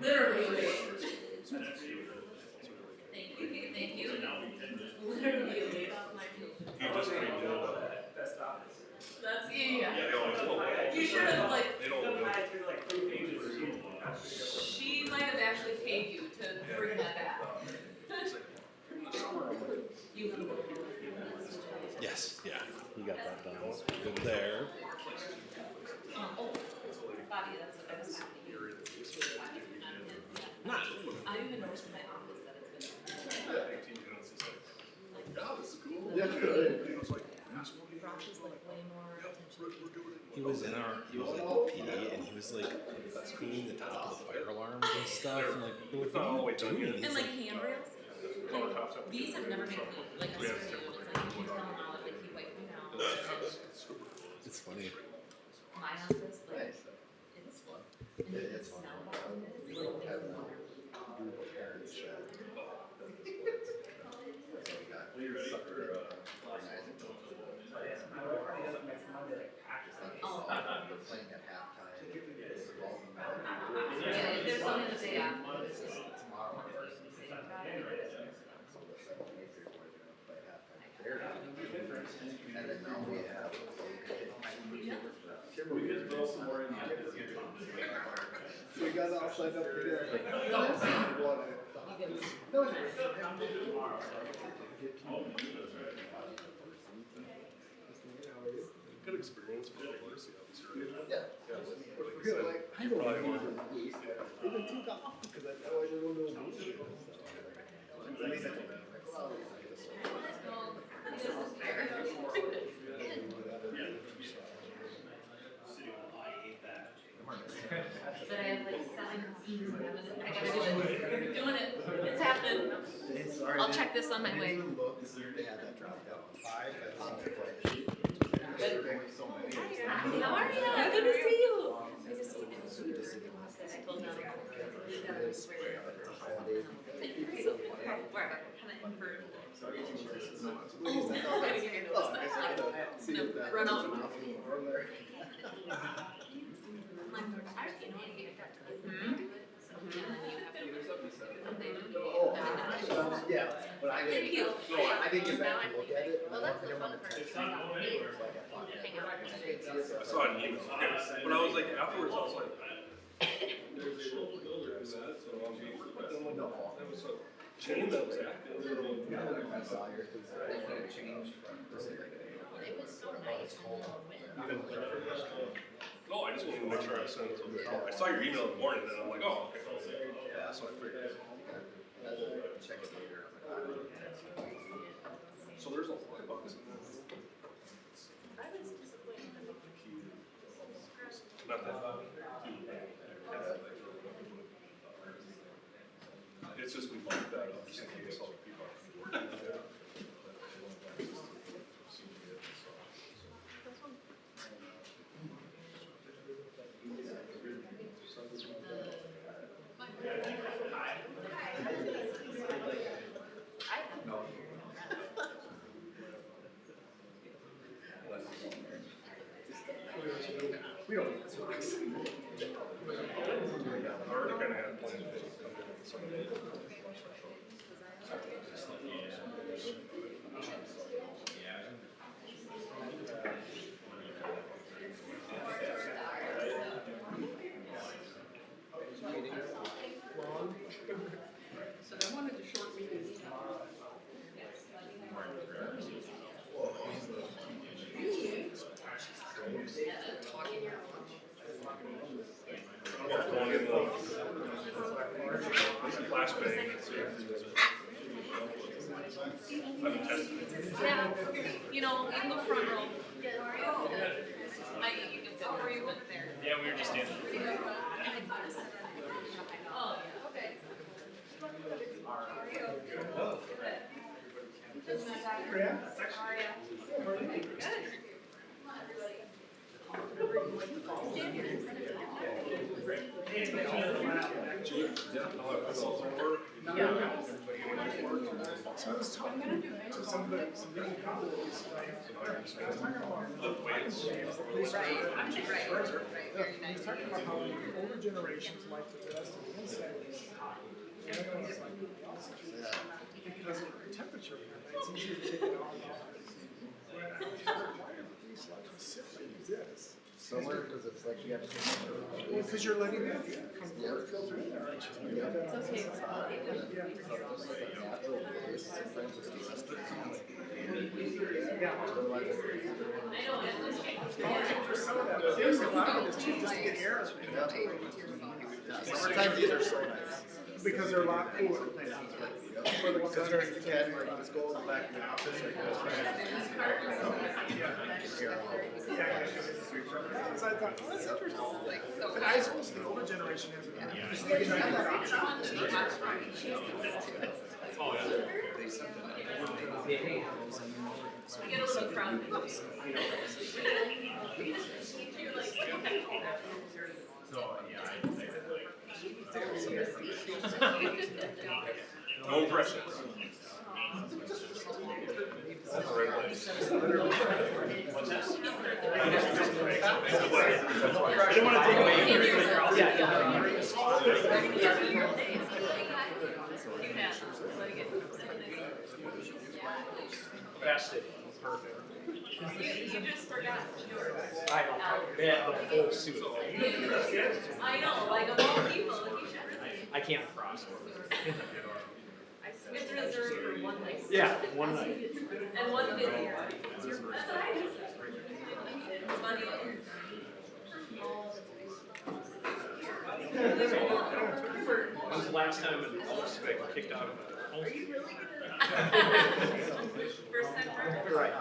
Literally wait. Thank you. Literally wait on my That's yeah. You should have like. She might have actually paid you to bring that back. Yes, yeah, you got that done. Good there. Bobby, that's what I was happening. Not. I don't even noticed in my office that it's been. Yeah, Rosh is like way more attention. He was like PD, and he was like cleaning the top of the fire alarms and stuff, and like, what are you doing? And like handrails. Like, these have never been cleaned. Like I swear to you, it's like you can tell them out, like he wiped them down. It's funny. My office, like it's fun. And it's now playing at halftime. yeah, if there's something to say after. And then now we have we got all set up together. Good experience for the course, Yeah. Like, I don't know. Even took off because I know everyone knows me. But I have like 7 copies and I gotta do it. Doing it. It's happening. I'll check this on my way. They had that drop down. 5 How are you? Good to see you. Nice to see you. I told them. Wherever. Kind of invert. Run out. Yeah, but I didn't. Thank you. I didn't get back to look at it. Well, that's the fun part. Hang out. I saw an email, but I was like, afterwards, I was like, there's a builder who said, so I'm being requested. It was a chain that was active. It was so nice. No, I just wanted to make sure I sent it to them. I saw your email in the morning, and I'm like, oh, okay. Yeah, so I figured. Check it later. So there's a lot of bugs in there. Not that. It's just we bumped that up just in case all the people are working. We don't need this box. I already kind of had plans to come in Sunday. So they wanted a short meeting. Talking your lunch. Going in the flashbang and see if I'm testing it. Yeah. You know, in the front row. You can sit where you went there. Yeah, we were just standing. Oh, yeah. Okay. Yeah, no, I was over. So I was talking to some of the young companies, like, I was talking about the police officer. Yeah, he was talking about how older generations like the rest of the insects. And I was like, because of the temperature, it's easier to take it off. Why are these like sit like this? Somewhere because it's like you have to. Well, because you're letting that come filter in there, aren't you? Yeah. Yeah. Natural place, sometimes it's just. There's a lot of this too, just to get air. Summertime, these are so nice. Because they're a lot cooler. For the ones that are in the cat, like just go back in the office, like go So I thought, oh, that's interesting. But I suppose the older generation has it. They didn't have that option. I get a little crowded. No pressure. That's the right place. I don't want to take away from Vested, perfect. You just forgot yours. I know, yeah, the full suit. I know, like of all people, you should really. I can't cross. It's reserved for one night. Yeah, one night. And one video. That's what I just said. It's funny. When's the last time an Elvis got kicked out of a home? Are you really good at First time for Right.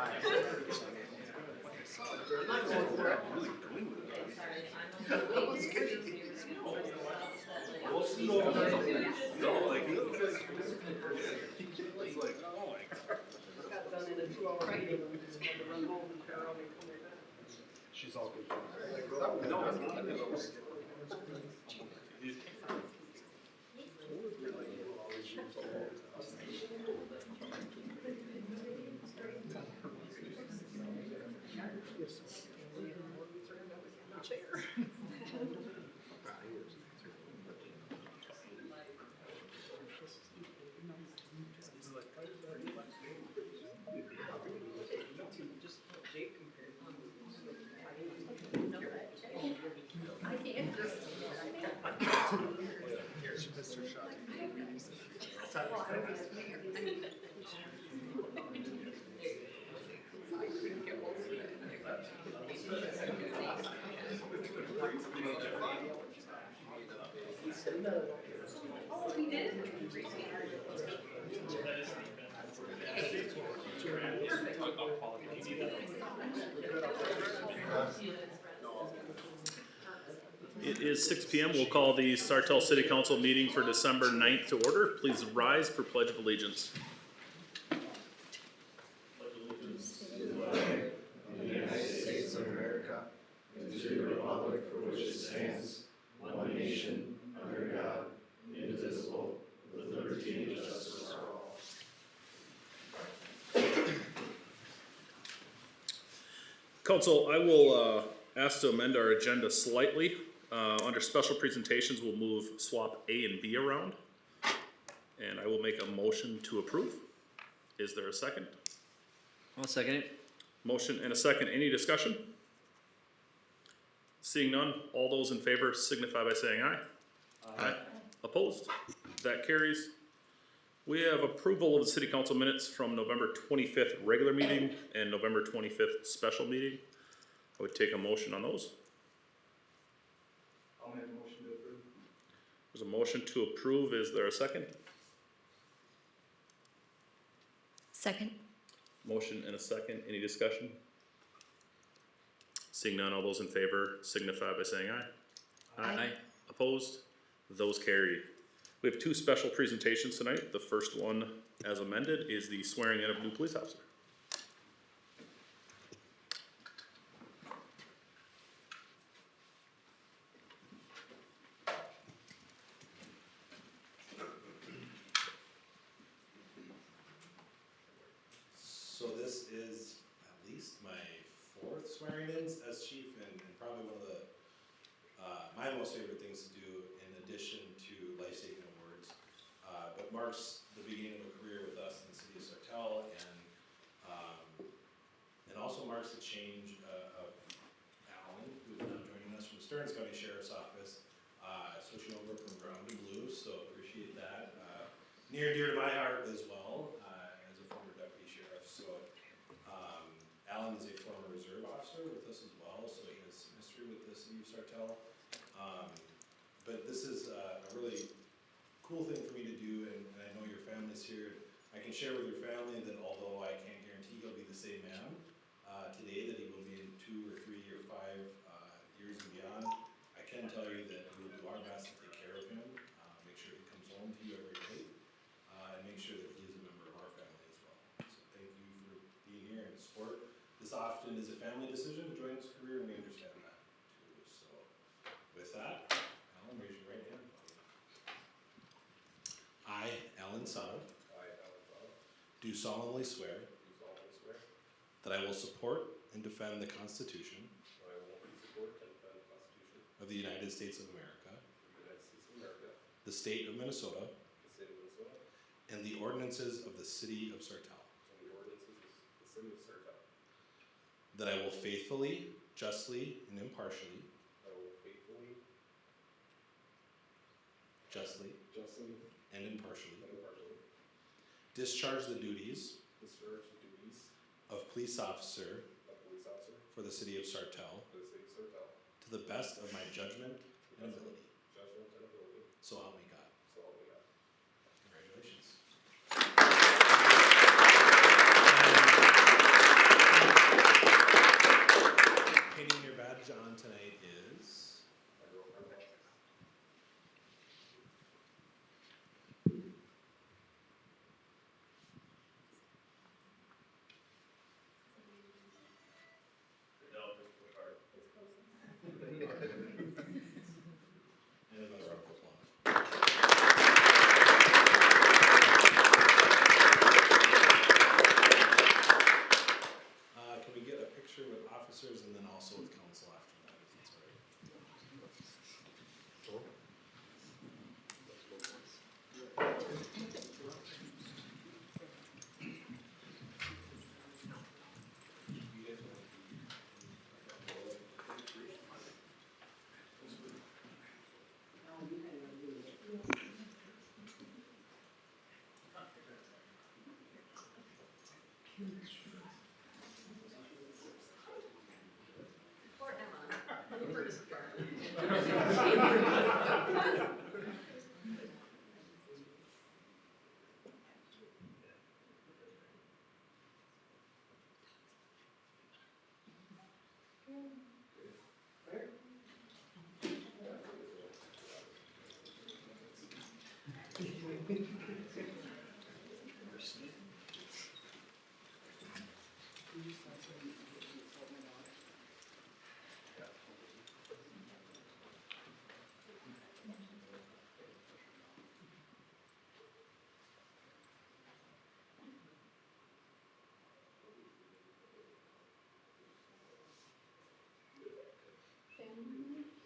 She's all good. It is 6 p.m. We'll call the Sartell City Council meeting for December 9th to order. Please rise for Pledge of Allegiance. Council, I will ask to amend our agenda slightly. Under special presentations, we'll move swap A and B around. And I will make a motion to approve. Is there a second? I'll second it. Motion and a second. Any discussion? Seeing none, all those in favor signify by saying aye. Aye. Opposed? That carries. We have approval of the city council minutes from November 25th regular meeting and November 25th special meeting. I would take a motion on those. I'll make a motion to approve. There's a motion to approve. Is there a second? Second. Motion and a second. Any discussion? Seeing none, all those in favor signify by saying aye. Aye. Opposed? Those carry. We have two special presentations tonight. The first one, as amended, is the swearing in of new police officer. always favorite things to do in addition to life-saving awards. But marks the beginning of a career with us in the city of Sartell, and also marks the change of Alan, who is now joining us from the Stearns County Sheriff's Office, switching over from brown to blue, so appreciate that. Near and dear to my heart as well, as a former deputy sheriff. So Alan is a former reserve officer with us as well, so he has some history with the city of Sartell. But this is a really cool thing for me to do, and I know your family's here. I can share with your family that although I can't guarantee he'll be the same man today that he will be in 2 or 3 or 5 years and beyond, I can tell you that we will do our best to take care of him, make sure he comes home to you every day, and make sure that he is a member of our family as well. So thank you for being here and support. This often is a family decision to join this career, and we understand that too. So with that, Alan, raise your right hand. I, Alan Sado, do solemnly swear that I will support and defend the Constitution of the United States of America, the state of Minnesota, and the ordinances of the city of Sartell. That I will faithfully, justly, and impartially and impartially discharge the duties of police officer for the city of Sartell to the best of my judgment and ability. So help me God. Congratulations. Pinning your badge on tonight is and another round of applause. Can we get a picture with officers and then also with council after that, if that's all right? Poor Emma. First.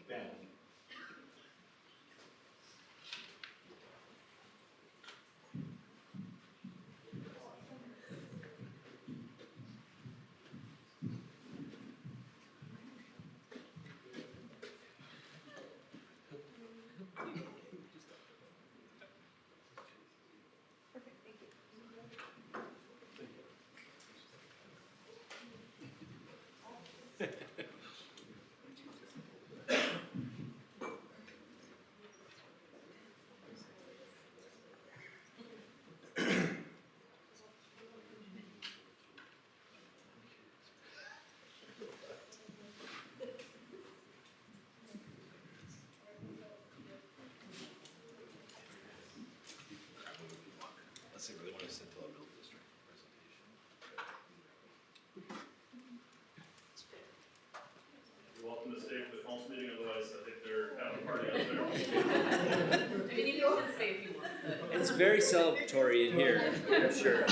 Family. Unless they really want to send to a middle district presentation. You're welcome to stay for the council meeting, otherwise I think they're having a party out there. I mean, you can stay if you want, but. It's very celebratory in here, for sure.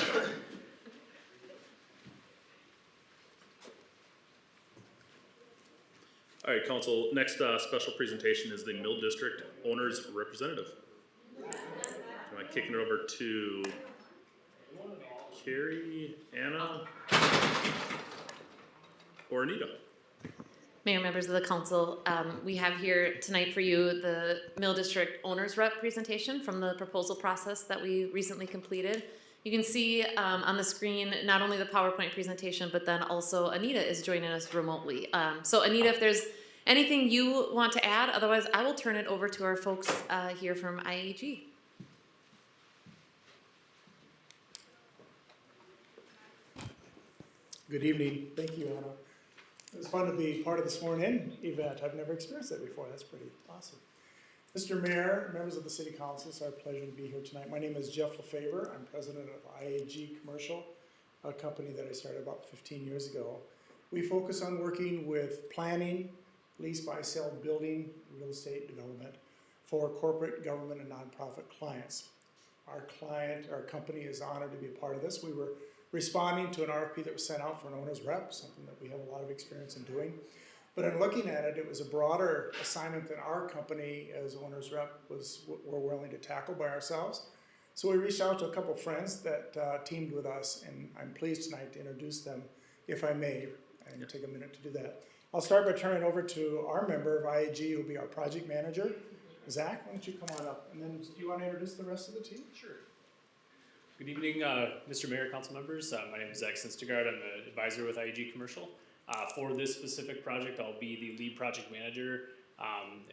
All right, right, council, next special presentation is the Mill District Owners Representative. Am I kicking it over to Carrie, Anna, or Anita? Mayor, members of the council, we have here tonight for you the Mill District Owners Rep presentation from the proposal process that we recently completed. You can see on the screen not only the PowerPoint presentation, but then also Anita is joining us remotely. So Anita, if there's anything you want to add, otherwise I will turn it over to our folks here from IAG. Good evening. Thank you, Anna. It was fun to be part of the sworn-in event. I've never experienced that before. That's pretty awesome. Mr. Mayor, members of the City Council, it's our pleasure to be here tonight. My name is Jeff LeFevre. I'm president of IAG Commercial, a company that I started about 15 years ago. We focus on working with planning, lease, buy, sell, building, real estate development for corporate, government, and nonprofit clients. Our company is honored to be a part of this. We were responding to an RFP that was sent out for an owner's rep, something that we have a lot of experience in doing. But in looking at it, it was a broader assignment than our company as owner's rep were willing to tackle by ourselves. So we reached out to a couple of friends that teamed with us, and I'm pleased tonight to introduce them, if I may, and take a minute to do that. I'll start by turning it over to our member of IAG, who will be our project manager. Zach, why don't you come on up? And then do you want to introduce the rest of the team? Sure. Good evening, Mr. Mayor, council members. My name is Zach Sinstergaard. I'm an advisor with IAG Commercial. For this specific project, I'll be the lead project manager,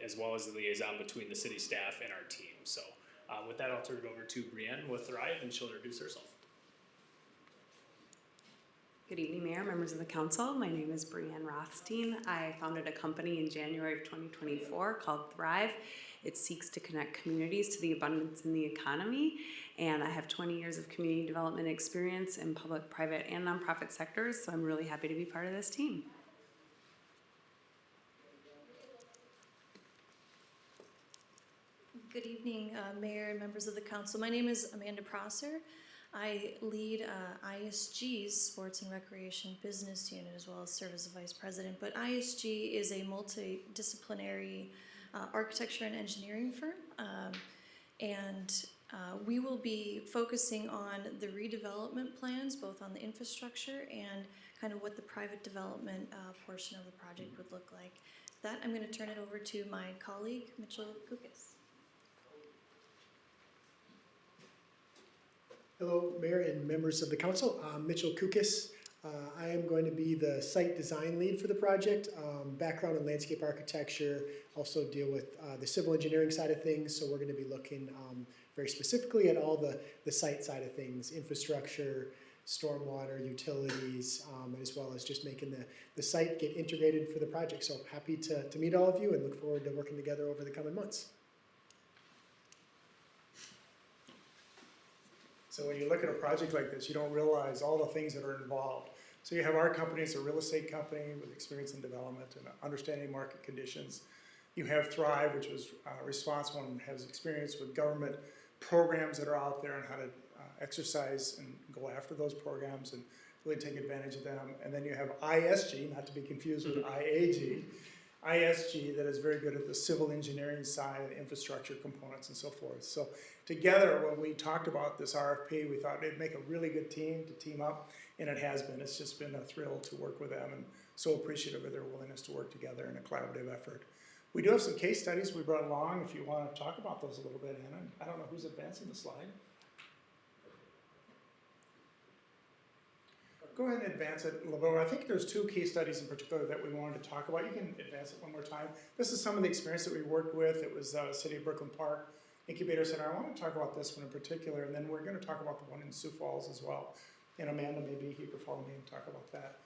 as well as the liaison between the city staff and our team. So with that, I'll turn it over to Brienne with Thrive, and she'll introduce herself. Good evening, Mayor, members of the council. My name is Brienne Rothstein. I founded a company in January of 2024 called Thrive. It seeks to connect communities to the abundance in the economy, and I have 20 years of community development experience in public, private, and nonprofit sectors, so I'm really happy to be part of this team. Good evening, Mayor and members of the council. My name is Amanda Prosser. I lead ISG's Sports and Recreation Business Unit as well as serve as the Vice President. But ISG is a multidisciplinary architecture and engineering firm. We will be focusing on the redevelopment plans, both on the infrastructure and kind of what the private development portion of the project would look like. With that, I'm going to turn it over to my colleague, Mitchell Kukas. Hello, Mayor and members of the council. I'm Mitchell Kukas. I am going to be the site design lead for the project. Background in landscape architecture, also deal with the civil engineering side of things. So we're going to be looking very specifically at all the site side of things, infrastructure, stormwater, utilities, as well as just making the site get integrated for the project. So happy to meet all of you and look forward to working together over the coming months. So when you look at a project like this, you don't realize all the things that are involved. So you have our company, it's a real estate company with experience in development and understanding market conditions. You have Thrive, which was responsible and has experience with government programs that are out there and how to exercise and go after those programs and really take advantage of them. And then you have ISG, not to be confused with IAG. ISG that is very good at the civil engineering side, the infrastructure components and so forth. So together, when we talked about this RFP, we thought it'd make a really good team to team up, and it has been. It's just been a thrill to work with them and so appreciative of their willingness to work together in a collaborative effort. We do have some case studies we brought along if you want to talk about those a little bit, Anna. I don't know who's advancing the slide. Go ahead and advance it a little bit. I think there's two case studies in particular that we wanted to talk about. You can advance it one more time. This is some of the experience that we worked with. It was City of Brooklyn Park Incubator Center. I want to talk about this one in particular, and then we're going to talk about the one in Sioux Falls as well. And Amanda, maybe you could follow me and talk about that.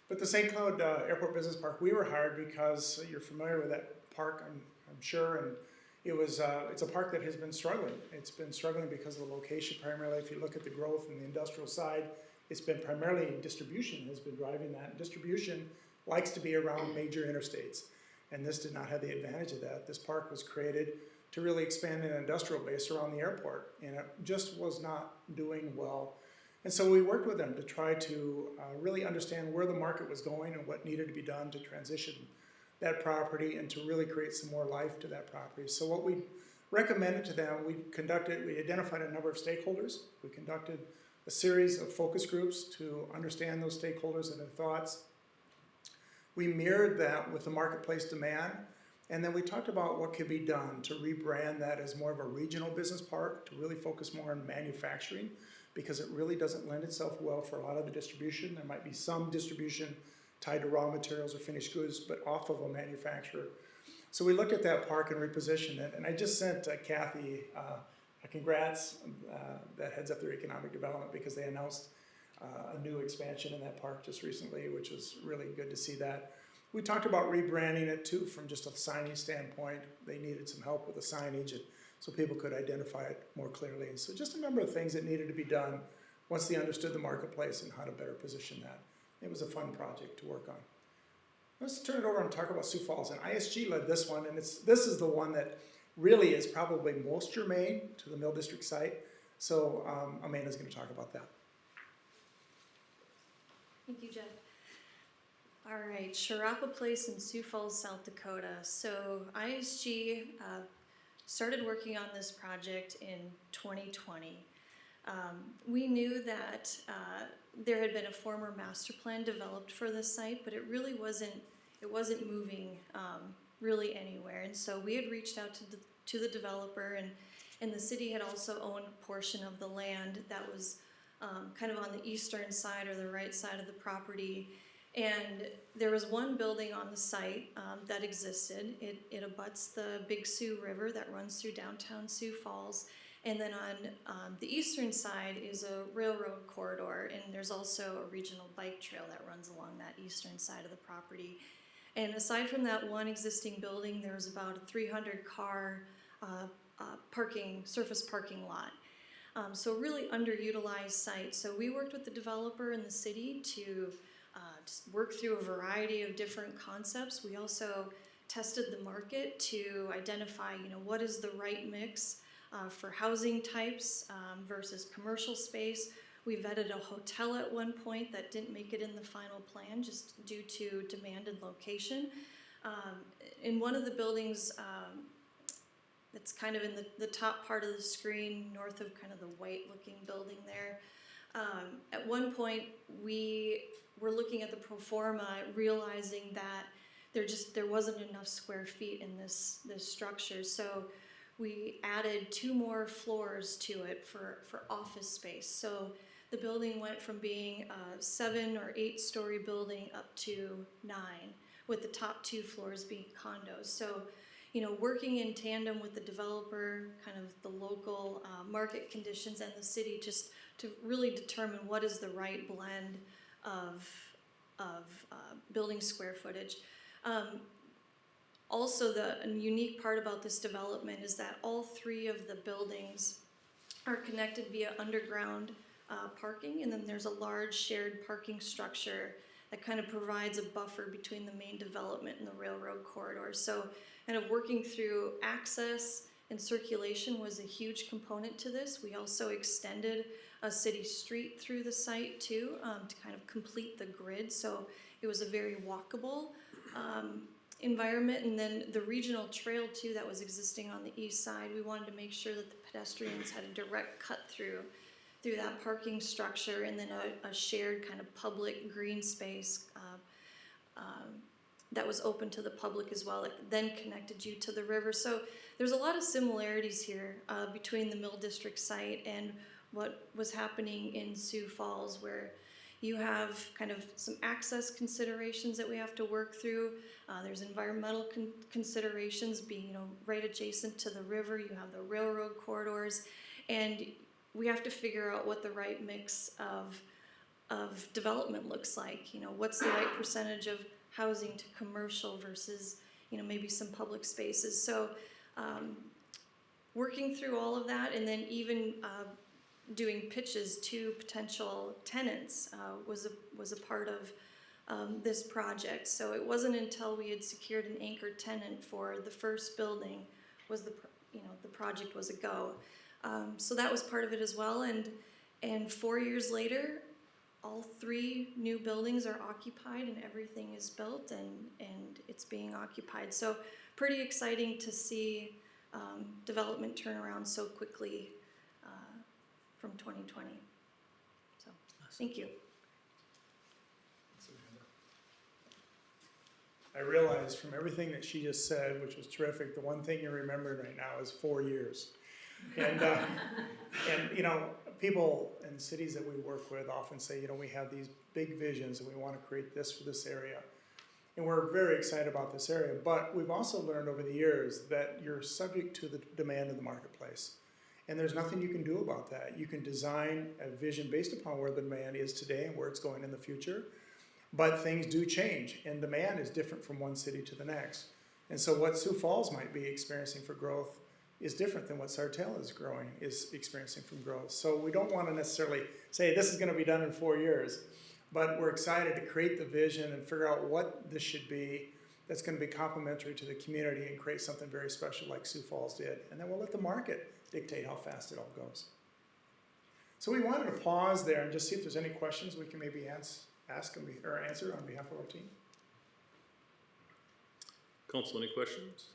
But the St. Cloud Airport Business Park, we were hired because you're familiar with that park, I'm sure, and it was it's a park that has been struggling. It's been struggling because of the location primarily. If you look at the growth in the industrial side, it's been primarily distribution has been driving that. Distribution likes to be around major interstates, and this did not have the advantage of that. This park was created to really expand an industrial base around the airport, and it just was not doing well. And so we worked with them to try to really understand where the market was going and what needed to be done to transition that property and to really create some more life to that property. So what we recommended to them, we identified a number of stakeholders. We conducted a series of focus groups to understand those stakeholders and their thoughts. We mirrored that with the marketplace demand, and then we talked about what could be done to rebrand that as more of a regional business park, to really focus more on manufacturing, because it really doesn't lend itself well for a lot of the distribution. There might be some distribution tied to raw materials or finished goods, but off of a manufacturer. So we looked at that park and repositioned it, and I just sent Kathy a congrats that heads up their economic development, because they announced a new expansion in that park just recently, which was really good to see that. We talked about rebranding it too from just a signage standpoint. They needed some help with the signage so people could identify it more clearly. And so just a number of things that needed to be done once they understood the marketplace and how to better position that. It was a fun project to work on. Let's turn it over and talk about Sioux Falls. And ISG led this one, and this is the one that really is probably most germane to the Mill District site. So Amanda's going to talk about that. Thank you, Jeff. All right, Sharapa Place in Sioux Falls, South Dakota. So ISG started working on this project in 2020. We knew that there had been a former master plan developed for this site, but it really wasn't moving really anywhere. And so we had reached out to the developer, and the city had also owned a portion of the land that was kind of on the eastern side or the right side of the property. And there was one building on the site that existed. It abuts the Big Sioux River that runs through downtown Sioux Falls. And then on the eastern side is a railroad corridor, and there's also a regional bike trail that runs along that eastern side of the property. And aside from that one existing building, there was about a 300-car surface parking lot. So really underutilized site. So we worked with the developer and the city to just work through a variety of different concepts. We also tested the market to identify, what is the right mix for housing types versus commercial space. We vetted a hotel at one point that didn't make it in the final plan just due to demand and location. In one of the buildings that's kind of in the top part of the screen, north of kind of the white-looking building there, at one point we were looking at the pro forma, realizing that there wasn't enough square feet in this structure. So we added 2 more floors to it for office space. So the building went from being a 7 or 8 story building up to 9, with the top 2 floors being condos. So, working in tandem with the developer, kind of the local market conditions and the city, just to really determine what is the right blend of building square footage. Also, the unique part about this development is that all 3 of the buildings are connected via underground parking, and then there's a large shared parking structure that kind of provides a buffer between the main development and the railroad corridor. So kind of working through access and circulation was a huge component to this. We also extended a city street through the site too, to kind of complete the grid. So it was a very walkable environment. And then the regional trail too that was existing on the east side, we wanted to make sure that the pedestrians had a direct cut through that parking structure, and then a shared kind of public green space that was open to the public as well. It then connected you to the river. So there's a lot of similarities here between the Mill District site and what was happening in Sioux Falls, where you have kind of some access considerations that we have to work through. There's environmental considerations being, right adjacent to the river. You have the railroad corridors, and we have to figure out what the right mix of development looks like. What's the right percentage of housing to commercial versus, maybe some public spaces. So working through all of that, and then even doing pitches to potential tenants was a part of this project. So it wasn't until we had secured an anchor tenant for the first building was the project was a go. So that was part of it as well. And 4 years later, all 3 new buildings are occupied and everything is built and it's being occupied. So pretty exciting to see development turn around so quickly from 2020. So thank you. I realized from everything that she just said, which was terrific, the one thing you're remembering right now is 4 years. And, and you know, people in cities that we work with often say, you know, we have these big visions and we want to create this for this area. And we're very excited about this area, but we've also learned over the years that you're subject to the demand of the marketplace. And there's nothing you can do about that. You can design a vision based upon where the demand is today and where it's going in the future. But things do change, and demand is different from one city to the next. And so what Sioux Falls might be experiencing for growth is different than what Sartell is experiencing from growth. So we don't want to necessarily say this is going to be done in 4 years, but we're excited to create the vision and figure out what this should be that's going to be complementary to the community and create something very special like Sioux Falls did. And then we'll let the market dictate how fast it all goes. So we wanted to pause there and just see if there's any questions we can maybe answer on behalf of our team. Council, any questions?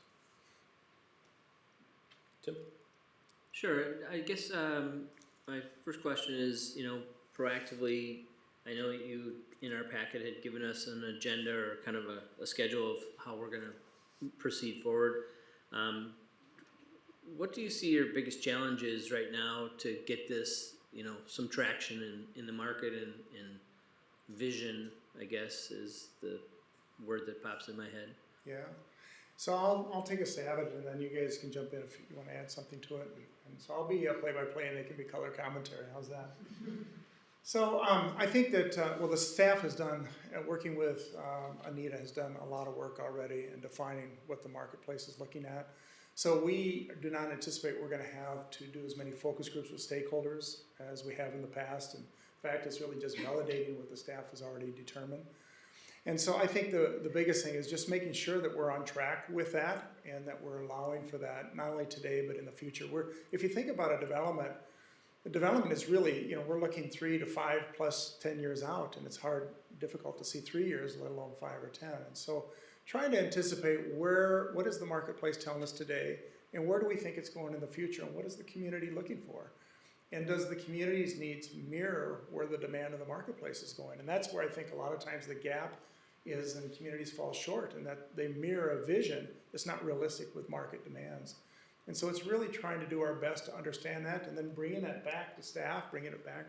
Tim? Sure. I guess my first question is, you know, proactively, I know you in our packet had given us an agenda or kind of a schedule of how we're going to proceed forward. What do you see your biggest challenges right now to get this, you know, some traction in the market and vision, I guess, is the word that pops in my head. Yeah. So I'll take a stab at it, and then you guys can jump in if you want to add something to it. And so I'll be play-by-play, and they can be color commentary. How's that? So I think that, well, the staff has done, working with Anita, has done a lot of work already in defining what the marketplace is looking at. So we do not anticipate we're going to have to do as many focus groups with stakeholders as we have in the past. And in fact, it's really just validating what the staff has already determined. And so I think the biggest thing is just making sure that we're on track with that and that we're allowing for that, not only today, but in the future. If you think about a development, the development is really, you know, we're looking 3 to 5 plus 10 years out, and it's difficult to see 3 years, let alone 5 or 10. And so trying to anticipate what is the marketplace telling us today, and where do we think it's going in the future, and what is the community looking for? And does the community's needs mirror where the demand of the marketplace is going? And that's where I think a lot of times the gap is, and communities fall short, and that they mirror a vision that's not realistic with market demands. And so it's really trying to do our best to understand that, and then bringing that back to staff, bringing it back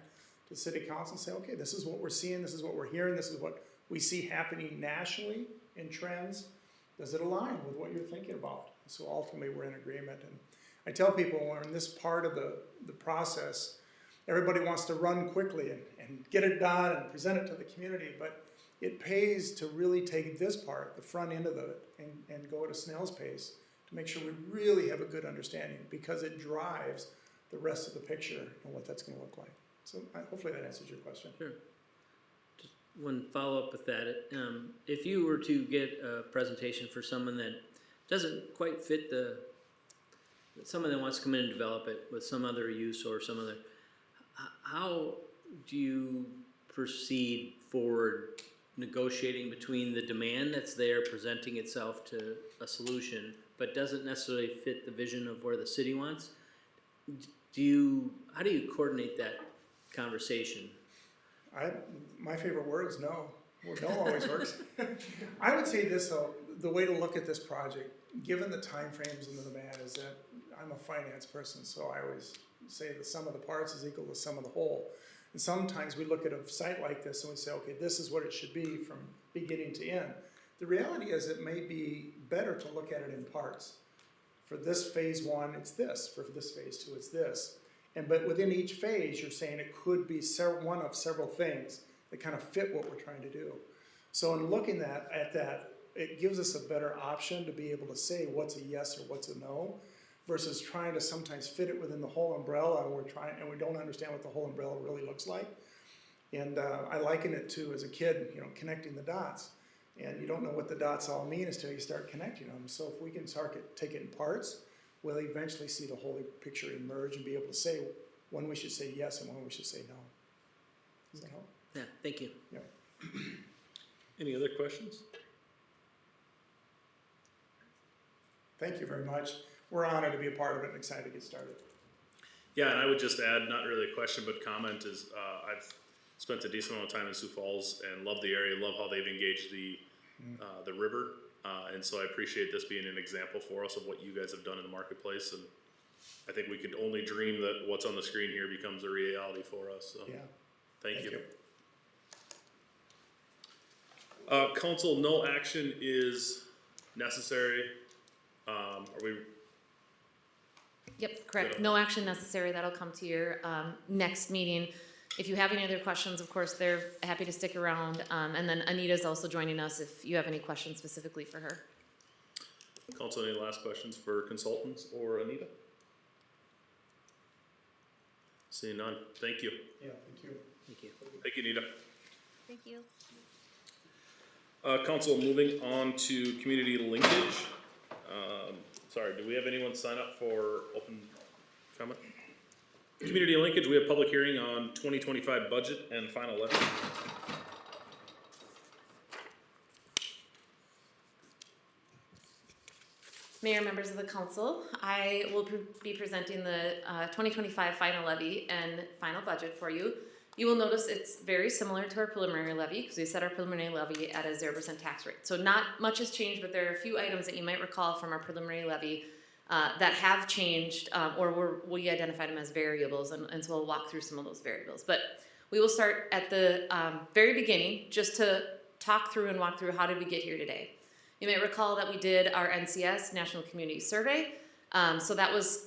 to city council and say, okay, this is what we're seeing, this is what we're hearing, this is what we see happening nationally in trends. Does it align with what you're thinking about? So ultimately we're in agreement. And I tell people we're in this part of the process, everybody wants to run quickly and get it done and present it to the community, but it pays to really take this part, the front end of it, and go at a snail's pace to make sure we really have a good understanding, because it drives the rest of the picture and what that's going to look like. So hopefully that answers your question. Sure. Just one follow-up with that. If you were to get a presentation for someone that doesn't quite fit someone that wants to come in and develop it with some other use or some other, how do you proceed forward negotiating between the demand that's there presenting itself to a solution but doesn't necessarily fit the vision of where the city wants? How do you coordinate that conversation? My favorite word is no. Well, no always works. I would say this though, the way to look at this project, given the time frames and the demand, is that I'm a finance person, so I always say the sum of the parts is equal to the sum of the whole. And sometimes we look at a site like this and we say, okay, this is what it should be from beginning to end. The reality is it may be better to look at it in parts. For this phase 1, it's this. For this phase 2, it's this. But within each phase, you're saying it could be one of several things that kind of fit what we're trying to do. So in looking at that, it gives us a better option to be able to say what's a yes or what's a no, versus trying to sometimes fit it within the whole umbrella, and we don't understand what the whole umbrella really looks like. And I liken it to, as a kid, you know, connecting the dots. And you don't know what the dots all mean until you start connecting them. So if we can take it in parts, we'll eventually see the whole picture emerge and be able to say when we should say yes and when we should say no. Does that help? Yeah, thank you. Any other questions? Thank you very much. We're honored to be a part of it and excited to get started. Yeah, and I would just add, not really a question, but comment is, I've spent a decent amount of time in Sioux Falls and love the area, love how they've engaged the river. And so I appreciate this being an example for us of what you guys have done in the marketplace. And I think we could only dream that what's on the screen here becomes a reality for us. So, Yeah. thank you. Council, no action is necessary. Are we? Yep, correct. No action necessary. That'll come to your next meeting. If you have any other questions, of course, they're happy to stick around. And then Anita's also joining us if you have any questions specifically for her. Council, any last questions for consultants or Anita? Seeing none. Thank you. Yeah, thank you. Thank you. Thank you, Anita. Thank you. Council, moving on to community linkage. Sorry, do we have anyone sign up for open comment? Community linkage, we have public hearing on 2025 budget and final levy. Mayor, members of the council, I will be presenting the 2025 final levy and final budget for you. You will notice it's very similar to our preliminary levy because we set our preliminary levy at a 0% tax rate. So not much has changed, but there are a few items that you might recall from our preliminary levy that have changed or we identified them as variables, and so we'll walk through some of those variables. But we will start at the very beginning just to talk through and walk through how did we get here today. You may recall that we did our NCS, National Community Survey. So that was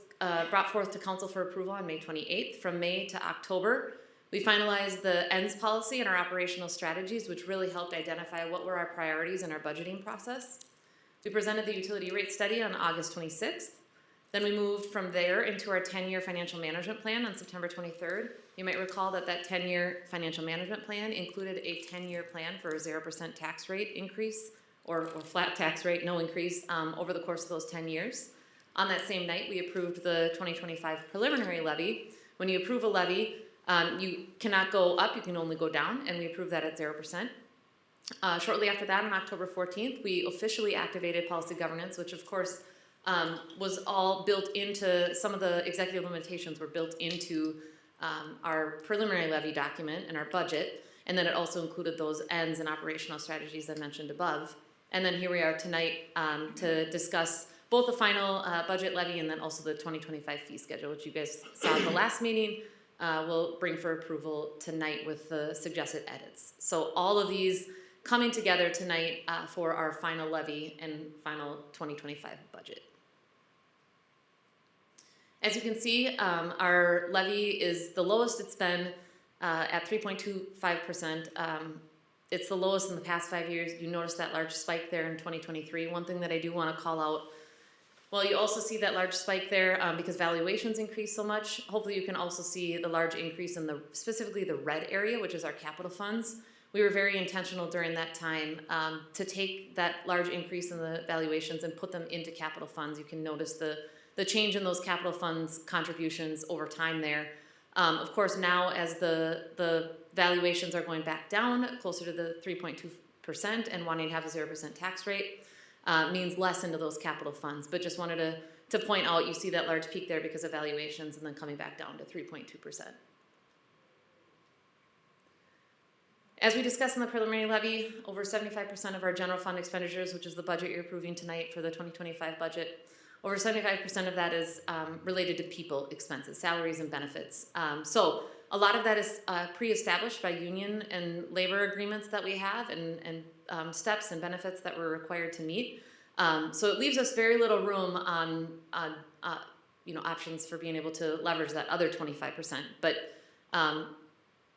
brought forth to council for approval on May 28th. From May to October, we finalized the ends policy and our operational strategies, which really helped identify what were our priorities in our budgeting process. We presented the utility rate study on August 26th. Then we moved from there into our 10-year financial management plan on September 23rd. You might recall that that 10-year financial management plan included a 10-year plan for a 0% tax rate increase or flat tax rate, no increase, over the course of those 10 years. On that same night, we approved the 2025 preliminary levy. When you approve a levy, you cannot go up, you can only go down, and we approved that at 0%. Shortly after that, on October 14th, we officially activated policy governance, which of course was all built into, some of the executive limitations were built into our preliminary levy document and our budget, and then it also included those ends and operational strategies I mentioned above. And then here we are tonight to discuss both the final budget levy and then also the 2025 fee schedule, which you guys saw at the last meeting. We'll bring for approval tonight with the suggested edits. So all of these coming together tonight for our final levy and final 2025 budget. As you can see, our levy is the lowest it's been at 3.25%. It's the lowest in the past 5 years. You notice that large spike there in 2023. One thing that I do want to call out, well, you also see that large spike there because valuations increased so much. Hopefully you can also see the large increase in specifically the red area, which is our capital funds. We were very intentional during that time to take that large increase in the valuations and put them into capital funds. You can notice the change in those capital funds contributions over time there. Of course, now as the valuations are going back down closer to the 3.2% and wanting to have a 0% tax rate means less into those capital funds. But just wanted to point out, you see that large peak there because of valuations and then coming back down to 3.2%. As we discussed in the preliminary levy, over 75% of our general fund expenditures, which is the budget you're approving tonight for the 2025 budget, over 75% of that is related to people expenses, salaries and benefits. So a lot of that is pre-established by union and labor agreements that we have and steps and benefits that we're required to meet. So it leaves us very little room on options for being able to leverage that other 25%. But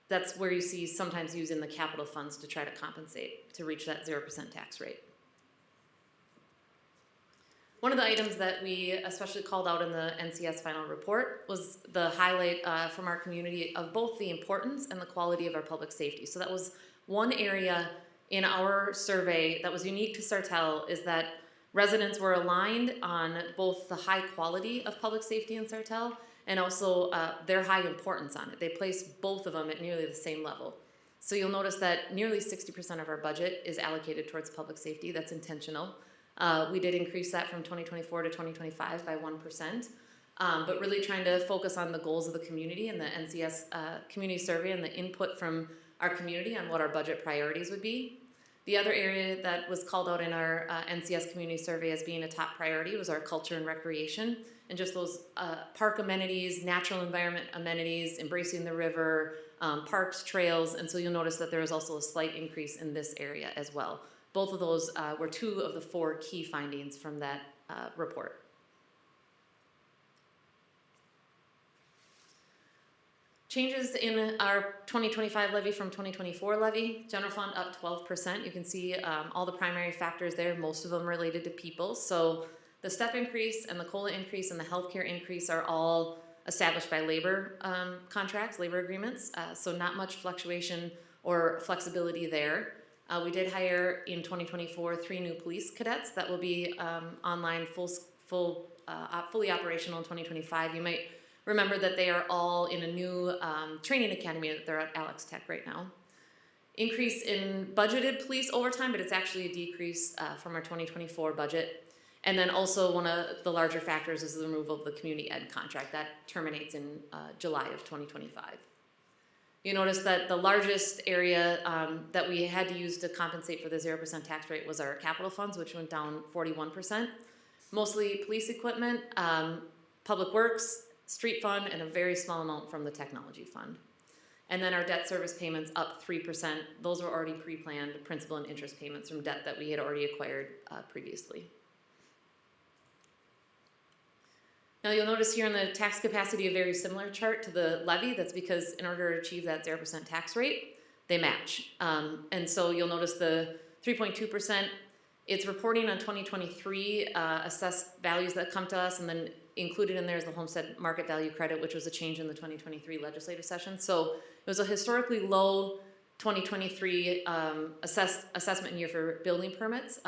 that's where you see sometimes using the capital funds to try to compensate to reach that 0% tax rate. One of the items that we especially called out in the NCS final report was the highlight from our community of both the importance and the quality of our public safety. So that was one area in our survey that was unique to Sartell, is that residents were aligned on both the high quality of public safety in Sartell and also their high importance on it. They placed both of them at nearly the same level. So you'll notice that nearly 60% of our budget is allocated towards public safety. That's intentional. We did increase that from 2024 to 2025 by 1%, but really trying to focus on the goals of the community and the NCS community survey and the input from our community on what our budget priorities would be. The other area that was called out in our NCS community survey as being a top priority was our culture and recreation, and just those park amenities, natural environment amenities, embracing the river, parks, trails, and so you'll notice that there is also a slight increase in this area as well. Both of those were 2 of the 4 key findings from that report. Changes in our 2025 levy from 2024 levy. General fund up 12%. You can see all the primary factors there, most of them related to people. So the step increase and the COLA increase and the healthcare increase are all established by labor contracts, labor agreements. So not much fluctuation or flexibility there. We did hire in 2024 3 new police cadets that will be online fully operational in 2025. You might remember that they are all in a new training academy that they're at Alex Tech right now. Increase in budgeted police overtime, but it's actually a decrease from our 2024 budget. And then also one of the larger factors is the removal of the community ed contract that terminates in July of 2025. You notice that the largest area that we had to use to compensate for the 0% tax rate was our capital funds, which went down 41%. Mostly police equipment, public works, street fund, and a very small amount from the technology fund. And then our debt service payments up 3%. Those were already pre-planned principal and interest payments from debt that we had already acquired previously. Now you'll notice here in the tax capacity a very similar chart to the levy. That's because in order to achieve that 0% tax rate, they match. And so you'll notice the 3.2%, it's reporting on 2023 assessed values that come to us, and then included in there is the homestead market value credit, which was a change in the 2023 legislative session. So it was a historically low 2023 assessment year for building permits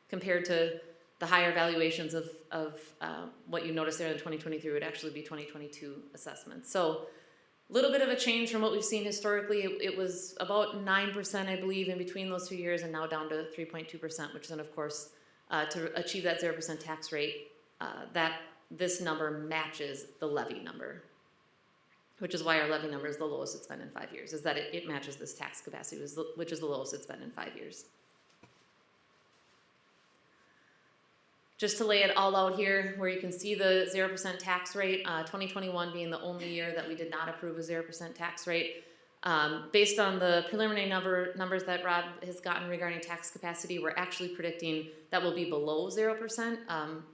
compared to the higher valuations of what you notice there in 2023 would actually be 2022 assessments. So a little bit of a change from what we've seen historically. It was about 9%, I believe, in between those 2 years, and now down to 3.2%, which then, of course, to achieve that 0% tax rate, this number matches the levy number, which is why our levy number is the lowest it's been in 5 years, is that it matches this tax capacity, which is the lowest it's been in 5 years. Just to lay it all out here, where you can see the 0% tax rate, 2021 being the only year that we did not approve a 0% tax rate. Based on the preliminary numbers that Rob has gotten regarding tax capacity, we're actually predicting that will be below 0%,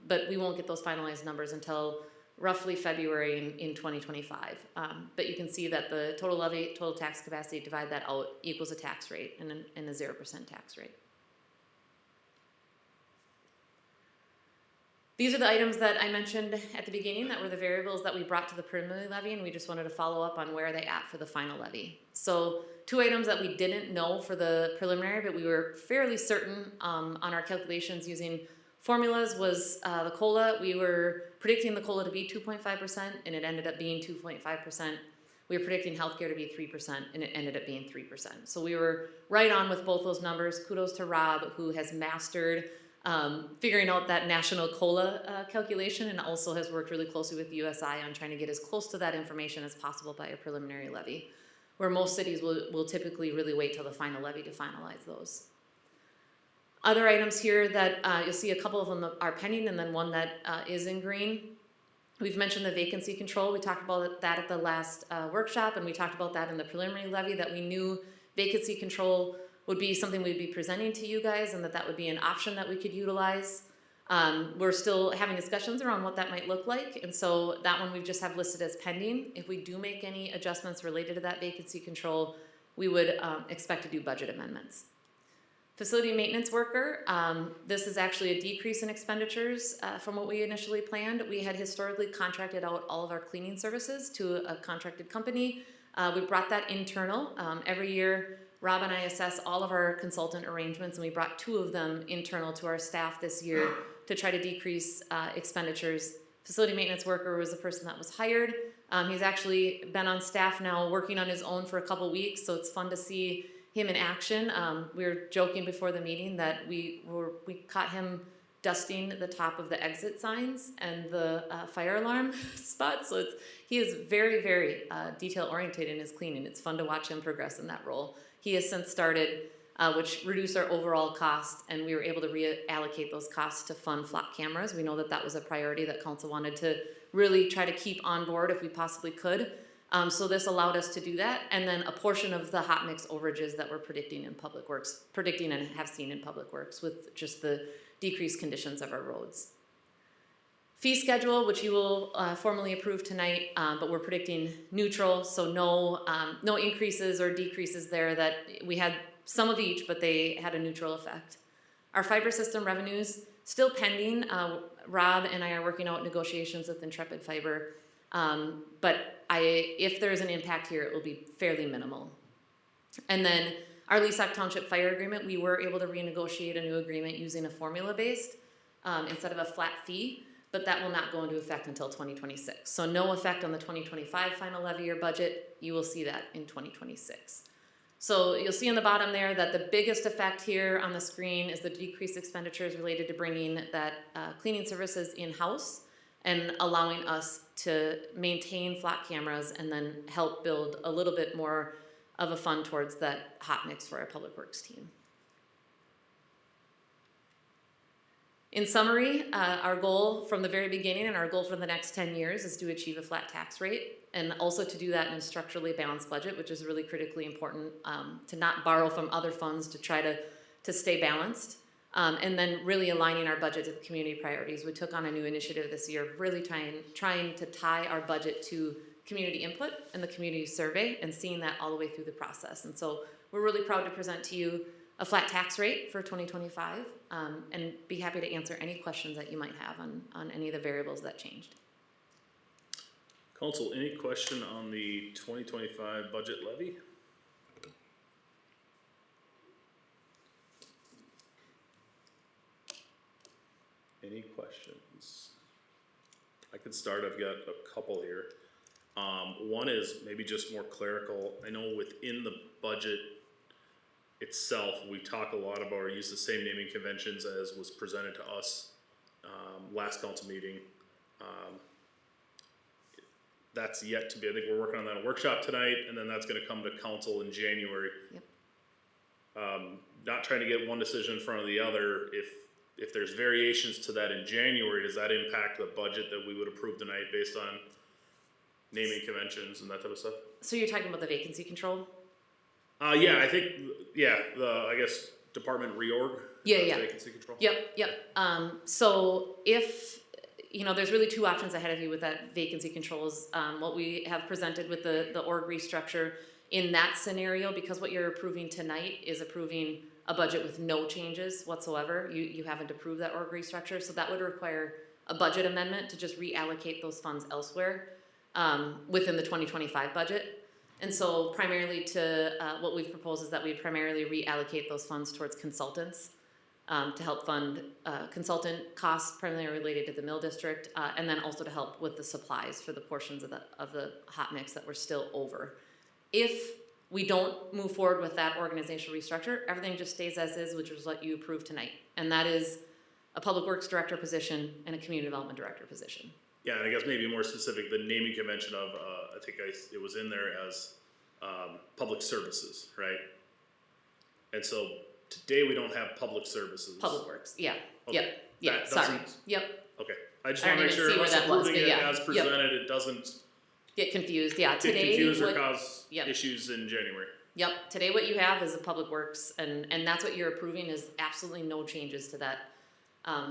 but we won't get those finalized numbers until roughly February in 2025. But you can see that the total levy, total tax capacity, divide that out, equals a tax rate and a 0% tax rate. These are the items that I mentioned at the beginning that were the variables that we brought to the preliminary levy, and we just wanted to follow up on where they at for the final levy. So 2 items that we didn't know for the preliminary, but we were fairly certain on our calculations using formulas was the COLA. We were predicting the COLA to be 2.5%, and it ended up being 2.5%. We were predicting healthcare to be 3%, and it ended up being 3%. So we were right on with both those numbers. Kudos to Rob, who has mastered figuring out that national COLA calculation, and also has worked really closely with USI on trying to get as close to that information as possible by a preliminary levy, where most cities will typically really wait till the final levy to finalize those. Other items here that you'll see, a couple of them are pending, and then one that is in green. We've mentioned the vacancy control. We talked about that at the last workshop, and we talked about that in the preliminary levy, that we knew vacancy control would be something we'd be presenting to you guys, and that would be an option that we could utilize. We're still having discussions around what that might look like, and so that one we just have listed as pending. If we do make any adjustments related to that vacancy control, we would expect to do budget amendments. Facility maintenance worker, this is actually a decrease in expenditures from what we initially planned. We had historically contracted out all of our cleaning services to a contracted company. We brought that internal. Every year, Rob and I assess all of our consultant arrangements, and we brought 2 of them internal to our staff this year to try to decrease expenditures. Facility maintenance worker was the person that was hired. He's actually been on staff now working on his own for a couple weeks, so it's fun to see him in action. We were joking before the meeting that we caught him dusting the top of the exit signs and the fire alarm spots. So he is very, very detail oriented in his cleaning. It's fun to watch him progress in that role. He has since started, which reduced our overall cost, and we were able to reallocate those costs to fund flock cameras. We know that that was a priority that council wanted to really try to keep on board if we possibly could. So this allowed us to do that, and then a portion of the hot mix overages that we're predicting and have seen in Public Works with just the decreased conditions of our roads. Fee schedule, which you will formally approve tonight, but we're predicting neutral, so no increases or decreases there. That we had some of each, but they had a neutral effect. Our fiber system revenues still pending. Rob and I are working out negotiations with Intrepid Fiber, but if there's an impact here, it will be fairly minimal. And then our Leasock Township Fire Agreement, we were able to renegotiate a new agreement using a formula-based instead of a flat fee, but that will not go into effect until 2026. So no effect on the 2025 final levy or budget. You will see that in 2026. So you'll see on the bottom there that the biggest effect here on the screen is the decreased expenditures related to bringing that cleaning services in-house and allowing us to maintain flock cameras and then help build a little bit more of a fund towards that hot mix for our Public Works team. In summary, our goal from the very beginning and our goal for the next 10 years is to achieve a flat tax rate, and also to do that in a structurally balanced budget, which is really critically important, to not borrow from other funds to try to stay balanced. And then really aligning our budget to the community priorities. We took on a new initiative this year, really trying to tie our budget to community input and the community survey, and seeing that all the way through the process. And so we're really proud to present to you a flat tax rate for 2025, and be happy to answer any questions that you might have on any of the variables that changed. Council, any question on the 2025 budget levy? Any questions? I can start. I've got a couple here. One is maybe just more clerical. I know within the budget itself, we talk a lot about or use the same naming conventions as was presented to us last council meeting. That's yet to be. I think we're working on that workshop tonight, and then that's going to come to council in January. Yep. Not trying to get one decision in front of the other. If there's variations to that in January, does that impact the budget that we would approve tonight based on naming conventions and that type of stuff? So you're talking about the vacancy control? Yeah, I think, I guess department reorg. Yeah. Vacancy control. Yep. So if, there's really two options ahead of you with that vacancy controls. What we have presented with the org restructure in that scenario, because what you're approving tonight is approving a budget with no changes whatsoever. You haven't approved that org restructure, so that would require a budget amendment to just reallocate those funds elsewhere within the 2025 budget. And so primarily what we've proposed is that we primarily reallocate those funds towards consultants to help fund consultant costs primarily related to the mill district, and then also to help with the supplies for the portions of the hot mix that we're still over. If we don't move forward with that organizational restructure, everything just stays as is, which is what you approved tonight. And that is a Public Works Director position and a Community Development Director position. Yeah, and I guess maybe more specific, the naming convention of, I think it was in there as public services, right? And so today we don't have public services. Public Works, yeah. Okay. Yep, sorry. Yep. Okay, I just want to make sure us approving it as presented, it doesn't get confused, yeah. Get confused or cause issues in January. Yep, today what you have is a Public Works, and that's what you're approving is absolutely no changes to that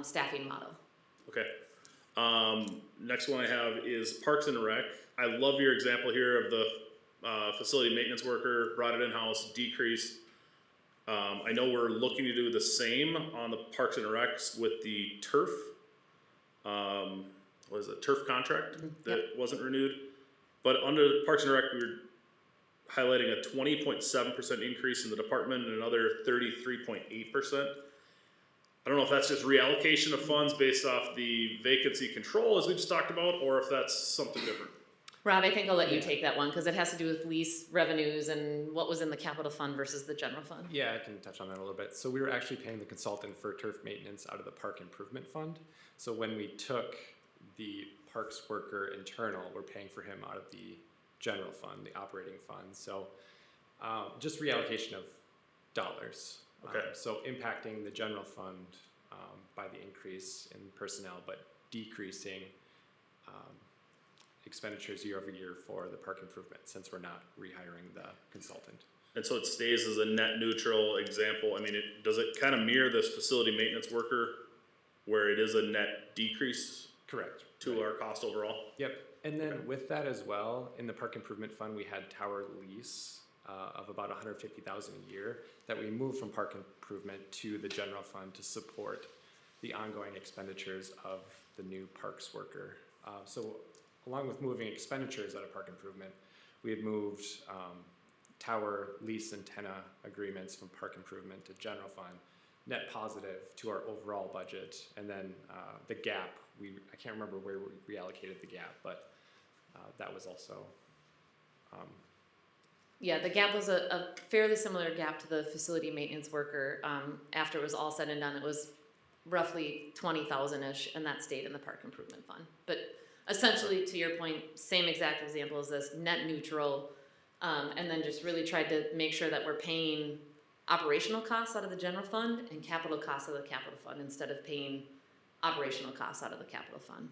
staffing model. Okay. Next one I have is Parks and Rec. I love your example here of the facility maintenance worker, brought it in-house, decreased. I know we're looking to do the same on the Parks and Recs with the turf. What is it, turf contract that wasn't renewed? But under Parks and Rec, we were highlighting a 20.7% increase in the department and another 33.8%. I don't know if that's just reallocation of funds based off the vacancy control as we just talked about, or if that's something different. Rob, I think I'll let you take that one, because it has to do with lease revenues and what was in the capital fund versus the general fund. Yeah, I can touch on that a little bit. So we were actually paying the consultant for turf maintenance out of the park improvement fund. So when we took the parks worker internal, we're paying for him out of the general fund, the operating fund. So just reallocation of dollars. Okay. So impacting the general fund by the increase in personnel, but decreasing expenditures year over year for the park improvement, since we're not rehiring the consultant. And so it stays as a net neutral example. I mean, does it kind of mirror this facility maintenance worker where it is a net decrease? Correct. To our cost overall? Yep. And then with that as well, in the park improvement fund, we had tower lease of about $150,000 a year that we moved from park improvement to the general fund to support the ongoing expenditures of the new parks worker. So along with moving expenditures out of park improvement, we had moved tower lease antenna agreements from park improvement to general fund, net positive to our overall budget. And then the gap, I can't remember where we reallocated the gap, but that was also. Yeah, the gap was a fairly similar gap to the facility maintenance worker. After it was all said and done, it was roughly 20,000-ish, and that stayed in the park improvement fund. But essentially, to your point, same exact example as this, net neutral, and then just really tried to make sure that we're paying operational costs out of the general fund and capital costs out of the capital fund instead of paying operational costs out of the capital fund.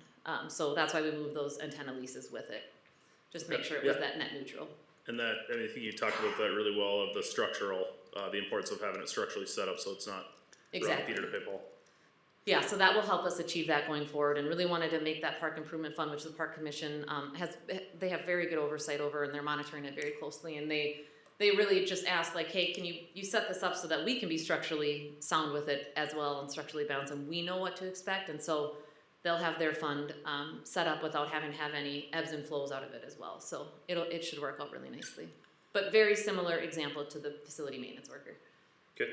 So that's why we moved those antenna leases with it. Just make sure it was that net neutral. And that, I mean, I think you talked about that really well, of the structural, the importance of having it structurally set up so it's not rock Peter to pay Paul. Yeah, so that will help us achieve that going forward, and really wanted to make that park improvement fund, which the park commission they have very good oversight over, and they're monitoring it very closely, and they really just asked, like, hey, can you set this up so that we can be structurally sound with it as well and structurally balanced, and we know what to expect, and so they'll have their fund set up without having to have any ebbs and flows out of it as well. So it should work out really nicely. But very similar example to the facility maintenance worker. Okay.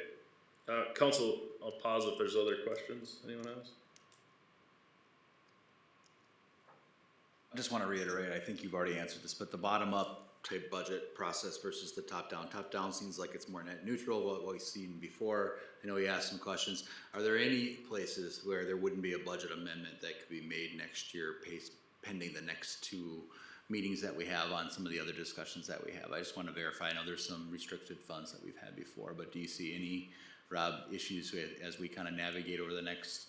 Council, I'll pause if there's other questions. Anyone else? I just want to reiterate, I think you've already answered this, but the bottom-up type budget process versus the top-down. Top-down seems like it's more net neutral, what we've seen before. I know you asked some questions. Are there any places where there wouldn't be a budget amendment that could be made next year pending the next two meetings that we have on some of the other discussions that we have? I just want to verify. I know there's some restricted funds that we've had before, but do you see any, Rob, issues as we kind of navigate over the next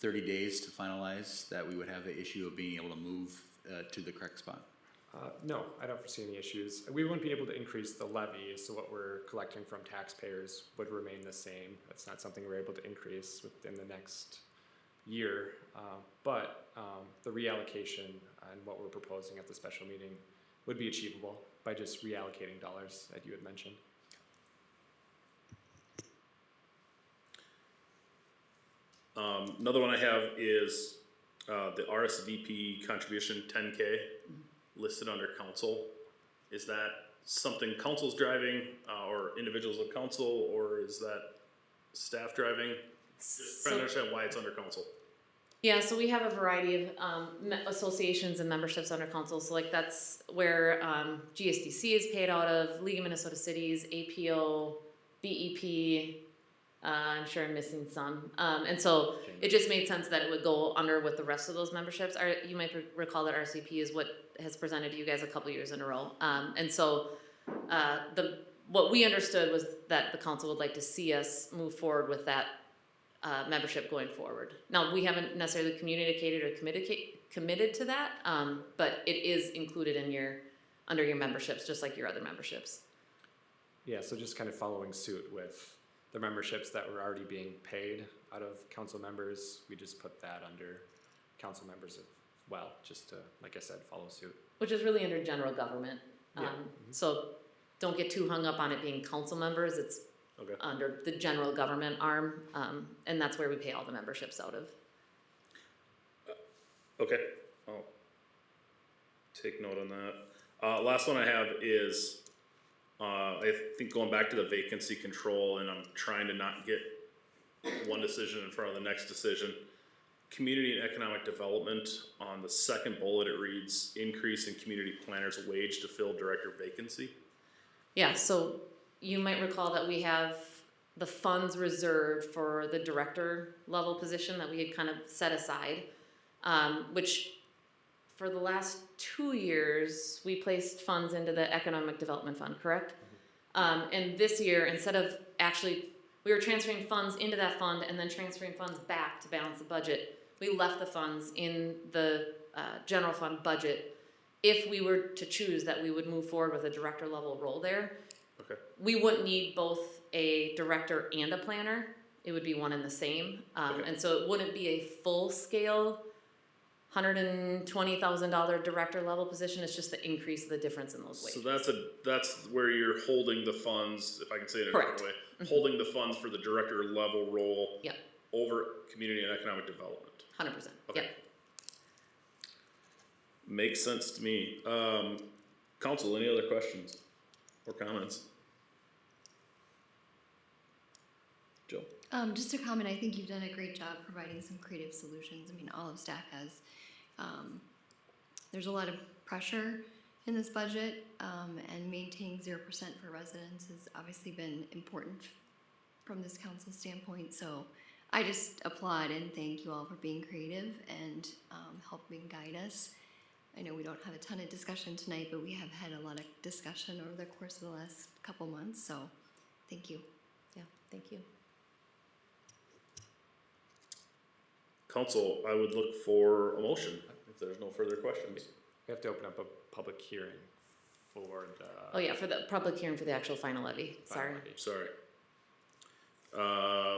30 days to finalize that we would have an issue of being able to move to the correct spot? No, I don't foresee any issues. We wouldn't be able to increase the levy, so what we're collecting from taxpayers would remain the same. That's not something we're able to increase within the next year, but the reallocation and what we're proposing at the special meeting would be achievable by just reallocating dollars that you had mentioned. Another one I have is the RSVP contribution 10K listed under council. Is that something council's driving or individuals of council, or is that staff driving? Just trying to understand why it's under council. Yeah, so we have a variety of associations and memberships under council. So like that's where GSDC is paid out of, League of Minnesota Cities, APO, BEP, I'm sure I'm missing some. And so it just made sense that it would go under with the rest of those memberships. You might recall that RCP is what has presented to you guys a couple years in a row. And so what we understood was that the council would like to see us move forward with that membership going forward. Now, we haven't necessarily communicated or committed to that, but it is included in under your memberships, just like your other memberships. Yeah, so just kind of following suit with the memberships that were already being paid out of council members, we just put that under council members as well, just to, like I said, follow suit. Which is really under general government. So don't get too hung up on it being council members. It's under the general government arm, and that's where we pay all the memberships out of. Okay, I'll take note on that. Last one I have is, I think going back to the vacancy control, and I'm trying to not get one decision in front of the next decision. community and economic development, on the second bullet, it reads, increase in community planner's wage to fill director vacancy. Yeah, so you might recall that we have the funds reserved for the director level position that we had kind of set aside, which for the last 2 years, we placed funds into the economic development fund, correct? And this year, instead of actually, we were transferring funds into that fund and then transferring funds back to balance the budget. We left the funds in the general fund budget. If we were to choose that we would move forward with a director level role there, Okay. we wouldn't need both a director and a planner. It would be one and the same. Okay. And so it wouldn't be a full scale $120,000 director level position. It's just the increase of the difference in those wages. So that's where you're holding the funds, if I can say it in a Correct. different way, holding the funds for the director level role Yep. over community and economic development. 100%. Okay. Yep. Makes sense to me. Council, any other questions or comments? Jill? Just a comment, I think you've done a great job providing some creative solutions. I mean, all of staff has. There's a lot of pressure in this budget, and maintaining 0% for residents has obviously been important from this council standpoint. So I just applaud and thank you all for being creative and helping guide us. I know we don't have a ton of discussion tonight, but we have had a lot of discussion over the course of the last couple months, so thank you. Yeah, thank you. Council, I would look for a motion if there's no further questions. We have to open up a public hearing for the. Oh yeah, for the public hearing for the actual final levy. Sorry. Sorry.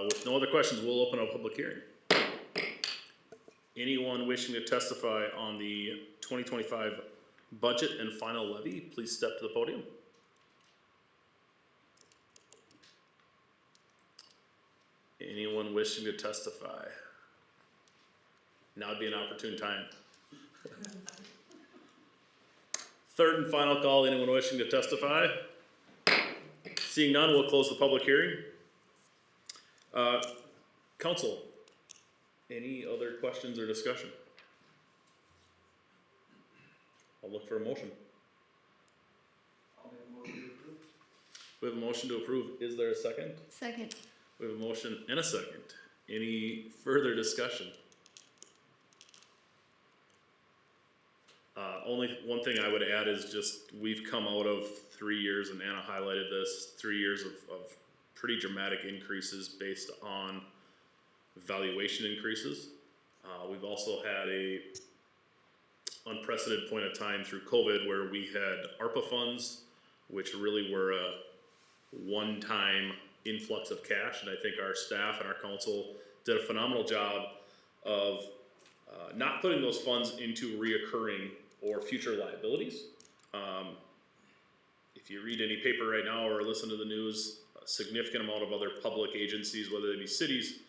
With no other questions, we'll open up a public hearing. Anyone wishing to testify on the 2025 budget and final levy, please step to the podium. Anyone wishing to testify? Now would be an opportune time. Third and final call, anyone wishing to testify? Seeing none, we'll close the public hearing. Council, any other questions or discussion? I'll look for a motion. We have a motion to approve. Is there a second? Second. We have a motion and a second. Any further discussion? Only one thing I would add is just we've come out of 3 years, and Anna highlighted this, 3 years of pretty dramatic increases based on valuation increases. We've also had a unprecedented point of time through COVID where we had ARPA funds, which really were a one-time influx of cash, and I think our staff and our council did a phenomenal job of not putting those funds into reoccurring or future liabilities. If you read any paper right now or listen to the news, a significant amount of other public agencies, whether they be cities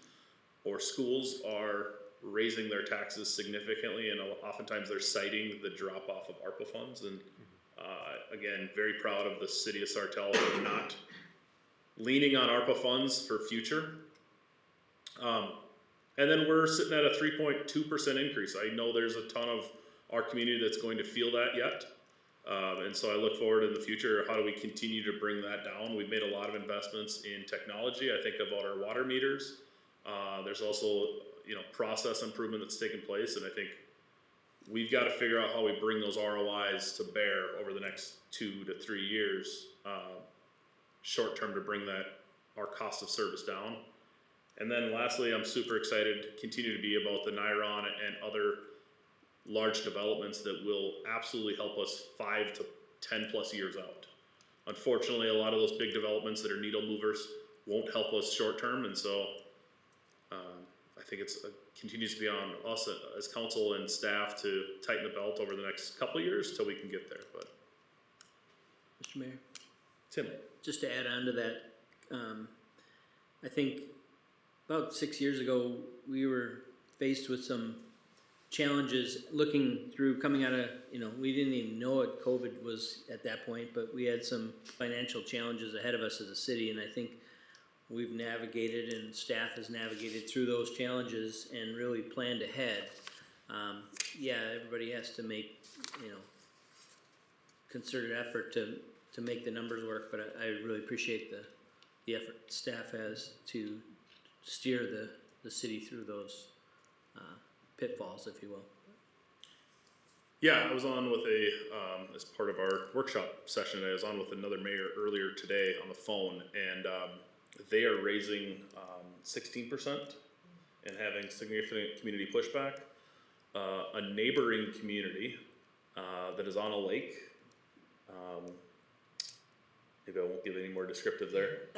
or schools, are raising their taxes significantly, and oftentimes they're citing the drop off of ARPA funds. And again, very proud of the city of Sartell for not leaning on ARPA funds for future. And then we're sitting at a 3.2% increase. I know there's a ton of our community that's going to feel that yet. And so I look forward in the future, how do we continue to bring that down? We've made a lot of investments in technology. I think about our water meters. There's also, process improvement that's taken place. And I think we've got to figure out how we bring those ROIs to bear over the next 2 to 3 years, short term, to bring our cost of service down. And then lastly, I'm super excited to continue to be about the Niron and other large developments that will absolutely help us 5 to 10 plus years out. Unfortunately, a lot of those big developments that are needle movers won't help us short term, and so I think it continues to be on us as council and staff to tighten the belt over the next couple of years till we can get there. But Mr. Mayor? Tim? Just to add on to that, I think about 6 years ago, we were faced with some challenges looking through, coming out of, we didn't even know what COVID was at that point, but we had some financial challenges ahead of us as a city. And I think we've navigated and staff has navigated through those challenges and really planned ahead. Yeah, everybody has to make, concerted effort to make the numbers work, but I really appreciate the effort staff has to steer the city through those pitfalls, if you will. Yeah, I was on with as part of our workshop session, I was on with another mayor earlier today on the phone, and they are raising 16% and having significant community pushback. A neighboring community that is on a lake, maybe I won't give any more descriptive there,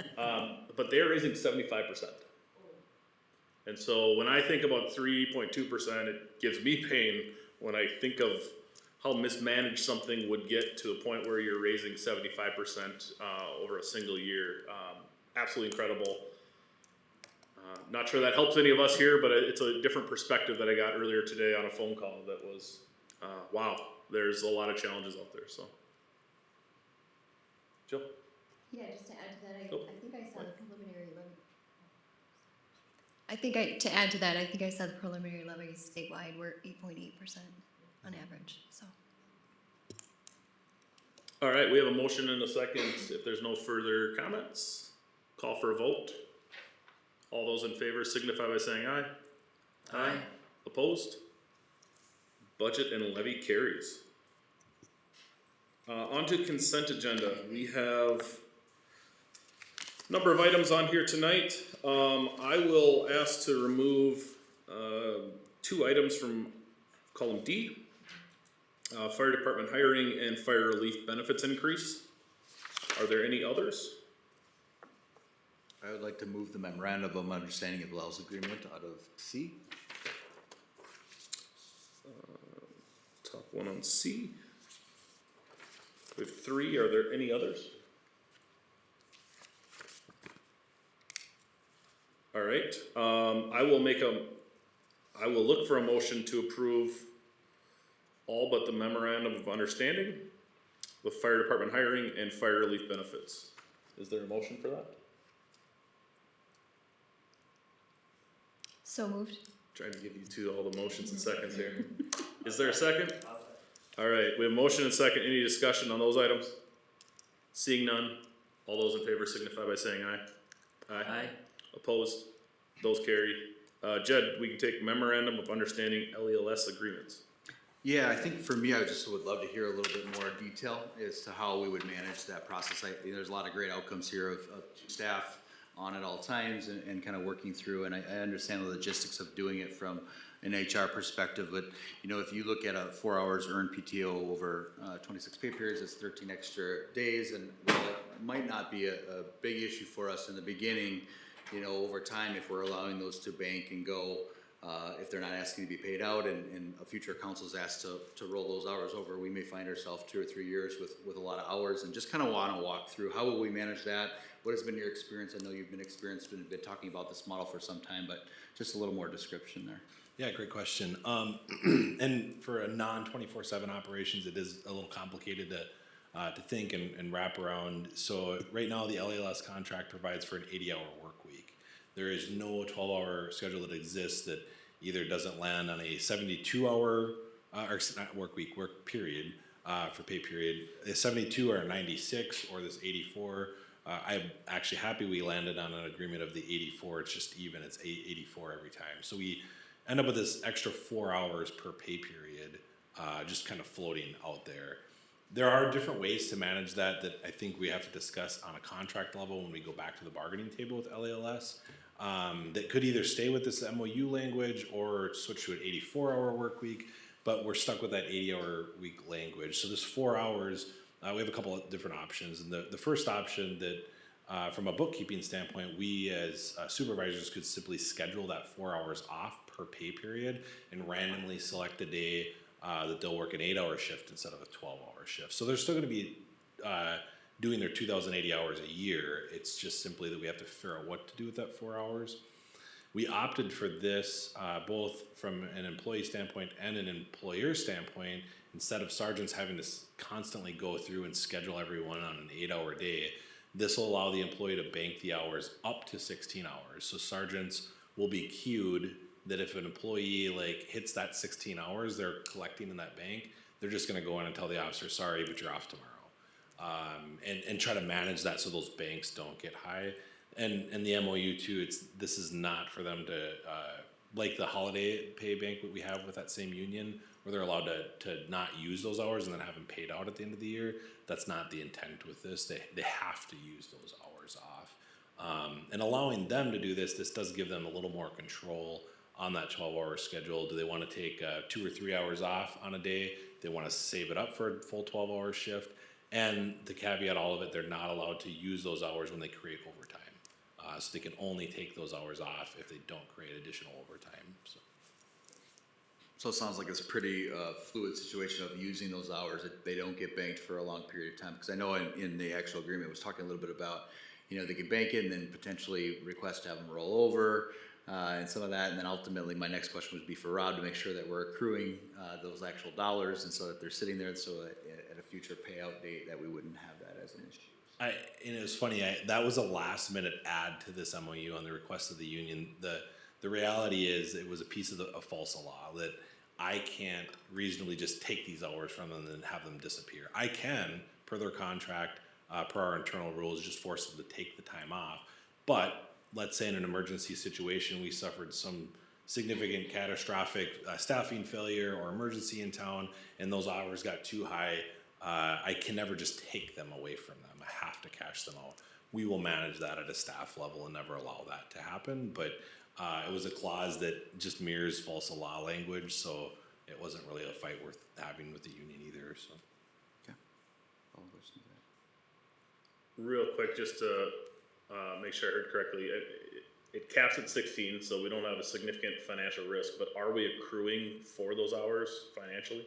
but they're raising 75%. And so when I think about 3.2%, it gives me pain when I think of how mismanaged something would get to a point where you're raising 75% over a single year. Absolutely incredible. Not sure that helps any of us here, but it's a different perspective that I got earlier today on a phone call that was, wow, there's a lot of challenges out there, so. Jill? Yeah, just to add to that, I think I saw Right. the preliminary levy. To add to that, I think I saw the preliminary levies statewide were 8.8% on average, so. All right, we have a motion and a second. If there's no further comments, call for a vote. All those in favor signify by saying aye. Aye. Opposed? Budget and levy carries. On to consent agenda. We have a number of items on here tonight. I will ask to remove 2 items from column D. Fire department hiring and fire relief benefits increase. Are there any others? I would like to move the memorandum of understanding of Wells agreement out of C. Top one on C. We have 3. Are there any others? All right. I will look for a motion to approve all but the memorandum of understanding with fire department hiring and fire relief benefits. Is there a motion for that? So moved. Trying to give you all the motions and seconds here. Is there a second? All right, we have motion and second. Any discussion on those items? Seeing none, all those in favor signify by saying aye. Aye. Opposed? Those carry. Jed, we can take memorandum of understanding LELS agreements. Yeah, I think for me, I just would love to hear a little bit more detail as to how we would manage that process. There's a lot of great outcomes here of staff on at all times and kind of working through, and I understand the logistics of doing it from an HR perspective, but if you look at 4 hours earned PTO over 26 pay periods, that's 13 extra days, and while it might not be a big issue for us in the beginning, over time, if we're allowing those to bank and go, if they're not asking to be paid out and a future council's asked to roll those hours over, we may find ourselves 2 or 3 years with a lot of hours, and just kind of want to walk through how will we manage that. What has been your experience? I know you've been experienced and been talking about this model for some time, but just a little more description there. Yeah, great question. And for a non-24/7 operations, it is a little complicated to think and wrap around. So right now, the LALS contract provides for an 80-hour work week. There is no 12-hour schedule that exists that either doesn't land on a 72-hour or not work week, work period for pay period, a 72 or a 96 or this 84. I'm actually happy we landed on an agreement of the 84. It's just even. It's 84 every time. So we end up with this extra 4 hours per pay period, just kind of floating out there. There are different ways to manage that I think we have to discuss on a contract level when we go back to the bargaining table with LALS. That could either stay with this MOU language or switch to an 84-hour work week, but we're stuck with that 80-hour week language. So this 4 hours, we have a couple of different options. And the first option that from a bookkeeping standpoint, we as supervisors could simply schedule that 4 hours off per pay period and randomly select a day that they'll work an 8-hour shift instead of a 12-hour shift. So they're still going to be doing their 2,080 hours a year. It's just simply that we have to figure out what to do with that 4 hours. We opted for this both from an employee standpoint and an employer standpoint. Instead of sergeants having to constantly go through and schedule everyone on an 8-hour day, This will allow the employee to bank the hours up to 16 hours. So sergeants will be cued that if an employee like hits that 16 hours they're collecting in that bank, they're just gonna go in and tell the officer, sorry, but you're off tomorrow. And try to manage that so those banks don't get high. And the MOU too, this is not for them to, like the holiday pay banquet we have with that same union, where they're allowed to not use those hours and then have them paid out at the end of the year. That's not the intent with this. They have to use those hours off. And allowing them to do this does give them a little more control on that 12-hour schedule. Do they want to take 2 or 3 hours off on a day? They want to save it up for a full 12-hour shift. And to caveat all of it, they're not allowed to use those hours when they create overtime. So they can only take those hours off if they don't create additional overtime. So it sounds like it's a pretty fluid situation of using those hours that they don't get banked for a long period of time. Because I know in the actual agreement, it was talking a little bit about, they can bank it and then potentially request to have them roll over and some of that. And then ultimately, my next question would be for Rob to make sure that we're accruing those actual dollars, and so that they're sitting there, so that at a future payout date that we wouldn't have that as an issue. And it was funny, that was a last minute add to this MOU on the request of the union. The reality is it was a piece of a false law that I can't reasonably just take these hours from them and have them disappear. I can, per their contract, per our internal rules, just force them to take the time off. But let's say in an emergency situation, we suffered some significant catastrophic staffing failure or emergency in town, and those hours got too high, I can never just take them away from them. I have to cash them out. We will manage that at a staff level and never allow that to happen. But it was a clause that just mirrors false law language, so it wasn't really a fight worth having with the union either. So, okay, I'll listen to that. Real quick, just to make sure I heard correctly, it caps at 16, so we don't have a significant financial risk. But are we accruing for those hours financially?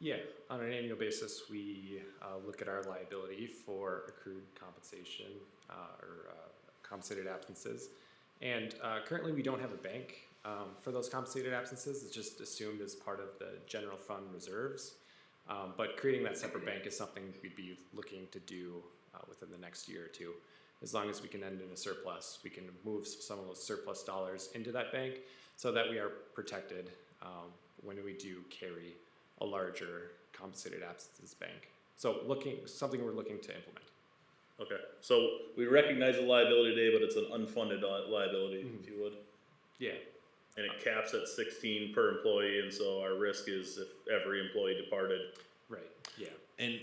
Yeah, on an annual basis, we look at our liability for accrued compensation or compensated absences. And currently we don't have a bank for those compensated absences. It's just assumed as part of the general fund reserves. But creating that separate bank is something we'd be looking to do within the next year or two. As long as we can end in a surplus, we can move some of those surplus dollars into that bank so that we are protected when we do carry a larger compensated absences bank. So something we're looking to implement. Okay, so we recognize the liability today, but it's an unfunded liability, if you would. Yeah. And it caps at 16 per employee, and so our risk is if every employee departed. Right, yeah. and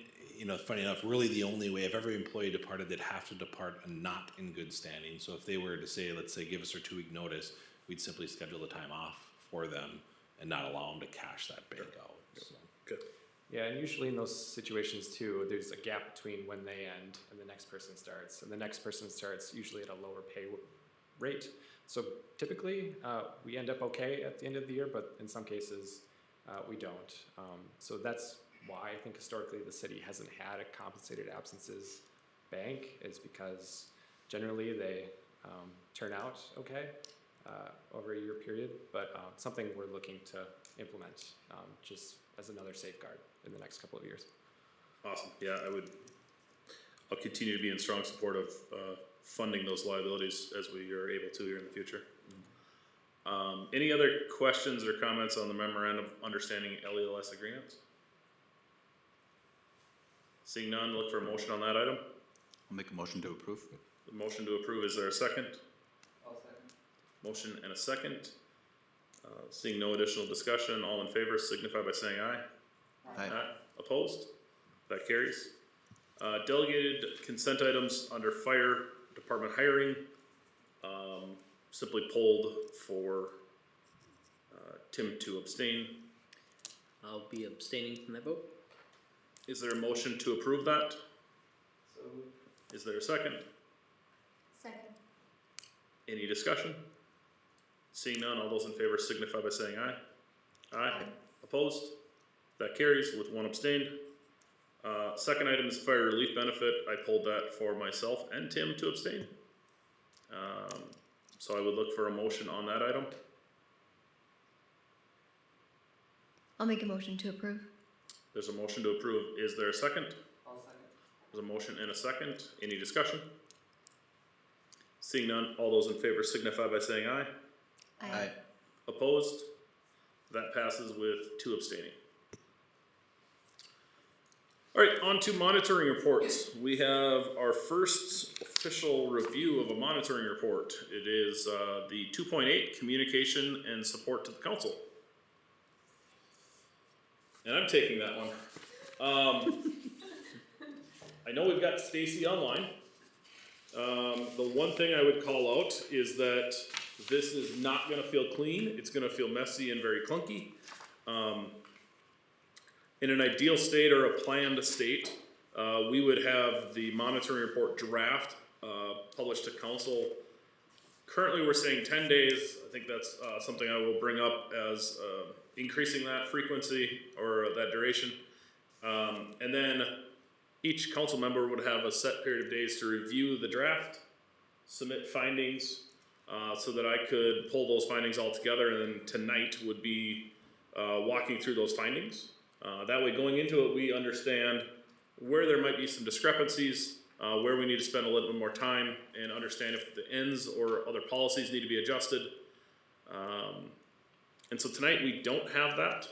funny enough, really the only way, if every employee departed, they'd have to depart not in good standing. So if they were to say, let's say, give us our 2-week notice, we'd simply schedule the time off for them and not allow them to cash that bank out. So. Good. Yeah, and usually in those situations too, there's a gap between when they end and the next person starts. And the next person starts usually at a lower pay rate. So typically, we end up okay at the end of the year, but in some cases, we don't. So that's why I think historically the city hasn't had a compensated absences bank, is because generally they turn out okay over a year period, but something we're looking to implement just as another safeguard in the next couple of years. Awesome. Yeah, I'll continue to be in strong support of funding those liabilities as we are able to here in the future. Any other questions or comments on the memorandum of understanding LELS agreements? Seeing none, look for a motion on that item. I'll make a motion to approve. The motion to approve, is there a second? I'll second. Motion and a second. Seeing no additional discussion, all in favor signify by saying aye. Aye. Opposed? That carries. Delegated consent items under fire department hiring, simply pulled for Tim to abstain. I'll be abstaining from that vote. Is there a motion to approve that? So Is there a second? Second. Any discussion? Seeing none, all those in favor signify by saying aye. Aye. Opposed? That carries with one abstained. Second item is fire relief benefit. I pulled that for myself and Tim to abstain. So I would look for a motion on that item. I'll make a motion to approve. There's a motion to approve. Is there a second? I'll second. There's a motion and a second. Any discussion? Seeing none, all those in favor signify by saying aye. Aye. Opposed? That passes with 2 abstaining. All right, on to monitoring reports. We have our first official review of a monitoring report. It is the 2.8 communication and support to the council. And I'm taking that one. I know we've got Stacy online. The one thing I would call out is that this is not gonna feel clean. It's gonna feel messy and very clunky. In an ideal state or a planned state, we would have the monitoring report draft published to council. Currently, we're saying 10 days. I think that's something I will bring up as increasing that frequency or that duration. And then each council member would have a set period of days to review the draft, submit findings, so that I could pull those findings all together, and then tonight would be walking through those findings. That way, going into it, we understand where there might be some discrepancies, where we need to spend a little bit more time, and understand if the ends or other policies need to be adjusted. And so tonight we don't have that.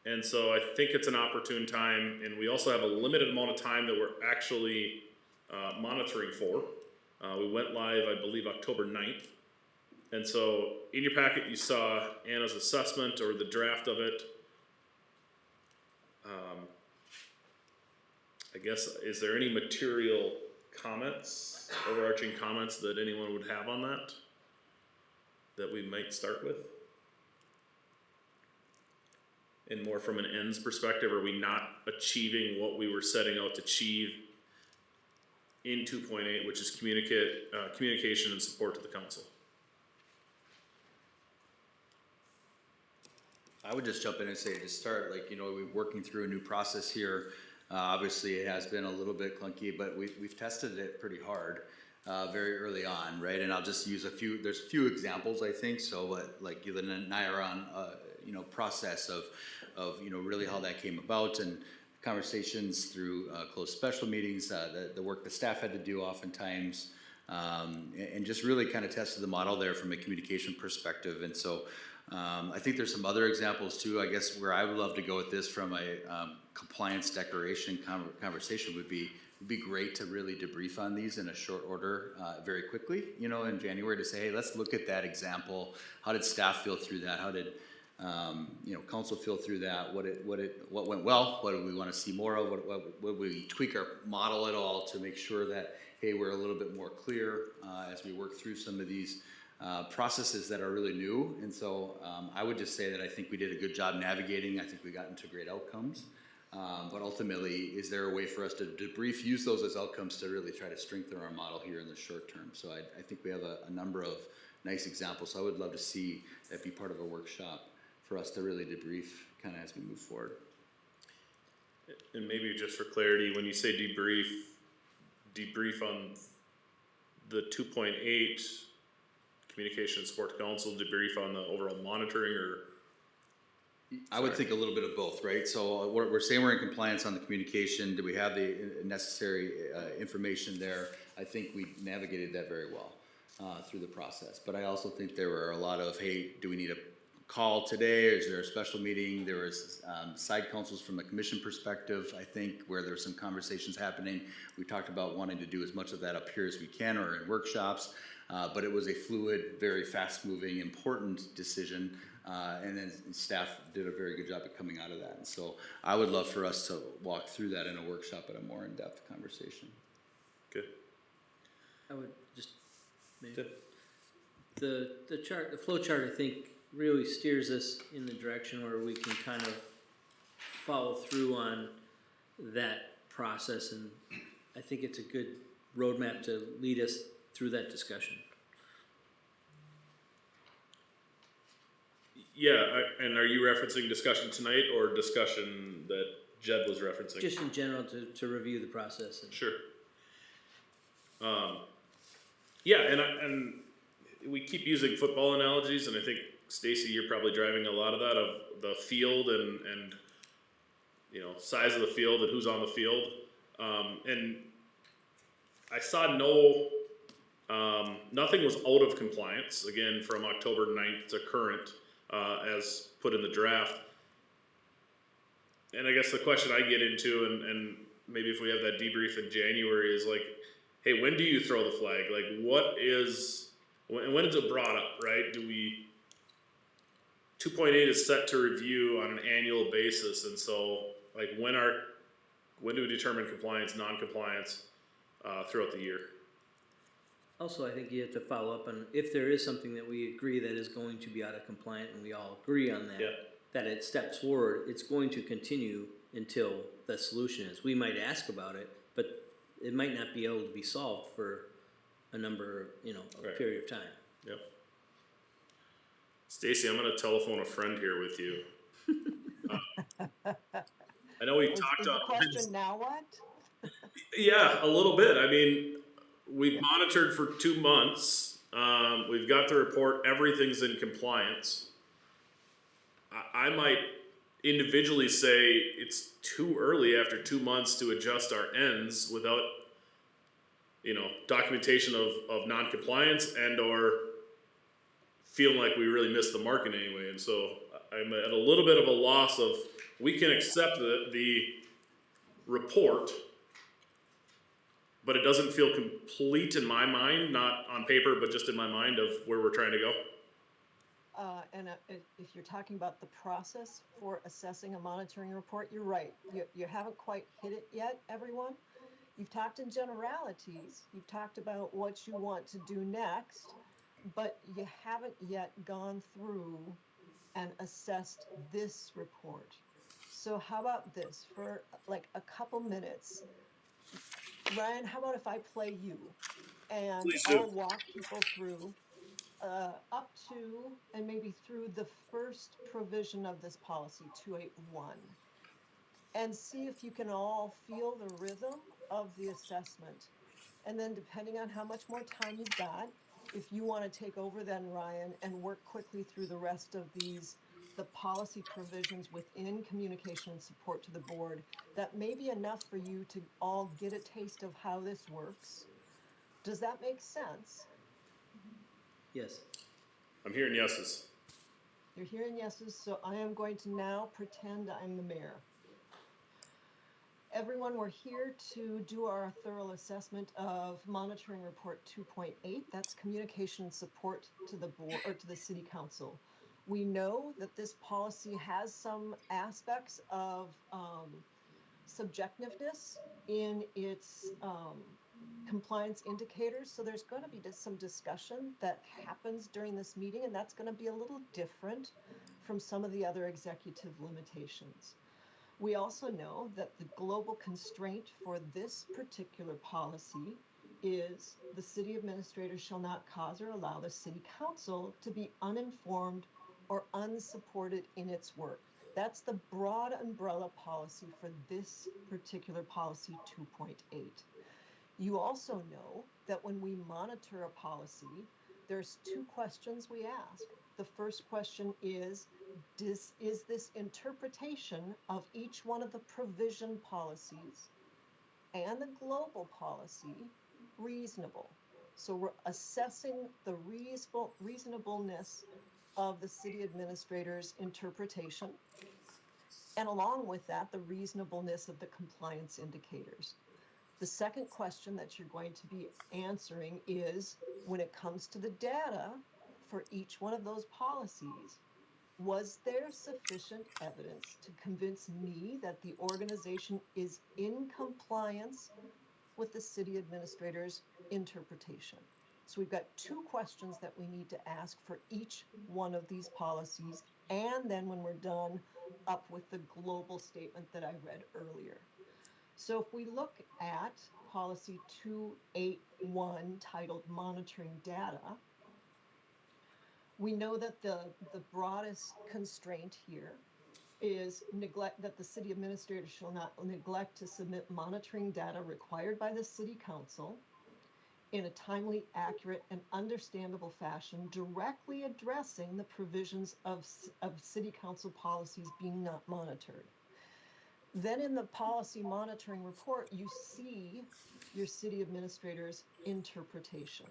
And so I think it's an opportune time, and we also have a limited amount of time that we're actually monitoring for. We went live, I believe, October 9th. And so in your packet, you saw Anna's assessment or the draft of it. I guess, is there any material comments, overarching comments that anyone would have on that we might start with? And more from an ends perspective, are we not achieving what we were setting out to achieve in 2.8, which is communication and support to the council? I would just jump in and say to start, like, we're working through a new process here. Obviously, it has been a little bit clunky, but we've tested it pretty hard very early on, right? And I'll just use there's a few examples, I think. So, like, you and I are on, process of really how that came about, and conversations through closed special meetings, the work the staff had to do oftentimes, and just really kind of tested the model there from a communication perspective. And so I think there's some other examples too. I guess where I would love to go with this from a compliance declaration conversation would be great to really debrief on these in a short order, very quickly, in January, to say, hey, let's look at that example. How did staff feel through that? How did council feel through that? What went well? What do we want to see more of? What would we tweak our model at all to make sure that, hey, we're a little bit more clear as we work through some of these processes that are really new. And so I would just say that I think we did a good job navigating. I think we got into great outcomes. But ultimately, is there a way for us to debrief, use those as outcomes to really try to strengthen our model here in the short term? So I think we have a number of nice examples. So I would love to see that be part of a workshop for us to really debrief kind of as we move forward. And maybe just for clarity, when you say debrief on the 2.8 communication support to council, debrief on the overall monitoring, or? I would think a little bit of both, right? So we're saying we're in compliance on the communication. Do we have the necessary information there? I think we navigated that very well through the process. But I also think there were a lot of, hey, do we need a call today? Or is there a special meeting? There was side councils from the commission perspective, I think, where there were some conversations happening. We talked about wanting to do as much of that up here as we can or in workshops. But it was a fluid, very fast-moving, important decision, and then staff did a very good job at coming out of that. And so I would love for us to walk through that in a workshop at a more in-depth conversation. Good. I would just maybe the chart, the flow chart, I think, really steers us in the direction where we can kind of follow through on that process, and I think it's a good roadmap to lead us through that discussion. Yeah, and are you referencing discussion tonight or discussion that Jed was referencing? Just in general to review the process. Sure. Yeah, and we keep using football analogies, and I think, Stacy, you're probably driving a lot of that, of the field and size of the field and who's on the field. And I saw nothing was out of compliance, again, from October 9th to current, as put in the draft. And I guess the question I get into, and maybe if we have that debrief in January, is like, hey, when do you throw the flag? Like, when is it brought up, right? 2.8 is set to review on an annual basis, and so, like, when do we determine compliance, non-compliance, throughout the year? Also, I think you have to follow up on if there is something that we agree that is going to be out of compliance, and we all agree on that, Yeah. that it steps forward, it's going to continue until the solution is. We might ask about it, but it might not be able to be solved for a number, a Right. period of time. Yep. Stacy, I'm gonna telephone a friend here with you. I know we talked Is the question now what? Yeah, a little bit. I mean, we've monitored for 2 months. We've got the report. Everything's in compliance. I might individually say it's too early after 2 months to adjust our ends without, documentation of non-compliance and/or feeling like we really missed the mark in any way. And so I'm at a little bit of a loss of, we can accept the report, but it doesn't feel complete in my mind, not on paper, but just in my mind of where we're trying to go. If you're talking about the process for assessing a monitoring report, you're right. You haven't quite hit it yet, everyone. You've talked in generalities. You've talked about what you want to do next, but you haven't yet gone through and assessed this report. So how about this for like a couple minutes? Ryan, how about if I play you and Please do. I'll walk people through up to and maybe through the first provision of this policy, 281, and see if you can all feel the rhythm of the assessment. And then depending on how much more time you've got, if you want to take over then, Ryan, and work quickly through the rest of the policy provisions within communication and support to the board, that may be enough for you to all get a taste of how this works. Does that make sense? Yes. I'm hearing yeses. You're hearing yeses, so I am going to now pretend I'm the mayor. Everyone, we're here to do our thorough assessment of monitoring report 2.8. That's communication and support to the board or to the city council. We know that this policy has some aspects of subjectiveness in its compliance indicators. So there's going to be some discussion that happens during this meeting, and that's going to be a little different from some of the other executive limitations. We also know that the global constraint for this particular policy is the city administrator shall not cause or allow the city council to be uninformed or unsupported in its work. That's the broad umbrella policy for this particular policy 2.8. You also know that when we monitor a policy, there's 2 questions we ask. The first question is this interpretation of each one of the provision policies and the global policy reasonable? So we're assessing the reasonableness of the city administrator's interpretation, and along with that, the reasonableness of the compliance indicators. The second question that you're going to be answering is, when it comes to the data for each one of those policies, was there sufficient evidence to convince me that the organization is in compliance with the city administrator's interpretation? So we've got 2 questions that we need to ask for each one of these policies, and then when we're done, up with the global statement that I read earlier. So if we look at policy 281 titled Monitoring Data, we know that the broadest constraint here is that the city administrator shall not neglect to submit monitoring data required by the city council in a timely, accurate, and understandable fashion, directly addressing the provisions of city council policies being not monitored. Then in the policy monitoring report, you see your city administrator's interpretation.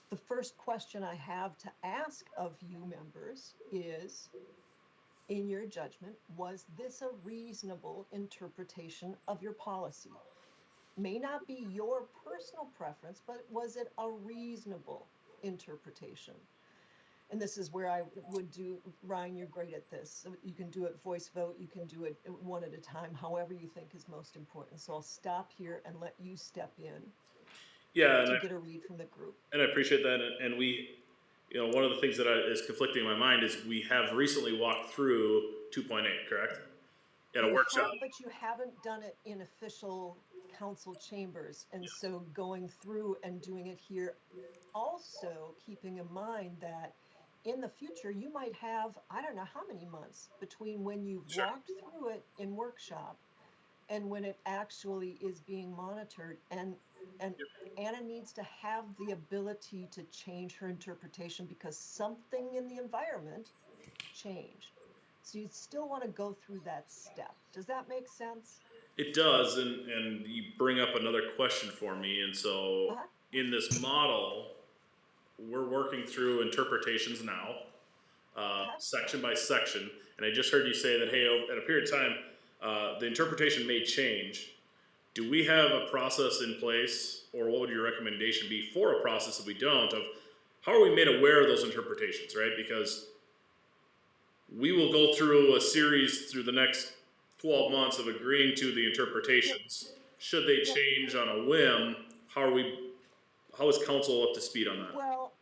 The first question I have to ask of you members is, in your judgment, was this a reasonable interpretation of your policy? May not be your personal preference, but was it a reasonable interpretation? And this is where I would do, Ryan, you're great at this. So you can do it voice vote, you can do it one at a time, however you think is most important. So I'll stop here and let you step in to get a read from the group. And I appreciate that, and we, you know, one of the things that is conflicting in my mind is we have recently walked through 2.8, correct? At a workshop. But you haven't done it in official council chambers, and so going through and doing it here, also keeping in mind that in the future you might have, I don't know how many months between when you've walked through it in workshop and when it actually is being monitored, and Anna needs to have the ability to change her interpretation because something in the environment changed. So you still want to go through that step. Does that make sense? It does, and you bring up another question for me, and so in this model, we're working through interpretations now, section by section, and I just heard you say that, hey, at a period of time, the interpretation may change. Do we have a process in place, or what would your recommendation be for a process if we don't, of how are we made aware of those interpretations, right? Because we will go through a series through the next 12 months of agreeing to the interpretations. Should they change on a whim, how is council up to speed on that? Well,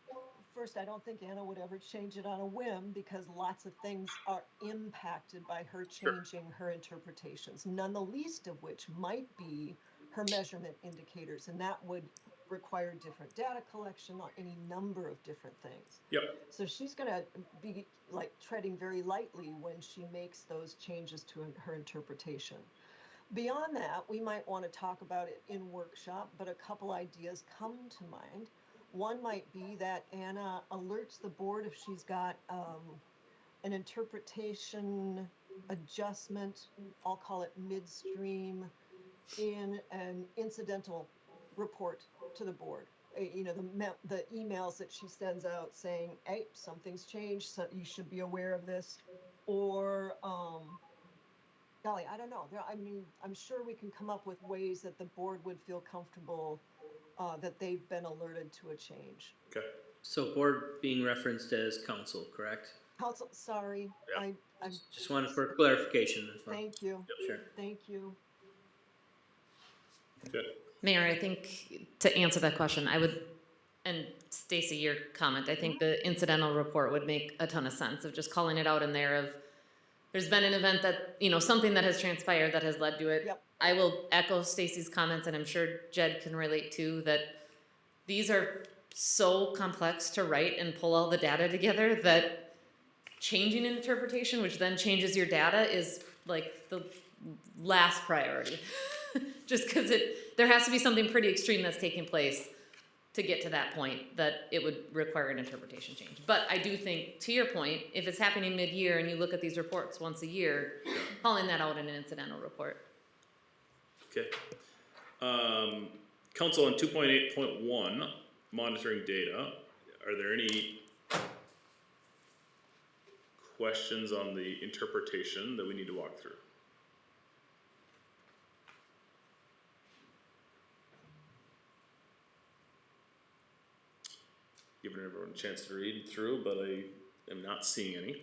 first, I don't think Anna would ever change it on a whim because lots of things are impacted by her changing her interpretations, none the least of which might be her measurement indicators, and that would require different data collection on any number of different things. So she's going to be like treading very lightly when she makes those changes to her interpretation. Beyond that, we might want to talk about it in workshop, but a couple ideas come to mind. One might be that Anna alerts the board if she's got an interpretation adjustment, I'll call it midstream, in an incidental report to the board. You know, the emails that she sends out saying, hey, something's changed, so you should be aware of this. Or, golly, I don't know. I mean, I'm sure we can come up with ways that the board would feel comfortable that they've been alerted to a change. Okay. So board being referenced as council, correct? Council, sorry. I just wanted for clarification. Thank you. Sure. Thank you. Good. Mayor, I think to answer that question, I would, and Stacy, your comment, I think the incidental report would make a ton of sense of just calling it out in there of, there's been an event that, you know, something that has transpired that has led to it. I will echo Stacy's comments, and I'm sure Jed can relate too, that these are so complex to write and pull all the data together that changing an interpretation, which then changes your data, is like the last priority. Just because there has to be something pretty extreme that's taking place to get to that point that it would require an interpretation change. But I do think, to your point, if it's happening mid-year and you look at these reports once a year, calling that out in an incidental report. Okay. Council on 2.8.1, monitoring data. Are there any questions on the interpretation that we need to walk through? Giving everyone a chance to read through, but I am not seeing any.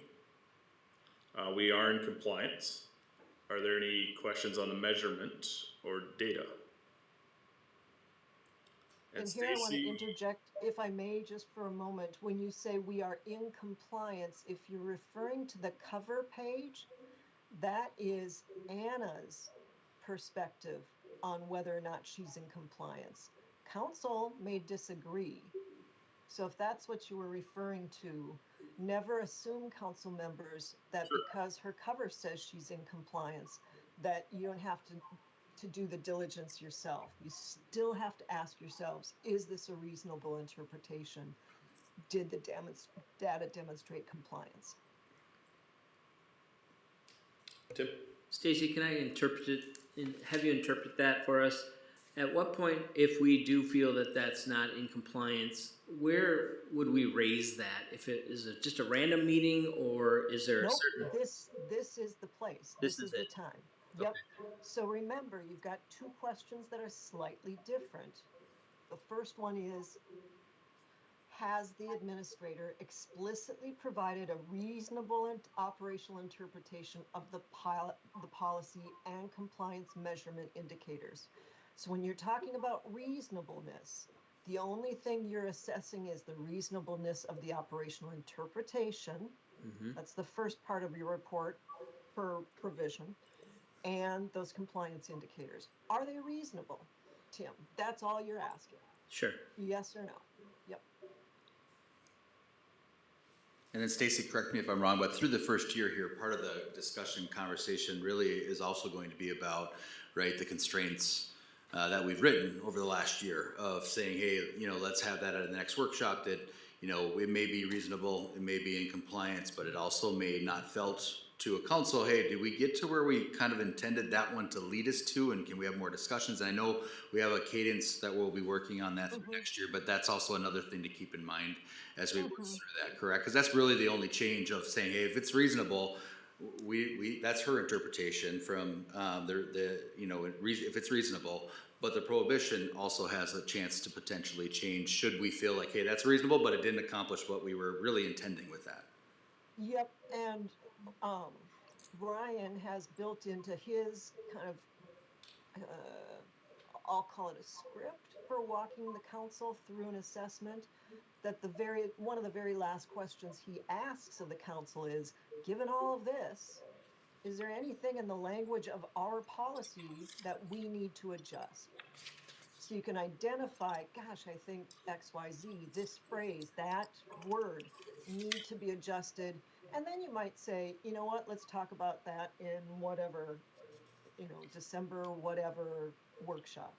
We are in compliance. Are there any questions on the measurement or data? And here I want to interject, if I may, just for a moment. When you say we are in compliance, if you're referring to the cover page, that is Anna's perspective on whether or not she's in compliance. Council may disagree. So if that's what you were referring to, never assume, council members, that because her cover says she's in compliance, that you don't have to do the diligence yourself. You still have to ask yourselves, is this a reasonable interpretation? Did the data demonstrate compliance? Tim? Stacy, can I interpret it, and have you interpret that for us? At what point, if we do feel that that's not in compliance, where would we raise that? If it is just a random meeting, or is there a Nope, certain? this is the place. This This is is the it. time. Yep. So remember, you've got two questions that are slightly different. The first one is, has the administrator explicitly provided a reasonable and operational interpretation of the policy and compliance measurement indicators? So when you're talking about reasonableness, the only thing you're assessing is the reasonableness of the operational interpretation. That's the first part of your report per provision, and those compliance indicators. Are they reasonable, Tim? That's all you're asking. Sure. Yes or no? Yep. And then Stacy, correct me if I'm wrong, but through the first year here, part of the discussion conversation really is also going to be about, right, the constraints that we've written over the last year of saying, hey, you know, let's have that at the next workshop that, you know, it may be reasonable, it may be in compliance, but it also may not felt to a council, hey, did we get to where we kind of intended that one to lead us to, and can we have more discussions? And I know we have a cadence that we'll be working on that through next year, but that's also another thing to keep in mind as we work through that, correct? Because that's really the only change of saying, hey, if it's reasonable, we that's her interpretation from you know, if it's reasonable, but the prohibition also has a chance to potentially change should we feel like, hey, that's reasonable, but it didn't accomplish what we were really intending with that. Yep, and Brian has built into his kind of, I'll call it a script for walking the council through an assessment, that one of the very last questions he asks of the council is, given all of this, is there anything in the language of our policy that we need to adjust? So you can identify, gosh, I think XYZ, this phrase, that word need to be adjusted. And then you might say, you know what, let's talk about that in whatever, you know, December, whatever workshop.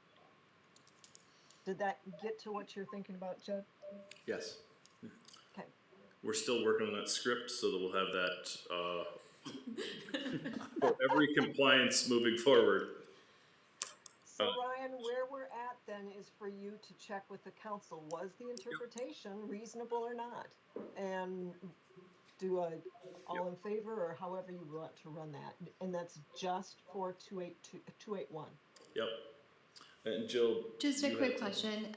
Did that get to what you're thinking about, Judd? Yes. Okay. We're still working on that script so that we'll have that for every compliance moving forward. So Ryan, where we're at then is for you to check with the council. Was the interpretation reasonable or not? And do a all in favor or however you want to run that. And that's just for 281. Yep. And Jill. Just a quick question.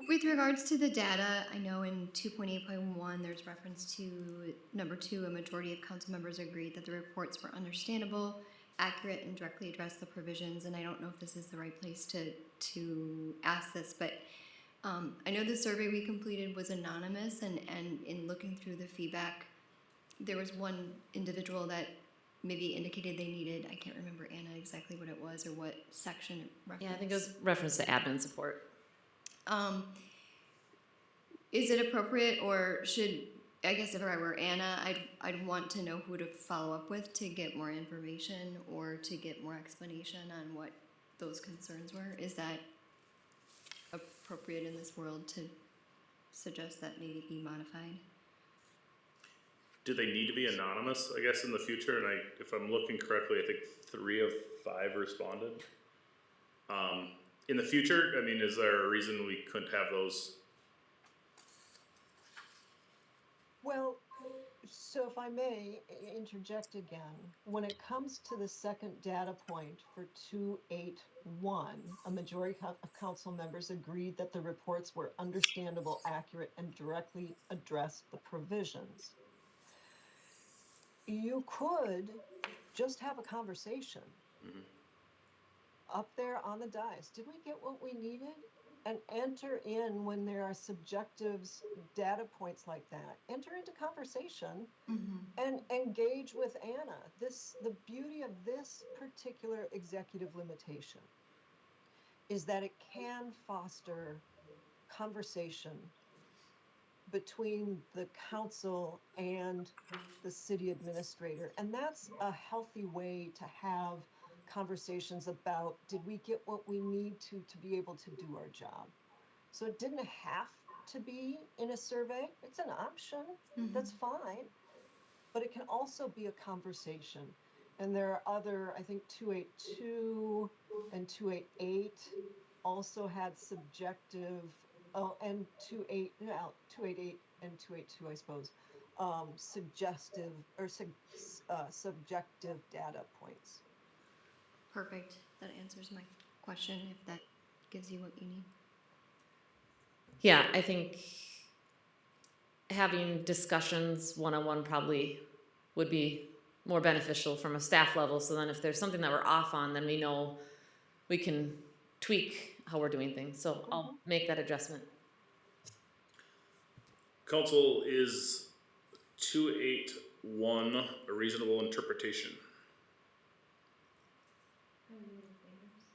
With regards to the data, I know in 2.8.1 there's reference to number 2, a majority of council members agreed that the reports were understandable, accurate, and directly address the provisions. And I don't know if this is the right place to ask this, but I know the survey we completed was anonymous, and in looking through the feedback, there was one individual that maybe indicated they needed, I can't remember, Anna, exactly what it was or what section it referenced. Yeah, I think it was reference to admin support. Is it appropriate, or should, I guess if I were Anna, I'd want to know who to follow up with to get more information or to get more explanation on what those concerns were? Is that appropriate in this world to suggest that maybe be modified? Do they need to be anonymous, I guess, in the future? And if I'm looking correctly, I think 3 of 5 responded. In the future, I mean, is there a reason we couldn't have those? Well, so if I may interject again, when it comes to the second data point for 281, a majority of council members agreed that the reports were understandable, accurate, and directly addressed the provisions. You could just have a conversation up there on the dais. Did we get what we needed? And enter in, when there are subjective data points like that, enter into conversation and engage with Anna. The beauty of this particular executive limitation is that it can foster conversation between the council and the city administrator. And that's a healthy way to have conversations about, did we get what we need to be able to do our job? So it didn't have to be in a survey. It's an option. That's fine. But it can also be a conversation. And there are other, I think 282 and 288 also had subjective, oh, and 288 and 282, I suppose, suggestive or subjective data points. Perfect. That answers my question, if that gives you what you need. Yeah, I think having discussions one-on-one probably would be more beneficial from a staff level. So then if there's something that we're off on, then we know we can tweak how we're doing things. So I'll make that adjustment. Council, is 281 a reasonable interpretation?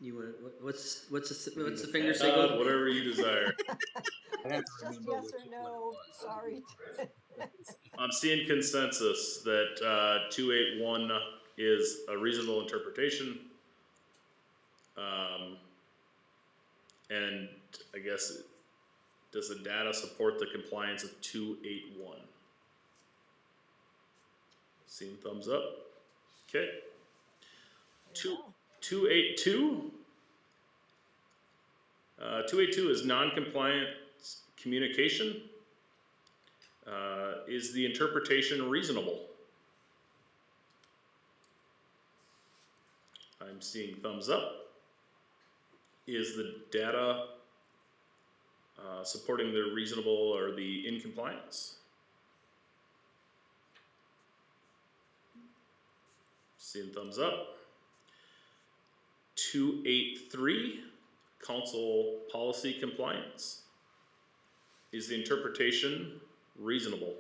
You want, what's the finger signal? Whatever you desire. It's just yes or no, sorry. I'm seeing consensus that 281 is a reasonable interpretation. And I guess, does the data support the compliance of 281? Seeing thumbs up. Okay. 282. 282 is non-compliant communication. Is the interpretation reasonable? I'm seeing thumbs up. Is the data supporting the reasonable or the in compliance? Seeing thumbs up. 283, council policy compliance. Is the interpretation reasonable?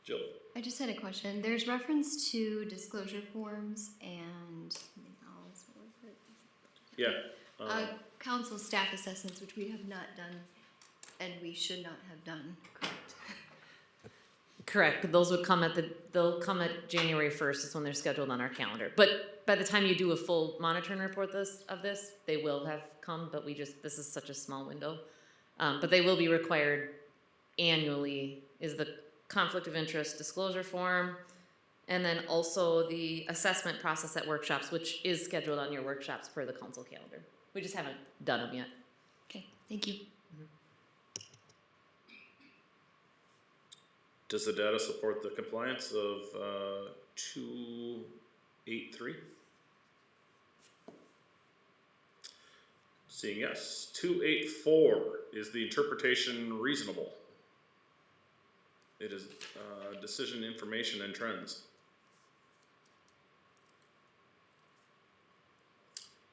Jill. I just had a question. There's reference to disclosure forms and something else. What was it? Yeah. Council staff assessments, which we have not done and we should not have done, correct? Correct. Those would come they'll come at January 1st is when they're scheduled on our calendar. But by the time you do a full monitoring report of this, they will have come, but this is such a small window. But they will be required annually, is the conflict of interest disclosure form, and then also the assessment process at workshops, which is scheduled on your workshops per the council calendar. We just haven't done them yet. Okay, thank you. Does the data support the compliance of 283? Seeing yes. 284, is the interpretation reasonable? It is decision information and trends.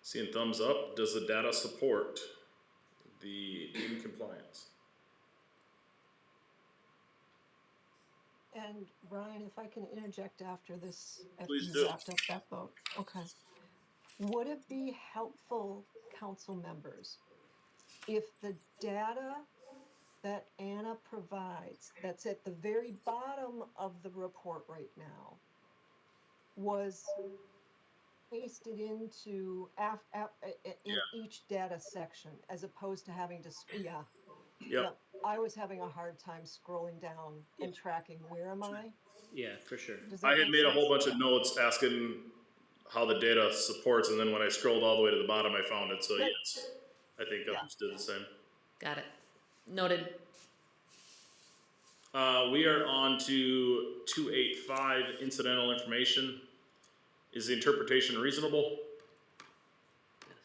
Seeing thumbs up, does the data support the in compliance? And Ryan, if I can interject after this, after Please you do. wrapped up that vote. Okay. Would it be helpful, council members, if the data that Anna provides, that's at the very bottom of the report right now, was pasted into in each data section, as opposed to having to, Yep. I was having a hard time scrolling down and tracking, where am I? Yeah, for sure. Does that I had make made a whole sense? bunch of notes asking how the data supports, and then when I scrolled all the way to the bottom, I found it. So yes, I think others did the same. Got it. Noted. We are on to 285, incidental information. Is the interpretation reasonable? Yes.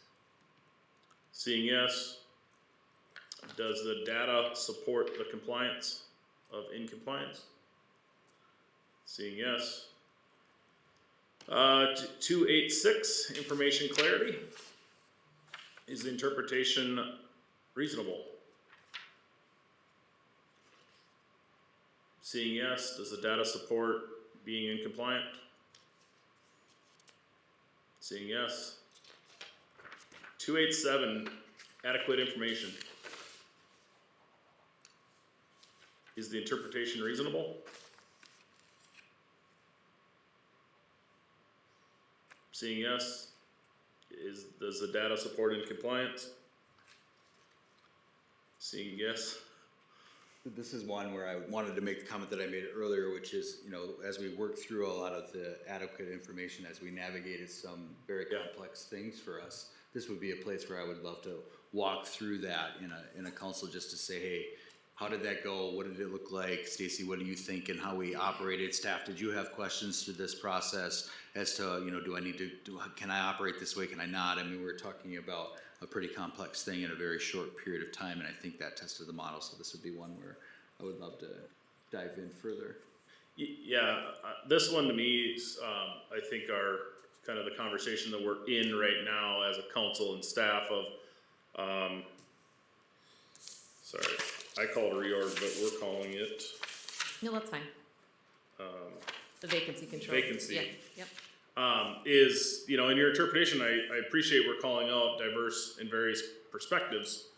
Seeing yes. Does the data support the compliance of in compliance? Seeing yes. 286, information clarity. Is the interpretation reasonable? Seeing yes. Does the data support being in compliant? Seeing yes. 287, adequate information. Is the interpretation reasonable? Seeing yes. Does the data support in compliance? Seeing yes. This is one where I wanted to make the comment that I made earlier, which is, you know, as we work through a lot of the adequate information, as we navigated some very complex things for us, this would be a place where I would love to walk through that in a council, just to say, hey, how did that go? What did it look like? Stacy, what do you think, and how we operated? Staff, did you have questions through this process as to, you know, do I need to can I operate this way? Can I not? I mean, we're talking about a pretty complex thing in a very short period of time, and I think that tested the model. So this would be one where I would love to dive in further. Yeah, this one to me is, I think, are kind of the conversation that we're in right now as a council and staff of, sorry, I call it reorg, but we're calling it, No, that's fine. The vacancy control. Vacancy. Yeah, yep. Is, you know, in your interpretation, I appreciate we're calling out diverse and various perspectives.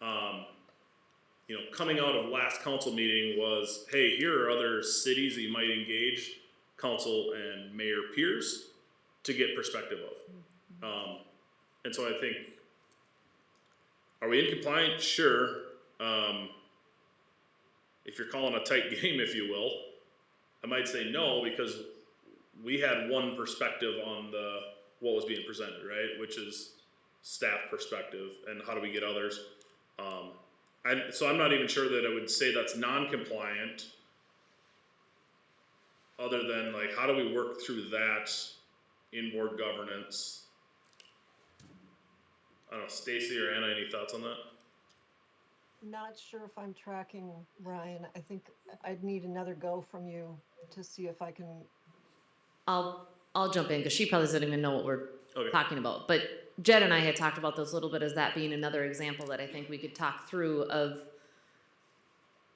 You know, coming out of last council meeting was, hey, here are other cities that you might engage council and mayor peers to get perspective of. And so I think, are we in compliance? Sure. If you're calling a tight game, if you will, I might say no, because we had one perspective on what was being presented, right? Which is staff perspective, and how do we get others? So I'm not even sure that I would say that's non-compliant, other than like, how do we work through that in board governance? I don't know, Stacy or Anna, any thoughts on that? Not sure if I'm tracking, Ryan. I think I'd need another go from you to see if I can. I'll jump in because she probably doesn't even know what we're talking about. But Jed and I had talked about this a little bit as that being another example that I think we could talk through of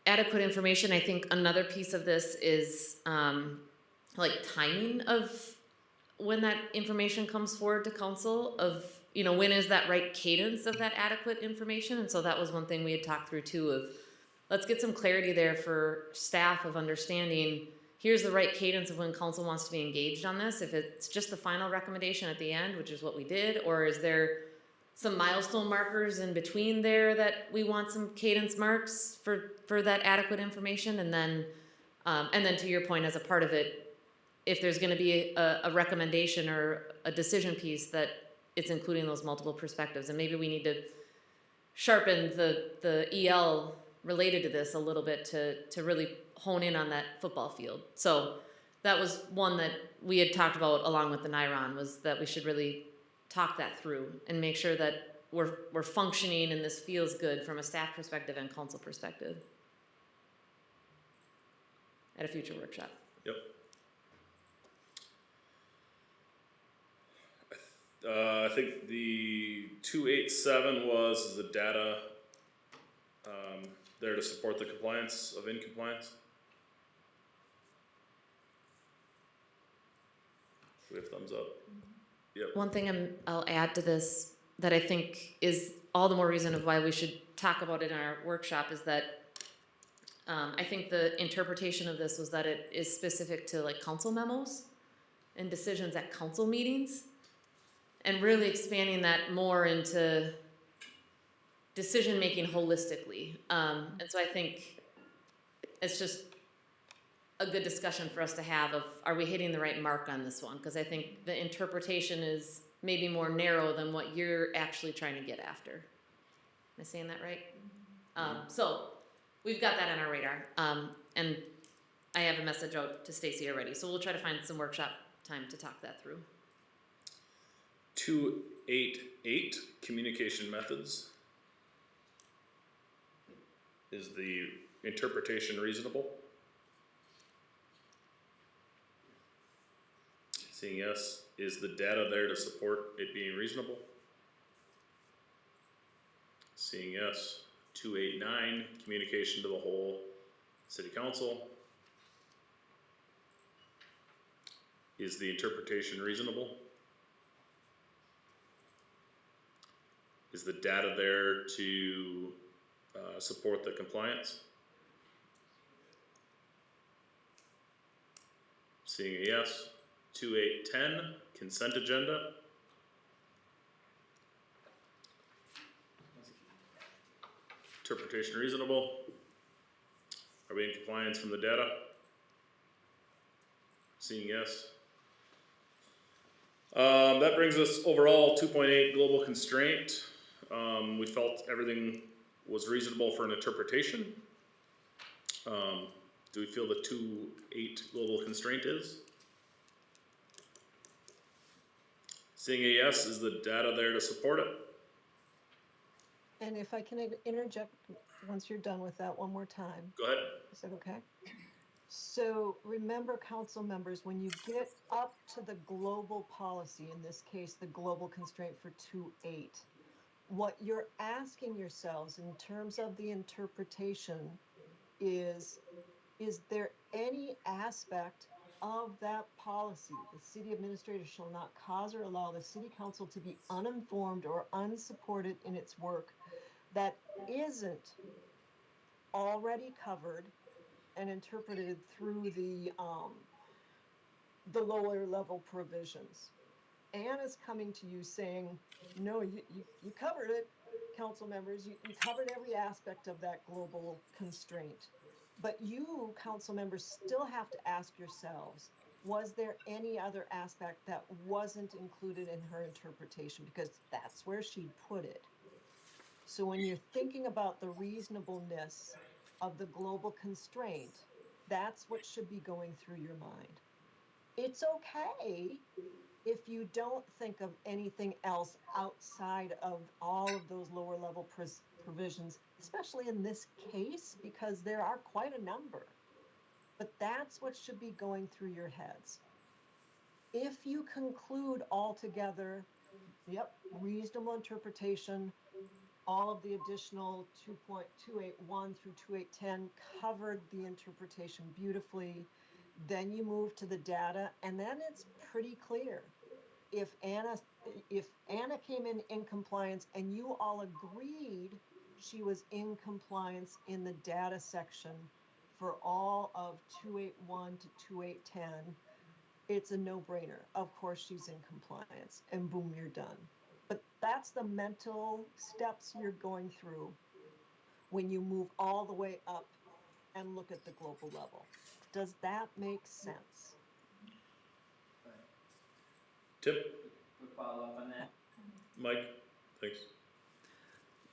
adequate information. I think another piece of this is like timing of when that information comes forward to council of, you know, when is that right cadence of that adequate information? And so that was one thing we had talked through too of, let's get some clarity there for staff of understanding, here's the right cadence of when council wants to be engaged on this. If it's just the final recommendation at the end, which is what we did, or is there some milestone markers in between there that we want some cadence marks for that adequate information? And then to your point, as a part of it, if there's gonna be a recommendation or a decision piece that it's including those multiple perspectives, and maybe we need to sharpen the EL related to this a little bit to really hone in on that football field. So that was one that we had talked about along with the NIRON, was that we should really talk that through and make sure that we're functioning and this feels good from a staff perspective and council perspective at a future workshop. Yep. I think the 287 was the data there to support the compliance of in-compliance. We have thumbs up. Yep. One thing I'll add to this that I think is all the more reason of why we should talk about it in our workshop is that I think the interpretation of this was that it is specific to like council memos and decisions at council meetings, and really expanding that more into decision-making holistically. And so I think it's just a good discussion for us to have of, are we hitting the right mark on this one? Because I think the interpretation is maybe more narrow than what you're actually trying to get after. Am I saying that right? So we've got that on our radar. And I have a message out to Stacy already. So we'll try to find some workshop time to talk that through. 288, communication methods. Is the interpretation reasonable? Seeing yes, is the data there to support it being reasonable? Seeing yes, 289, communication to the whole city council. Is the interpretation reasonable? Is the data there to support the compliance? Seeing a yes. 2810, consent agenda. Interpretation reasonable. Are we in compliance from the data? Seeing yes. That brings us overall 2.8 global constraint. We felt everything was reasonable for an interpretation. Do we feel the 2.8 global constraint is? Seeing a yes, is the data there to support it? And if I can interject once you're done with that one more time. Go ahead. Is that okay? So remember, council members, when you get up to the global policy, in this case, the global constraint for 2.8, what you're asking yourselves in terms of the interpretation is there any aspect of that policy, the city administrator shall not cause or allow the city council to be uninformed or unsupported in its work, that isn't already covered and interpreted through the lower level provisions? Anna's coming to you saying, no, you covered it, council members, you covered every aspect of that global constraint. But you, council members, still have to ask yourselves, was there any other aspect that wasn't included in her interpretation? Because that's where she put it. So when you're thinking about the reasonableness of the global constraint, that's what should be going through your mind. It's okay if you don't think of anything else outside of all of those lower level provisions, especially in this case, because there are quite a number. But that's what should be going through your heads. If you conclude altogether, yep, reasonable interpretation, all of the additional 2.281 through 2.810 covered the interpretation beautifully, then you move to the data, and then it's pretty clear. If Anna came in compliance and you all agreed she was in compliance in the data section for all of 2.8.1 to 2.8.10, it's a no-brainer. Of course she's in compliance, and boom, you're done. But that's the mental steps you're going through when you move all the way up and look at the global level. Does that make sense? Tim? Quick follow-up on that. Mike? Thanks.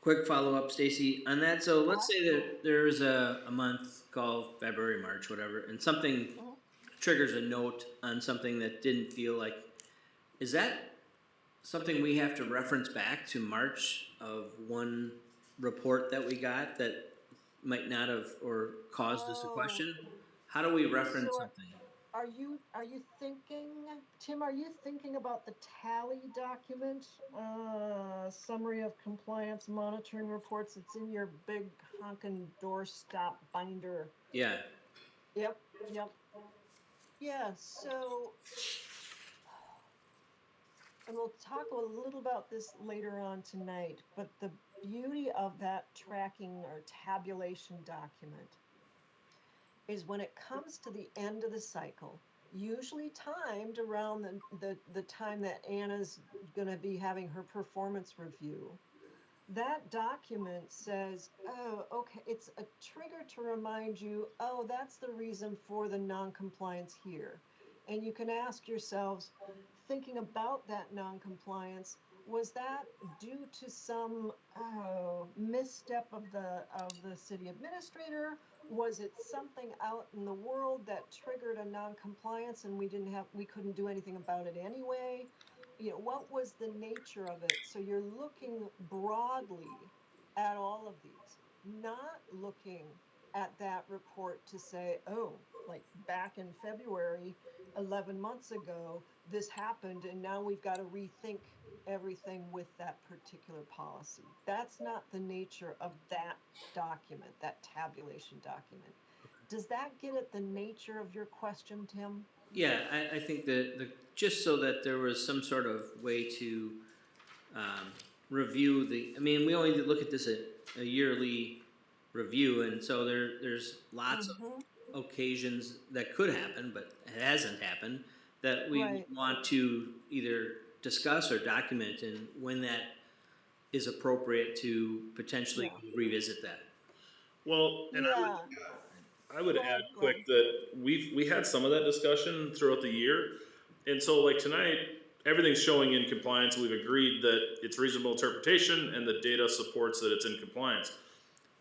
Quick follow-up, Stacy, on that. So let's say that there's a month called February, March, whatever, and something triggers a note on something that didn't feel like, is that something we have to reference back to March of one report that we got that might not have or caused us a question? How do we reference something? Are you thinking, Tim, are you thinking about the tally document, summary of compliance monitoring reports? It's in your big honkin' doorstop binder. Yeah. Yep. Yeah, so, and we'll talk a little about this later on tonight, but the beauty of that tracking or tabulation document is when it comes to the end of the cycle, usually timed around the time that Anna's gonna be having her performance review, that document says, oh, okay, it's a trigger to remind you, oh, that's the reason for the non-compliance here. And you can ask yourselves, thinking about that non-compliance, was that due to some misstep of the city administrator? Was it something out in the world that triggered a non-compliance and we couldn't do anything about it anyway? You know, what was the nature of it? So you're looking broadly at all of these, not looking at that report to say, oh, like back in February, 11 months ago, this happened and now we've got to rethink everything with that particular policy. That's not the nature of that document, that tabulation document. Does that get at the nature of your question, Tim? Yeah, I think that just so that there was some sort of way to review we only look at this at a yearly review, and so there's lots of occasions that could happen, but it hasn't happened, that we want to either discuss or document, and when that is appropriate to potentially revisit that. Well, and I would Go add ahead, quick Ron. that we had some of that discussion throughout the year. And so like tonight, everything's showing in compliance. We've agreed that it's reasonable interpretation and the data supports that it's in compliance.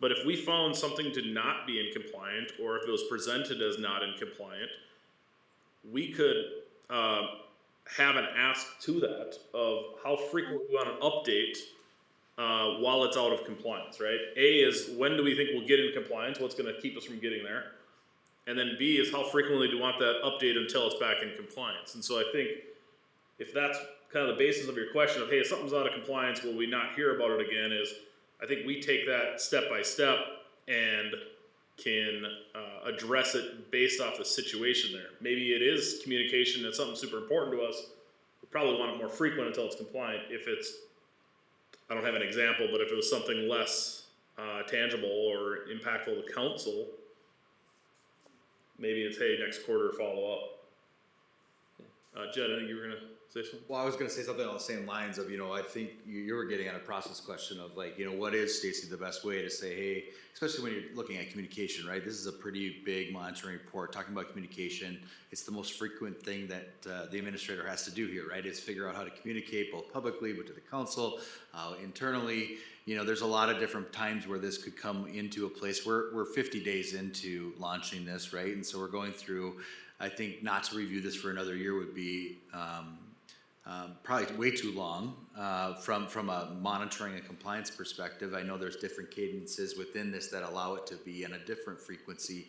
But if we found something to not be in compliant, or if it was presented as not in compliant, we could have an ask to that of how frequent we want an update while it's out of compliance, right? A is when do we think we'll get in compliance? What's going to keep us from getting there? And then B is how frequently do you want that update until it's back in compliance? And so I think if that's kind of the basis of your question of, hey, if something's out of compliance, will we not hear about it again? Is I think we take that step by step and can address it based off the situation there. Maybe it is communication that's something super important to us. We probably want it more frequent until it's compliant. If it's, I don't have an example, but if it was something less tangible or impactful to council, maybe it's, hey, next quarter follow up. Jed, I think you were gonna say something? Well, I was gonna say something along the same lines of, I think you were getting at a process question of like, what is, Stacy, the best way to say, hey, especially when you're looking at communication, right? This is a pretty big monitoring report, talking about communication. It's the most frequent thing that the administrator has to do here, right? Is figure out how to communicate both publicly, but to the council, internally. There's a lot of different times where this could come into a place where we're 50 days into launching this, right? And so we're going through, I think not to review this for another year would be probably way too long from a monitoring and compliance perspective. I know there's different cadences within this that allow it to be in a different frequency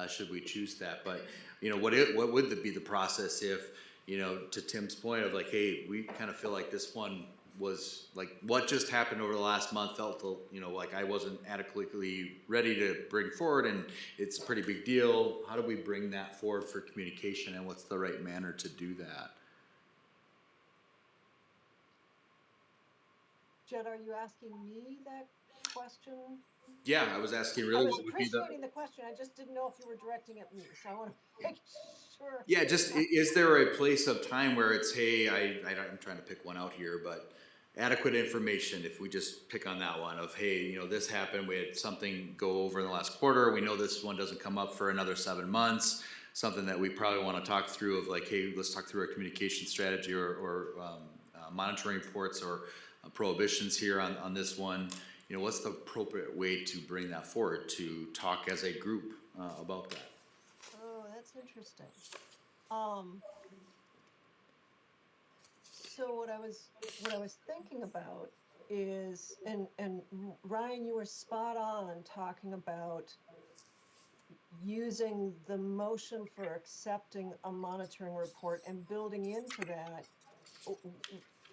should we choose that. But what would be the process if, to Tim's point of like, hey, we kind of feel like this one was like what just happened over the last month felt like I wasn't adequately ready to bring forward, and it's a pretty big deal. How do we bring that forward for communication, and what's the right manner to do that? Jed, are you asking me that question? Yeah, I was asking I really was what would be the appreciating the question. I just didn't know if you were directing at me, so I want to make sure. Yeah, just is there a place of time where it's, hey, I'm trying to pick one out here, but adequate information, if we just pick on that one of, hey, this happened, we had something go over in the last quarter, we know this one doesn't come up for another 7 months, something that we probably want to talk through of like, hey, let's talk through our communication strategy or monitoring reports or prohibitions here on this one. What's the appropriate way to bring that forward, to talk as a group about that? Oh, that's interesting. So what I was thinking about is, and Ryan, you were spot on talking about using the motion for accepting a monitoring report and building into that.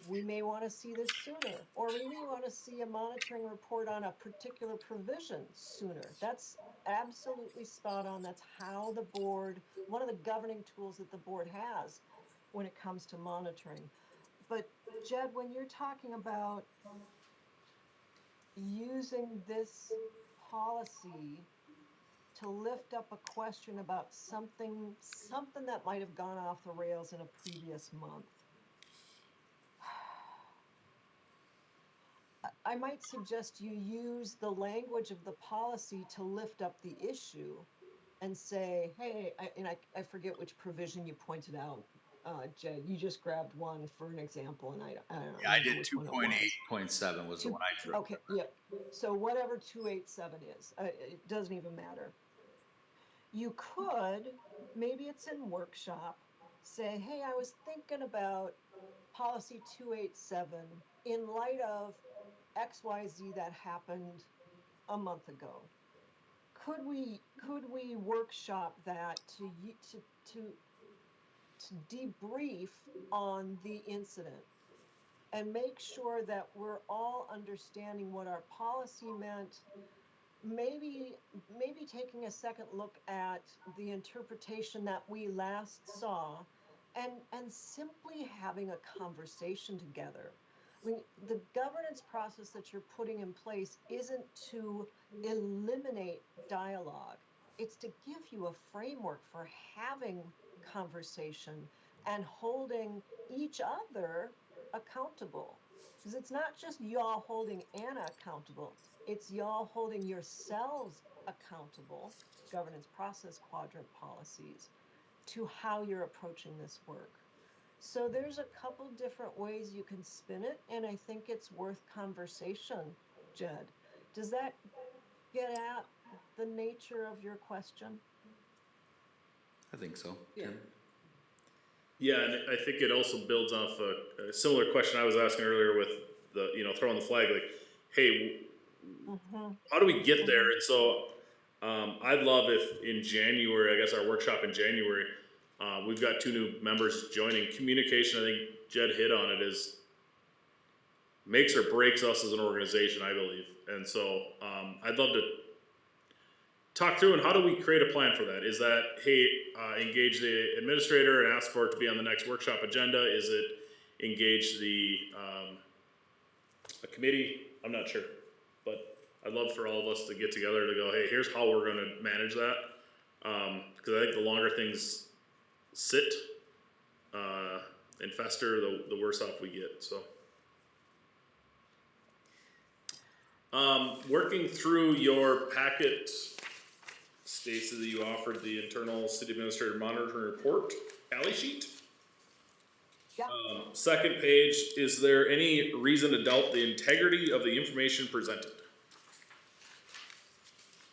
We may want to see this sooner, or we may want to see a monitoring report on a particular provision sooner. That's absolutely spot on. That's how the board, one of the governing tools that the board has when it comes to monitoring. But Jed, when you're talking about using this policy to lift up a question about something that might have gone off the rails in a previous month, I might suggest you use the language of the policy to lift up the issue and say, hey, I forget which provision you pointed out, Jed. You just grabbed one for an example, and I don't know. Yeah, I did. Which one it was. 2.8.7 was the one I drew. Okay, yep. So whatever 287 is, it doesn't even matter. You could, maybe it's in workshop, say, hey, I was thinking about policy 287 in light of XYZ that happened a month ago. Could we workshop that to debrief on the incident and make sure that we're all understanding what our policy meant? Maybe taking a second look at the interpretation that we last saw, and simply having a conversation together. I mean, the governance process that you're putting in place isn't to eliminate dialogue. It's to give you a framework for having conversation and holding each other accountable. Because it's not just y'all holding Anna accountable, it's y'all holding yourselves accountable governance process quadrant policies to how you're approaching this work. So there's a couple different ways you can spin it, and I think it's worth conversation, Jed. Does that get at the nature of your question? I think so. Yeah. Tim? Yeah, and I think it also builds off a similar question I was asking earlier with the, throwing the flag, like, hey, how do we get there? And so, I'd love if in January, I guess our workshop in January, we've got 2 new members joining. Communication, I think Jed hit on it, is makes or breaks us as an organization, I believe. And so, I'd love to talk through, and how do we create a plan for that? Is that, hey, engage the administrator and ask for it to be on the next workshop agenda? Is it engage the, a committee? I'm not sure, but I'd love for all of us to get together to go, hey, here's how we're gonna manage that. Cause I think the longer things sit, and fester, the worse off we get, so. Working through your packet, Stacy, that you offered the internal city administrator monitoring report tally sheet. Yeah. Second page, is there any reason to doubt the integrity of the information presented?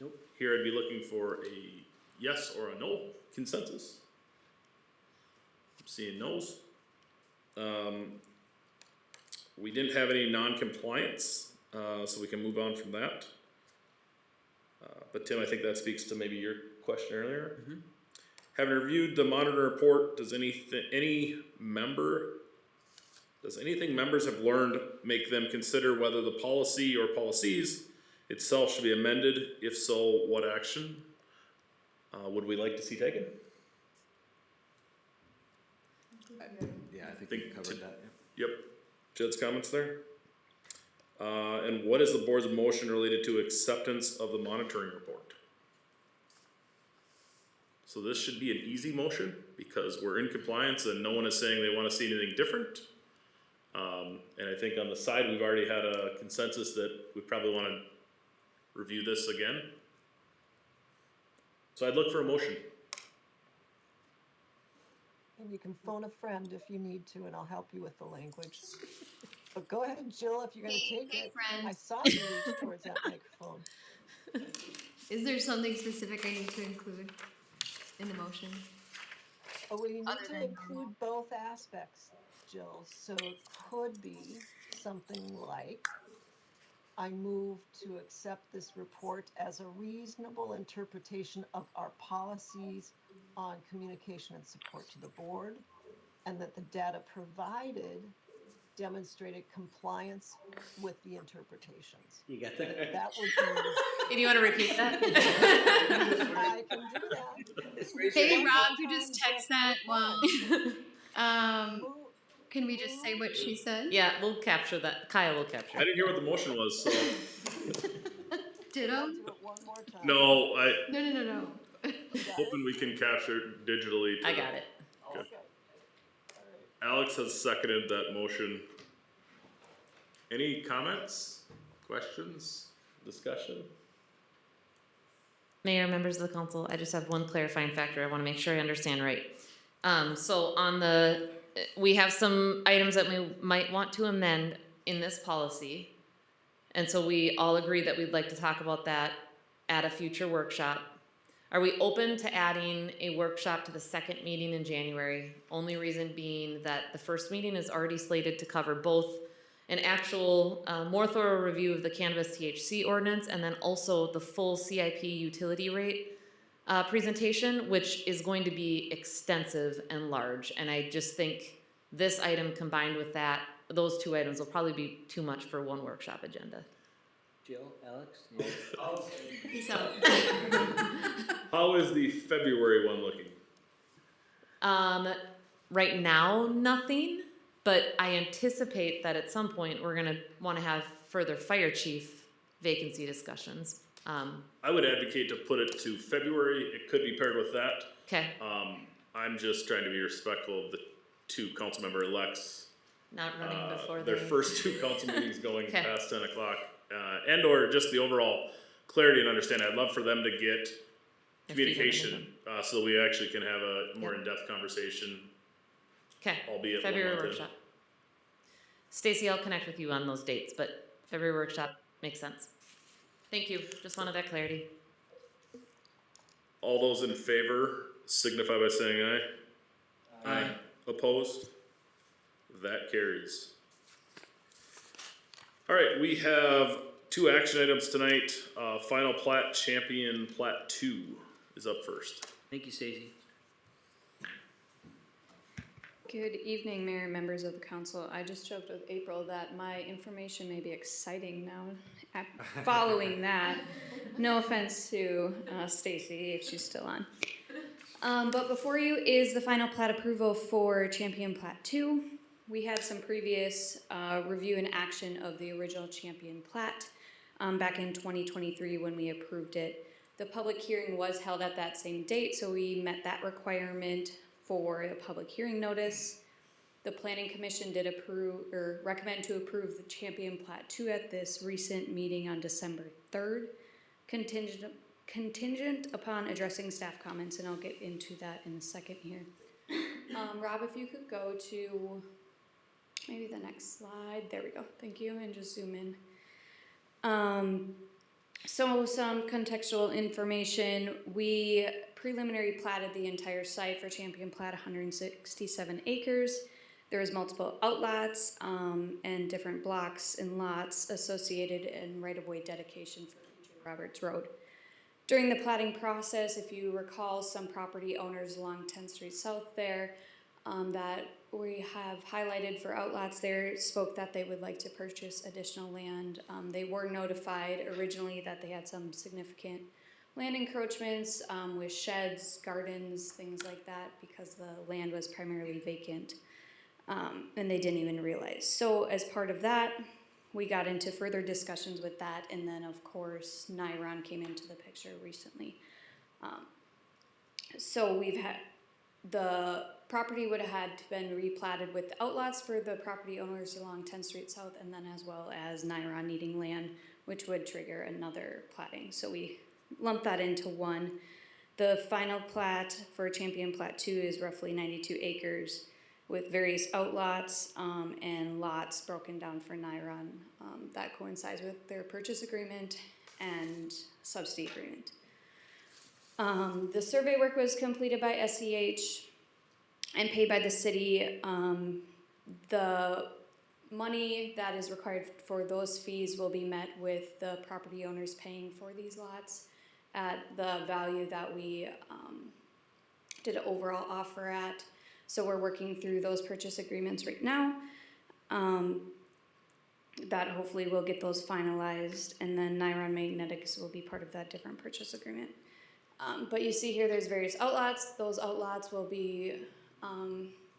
Nope. Here I'd be looking for a yes or a no consensus. I'm seeing no's. We didn't have any non-compliance, so we can move on from that. But Tim, I think that speaks to maybe your question earlier. Mm-hmm. Having reviewed the monitor report, does anything members have learned make them consider whether the policy or policies itself should be amended? If so, what action would we like to see taken? Yeah, I think we covered that. Yep. Jed's comments there. And what is the board's motion related to acceptance of the monitoring report? So this should be an easy motion because we're in compliance and no one is saying they want to see anything different. And I think on the side, we've already had a consensus that we probably want to review this again. So I'd look for a motion. And you can phone a friend if you need to, and I'll help you with the language. But go ahead, Jill, if you're going to take it. Friend. I saw you reach towards that microphone. Is there something specific I need to include in the motion? Oh, well, you need Other to than include both aspects, Jill. So it could be something like, I move to accept this report as a reasonable interpretation of our policies on communication and support to the board, and that the data provided demonstrated compliance with the interpretations. You got that? That would be. Do you want to repeat that? I can do that. Hey, Rob, you just text that. Well, can we just say what she said? Yeah, we'll capture that. Kyle will capture I didn't hear what the motion was, so. Ditto? Do it one more time. No, No. hoping we can capture it digitally. I got it. Okay. Alex has seconded that motion. Any comments, questions, discussion? Mayor, members of the council, I just have one clarifying factor I want to make sure I understand right. So on we have some items that we might want to amend in this policy. And so we all agree that we'd like to talk about that at a future workshop. Are we open to adding a workshop to the second meeting in January? Only reason being that the first meeting is already slated to cover both an actual more thorough review of the cannabis THC ordinance and then also the full CIP utility rate presentation, which is going to be extensive and large. And I just think this item combined with that, those 2 items will probably be too much for one workshop agenda. Jill, Alex? Yeah. Peace out. How is the February one looking? Right now, nothing, but I anticipate that at some point we're gonna wanna have further fire chief vacancy discussions. I would advocate to put it to February. It could be paired with that. Okay, I'm just trying to be respectful of the 2 council member elects. not running before Their they. first 2 council meetings going Okay. past 10 o'clock, and or just the overall clarity and understanding. I'd love for them to get Their feet under communication, so we actually can have a more Yep. in-depth conversation, Okay, albeit one February month in. workshop. Stacy, I'll connect with you on those dates, but February workshop makes sense. Thank you, just wanted that clarity. All those in favor signify by saying aye. Aye. Opposed? That carries. All right, we have 2 action items tonight. Final plat, champion plat 2 is up first. Thank you, Stacy. Good evening, Mayor and members of the council. I just joked with April that my information may be exciting now following that. No offense to Stacy if she's still on. But before you is the final plat approval for Champion Plat 2. We had some previous review and action of the original Champion Plat back in 2023 when we approved it. The public hearing was held at that same date, so we met that requirement for a public hearing notice. The Planning Commission did approve or recommend to approve the Champion Plat 2 at this recent meeting on December 3rd, contingent upon addressing staff comments, and I'll get into that in a second here. Rob, if you could go to maybe the next slide. There we go. Thank you. And just zoom in. So some contextual information. We preliminary platted the entire site for Champion Plat, 167 acres. There was multiple outlots and different blocks and lots associated in right-of-way dedication for future Roberts Road. During the platting process, if you recall, some property owners along 10th Street South there that we have highlighted for outlots there spoke that they would like to purchase additional land. They were notified originally that they had some significant land encroachments with sheds, gardens, things like that because the land was primarily vacant and they didn't even realize. So as part of that, we got into further discussions with that, and then of course Niron came into the picture recently. So we've had the property would have had been replatted with the outlots for the property owners along 10th Street South, and then as well as Niron needing land, which would trigger another platting. So we lumped that into one. The final plat for Champion Plat 2 is roughly 92 acres with various outlots and lots broken down for Niron. That coincides with their purchase agreement and subsidy agreement. The survey work was completed by SEH and paid by the city. The money that is required for those fees will be met with the property owners paying for these lots at the value that we did an overall offer at. So we're working through those purchase agreements right now. That hopefully will get those finalized, and then Niron Magnetics will be part of that different purchase agreement. But you see here there's various outlots. Those outlots will be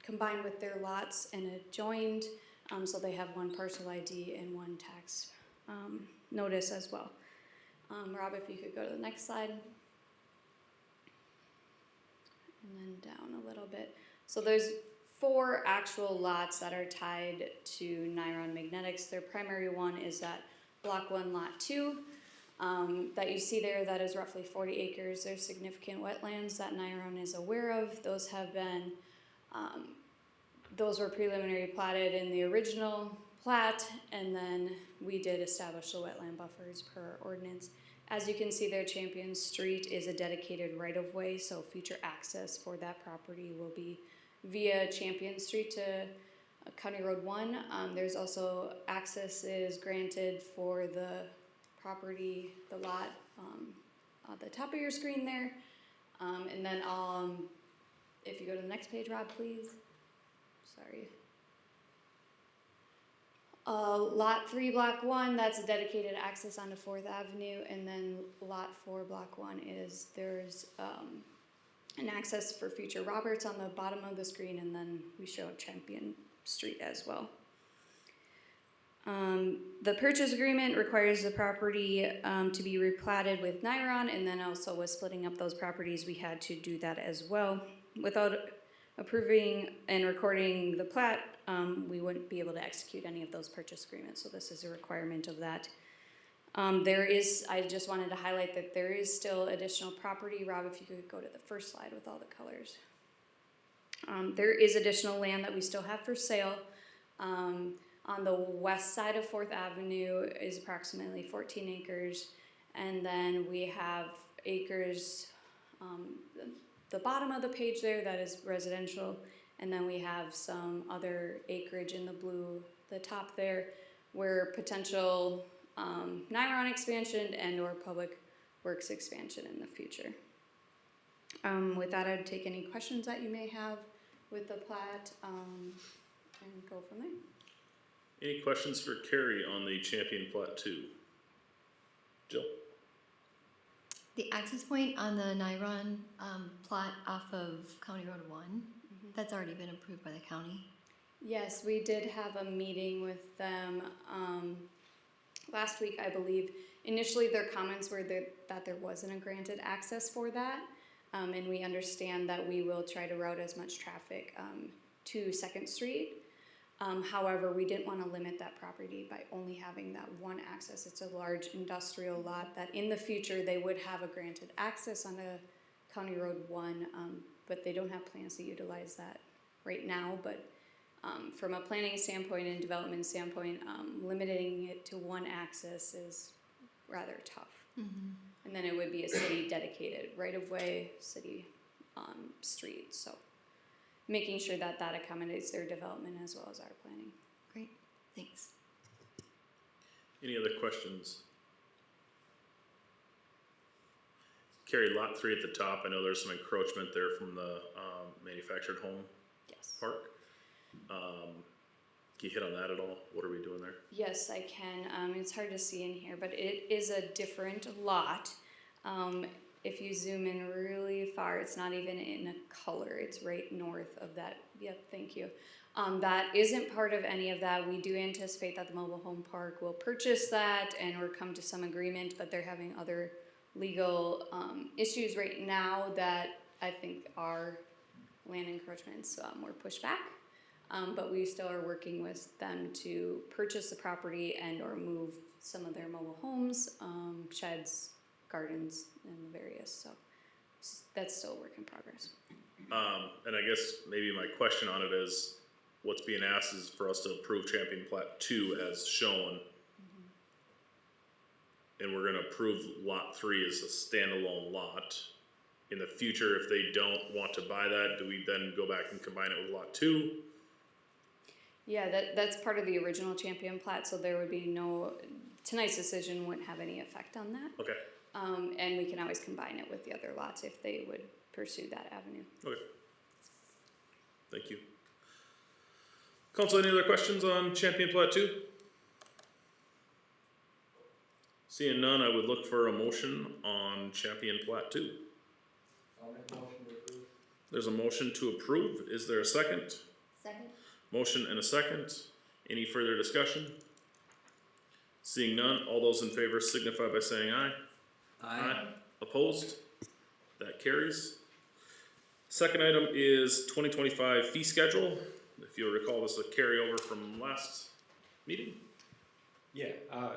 combined with their lots and adjoined, so they have one parcel ID and one tax notice as well. Rob, if you could go to the next slide. And then down a little bit. So there's 4 actual lots that are tied to Niron Magnetics. Their primary one is that Block 1, Lot 2. That you see there, that is roughly 40 acres. There's significant wetlands that Niron is aware of. Those have been, those were preliminary platted in the original plat, and then we did establish the wetland buffers per ordinance. As you can see there, Champion Street is a dedicated right-of-way, so future access for that property will be via Champion Street to County Road 1. There's also access is granted for the property, the lot at the top of your screen there. And then if you go to the next page, Rob, please. Sorry. Lot 3, Block 1, that's a dedicated access onto 4th Avenue, and then Lot 4, Block 1 is there's an access for future Roberts on the bottom of the screen, and then we show Champion Street as well. The purchase agreement requires the property to be replatted with Niron, and then also with splitting up those properties, we had to do that as well. Without approving and recording the plat, we wouldn't be able to execute any of those purchase agreements, so this is a requirement of that. I just wanted to highlight that there is still additional property. Rob, if you could go to the first slide with all the colors. There is additional land that we still have for sale. On the west side of 4th Avenue is approximately 14 acres. And then we have acres, the bottom of the page there, that is residential. And then we have some other acreage in the blue, the top there, where potential Niron expansion and or public works expansion in the future. With that, I'd take any questions that you may have with the plat and go from there. Any questions for Carrie on the Champion Plat 2? Jill? The access point on the Niron plot off of County Road 1, that's already been approved by the county. Yes, we did have a meeting with them last week, I believe. Initially, their comments were that there wasn't a granted access for that, and we understand that we will try to route as much traffic to 2nd Street. However, we didn't want to limit that property by only having that one access. It's a large industrial lot that in the future they would have a granted access on a County Road 1, but they don't have plans to utilize that right now. But from a planning standpoint and development standpoint, limiting it to one access is rather tough. And then it would be a city dedicated right-of-way, city street. So making sure that that accommodates their development as well as our planning. Great, thanks. Any other questions? Carrie, lot 3 at the top, I know there's some encroachment there from the manufactured home park. Can you hit on that at all? What are we doing there? Yes, I can. It's hard to see in here, but it is a different lot. If you zoom in really far, it's not even in a color. It's right north of that. Yep, thank you. That isn't part of any of that. We do anticipate that the mobile home park will purchase that and or come to some agreement, but they're having other legal issues right now that I think are land encroachments were pushed back. But we still are working with them to purchase the property and or move some of their mobile homes, sheds, gardens, and the various. So that's still a work in progress. And I guess maybe my question on it is, what's being asked is for us to approve Champion Plat 2 as shown. And we're gonna approve lot 3 as a standalone lot. In the future, if they don't want to buy that, do we then go back and combine it with lot 2? Yeah, that's part of the original Champion plat, so there would be no, tonight's decision wouldn't have any effect on that. Okay. And we can always combine it with the other lots if they would pursue that avenue. Okay. Thank you. Council, any other questions on Champion Plat 2? Seeing none, I would look for a motion on Champion Plat 2. I'll make a motion to approve. There's a motion to approve. Is there a second? Second. Motion and a second. Any further discussion? Seeing none, all those in favor signify by saying aye. Aye. Opposed? That carries. Second item is 2025 fee schedule. If you'll recall, this is a carryover from last meeting. Yeah,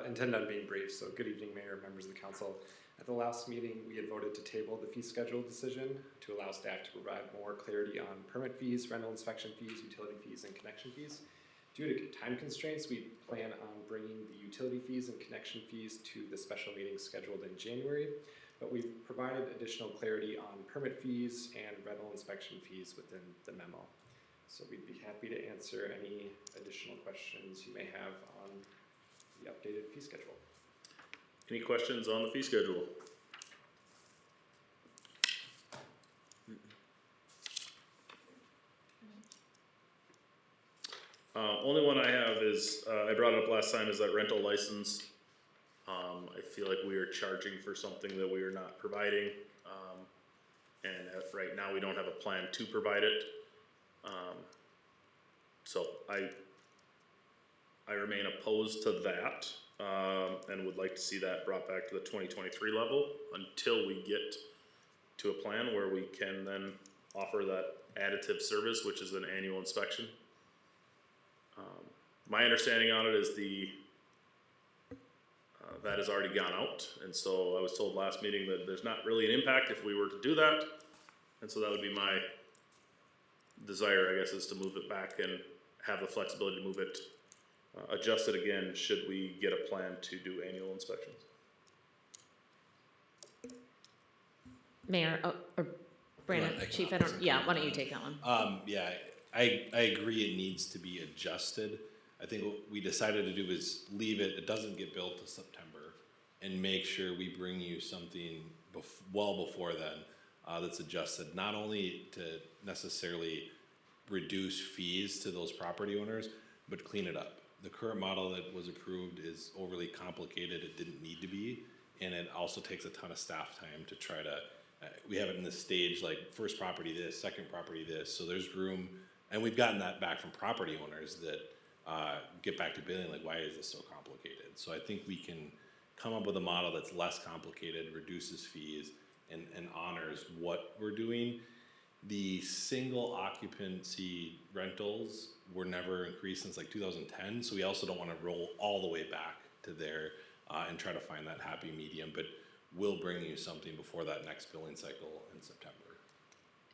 intend on being brief, so good evening, Mayor, members of the council. At the last meeting, we had voted to table the fee schedule decision to allow staff to provide more clarity on permit fees, rental inspection fees, utility fees, and connection fees. Due to time constraints, we plan on bringing the utility fees and connection fees to the special meeting scheduled in January, but we've provided additional clarity on permit fees and rental inspection fees within the memo. So we'd be happy to answer any additional questions you may have on the updated fee schedule. Any questions on the fee schedule? Only one I have is, I brought it up last time, is that rental license. I feel like we are charging for something that we are not providing. And right now we don't have a plan to provide it. So I remain opposed to that. And would like to see that brought back to the 2023 level until we get to a plan where we can then offer that additive service, which is an annual inspection. My understanding on it is the That has already gone out, and so I was told last meeting that there's not really an impact if we were to do that. And so that would be my desire, I guess, is to move it back and have the flexibility to move it, adjust it again, should we get a plan to do annual inspections. Mayor, or Brandon, I can Chief, offer some why don't comment you on take that one? Yeah, I agree it needs to be adjusted. I think what we decided to do is leave it, it doesn't get built till September, and make sure we bring you something well before then that's adjusted, not only to necessarily reduce fees to those property owners, but clean it up. The current model that was approved is overly complicated, it didn't need to be, and it also takes a ton of staff time to try to, we have it in this stage, like first property this, second property this, so there's room, and we've gotten that back from property owners that get back to billing, like, why is this so complicated? So I think we can come up with a model that's less complicated, reduces fees, and honors what we're doing. The single occupancy rentals were never increased since like 2010, so we also don't want to roll all the way back to there and try to find that happy medium, but we'll bring you something before that next billing cycle in September.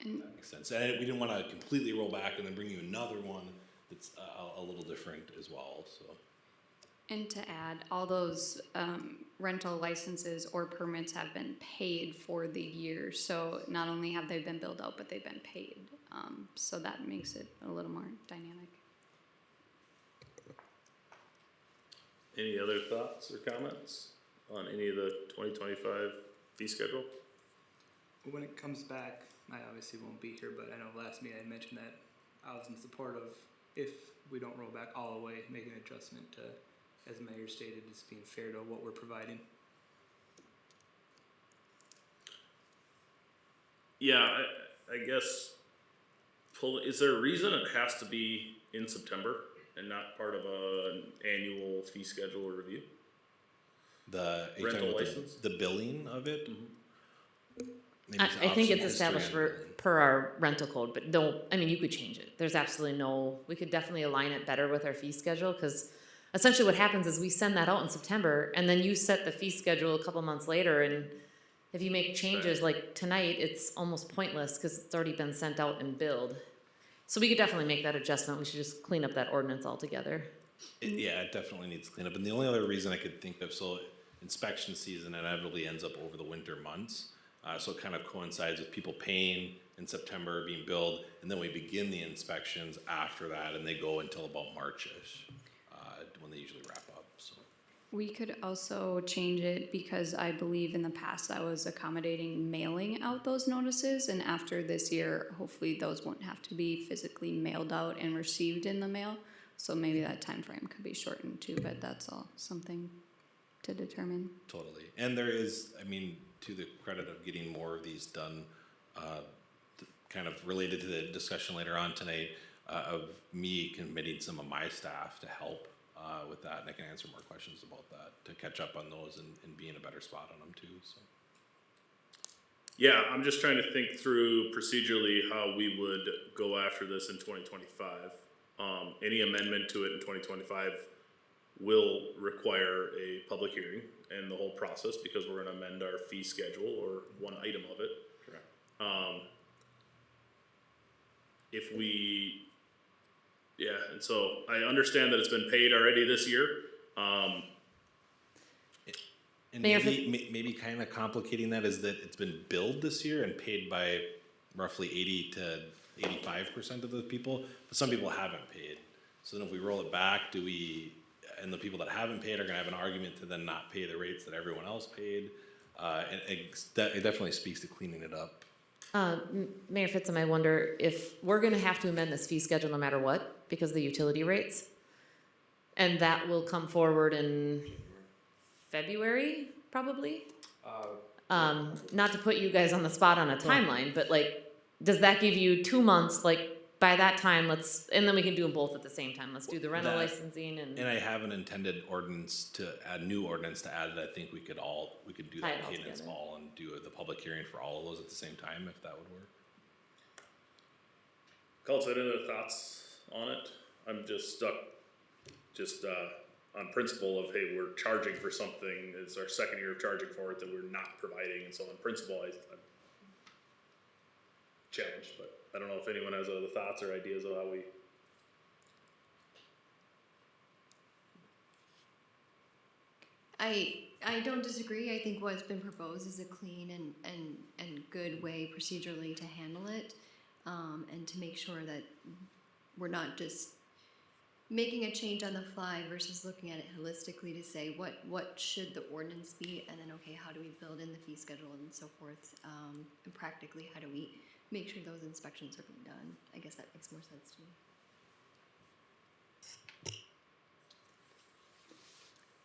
And That makes sense. And we didn't want to completely roll back and then bring you another one that's a little different as well, so. And to add, all those rental licenses or permits have been paid for the year. So not only have they been billed out, but they've been paid. So that makes it a little more dynamic. Any other thoughts or comments on any of the 2025 fee schedule? When it comes back, I obviously won't be here, but I know last meeting I mentioned that I was in support of, if we don't roll back all the way, making an adjustment to, as the mayor stated, just being fair to what we're providing. Yeah, I guess, is there a reason it has to be in September and not part of an annual fee schedule or review? Rental license? The billing of it? Maybe I it's think option it's established history on per our rental code, but you could change it. There's absolutely we could definitely align it better with our fee schedule, because essentially what happens is we send that out in September, and then you set the fee schedule a couple months later, and if you make changes like tonight, it's almost pointless because it's already been sent out and billed. So we could definitely make that adjustment. We should just clean up that ordinance altogether. Yeah, it definitely needs cleanup. And the only other reason I could think of, so inspection season inevitably ends up over the winter months. So it kind of coincides with people paying in September, being billed, and then we begin the inspections after that, and they go until about March-ish, when they usually wrap up, so. We could also change it because I believe in the past that was accommodating mailing out those notices, and after this year, hopefully those won't have to be physically mailed out and received in the mail. So maybe that time frame could be shortened too, but that's all something to determine. Totally. And there is, I mean, to the credit of getting more of these done, kind of related to the discussion later on tonight, of me committing some of my staff to help with that, and I can answer more questions about that, to catch up on those and be in a better spot on them too, so. Yeah, I'm just trying to think through procedurally how we would go after this in 2025. Any amendment to it in 2025 will require a public hearing and the whole process, because we're gonna amend our fee schedule or one item of it. Correct. If we, yeah, and so I understand that it's been paid already this year. And Mayor, maybe kind of complicating that is that it's been billed this year and paid by roughly 80 to 85% of the people, but some people haven't paid. So then if we roll it back, and the people that haven't paid are gonna have an argument to then not pay the rates that everyone else paid. And it definitely speaks to cleaning it up. Mayor Fitzum, I wonder if we're gonna have to amend this fee schedule no matter what, because of the utility rates. And that will come forward in February, probably? Not to put you guys on the spot on a timeline, but like, does that give you 2 months, like, by that time, and then we can do them both at the same time. Let's do the rental licensing And I have an intended new ordinance to add that I think we could do Tie it that all cadence together. all and do the public hearing for all of those at the same time, if that would work. Colts, any other thoughts on it? I'm just stuck, on principle of, hey, we're charging for something, it's our second year of charging for it that we're not providing, and so on principle, I'm challenged, but I don't know if anyone has other thoughts or ideas of how we. I don't disagree. I think what's been proposed is a clean and good way procedurally to handle it, and to make sure that we're not just making a change on the fly versus looking at it holistically to say what should the ordinance be, and then okay, how do we build in the fee schedule and so forth, and practically how do we make sure those inspections are being done. I guess that makes more sense to me.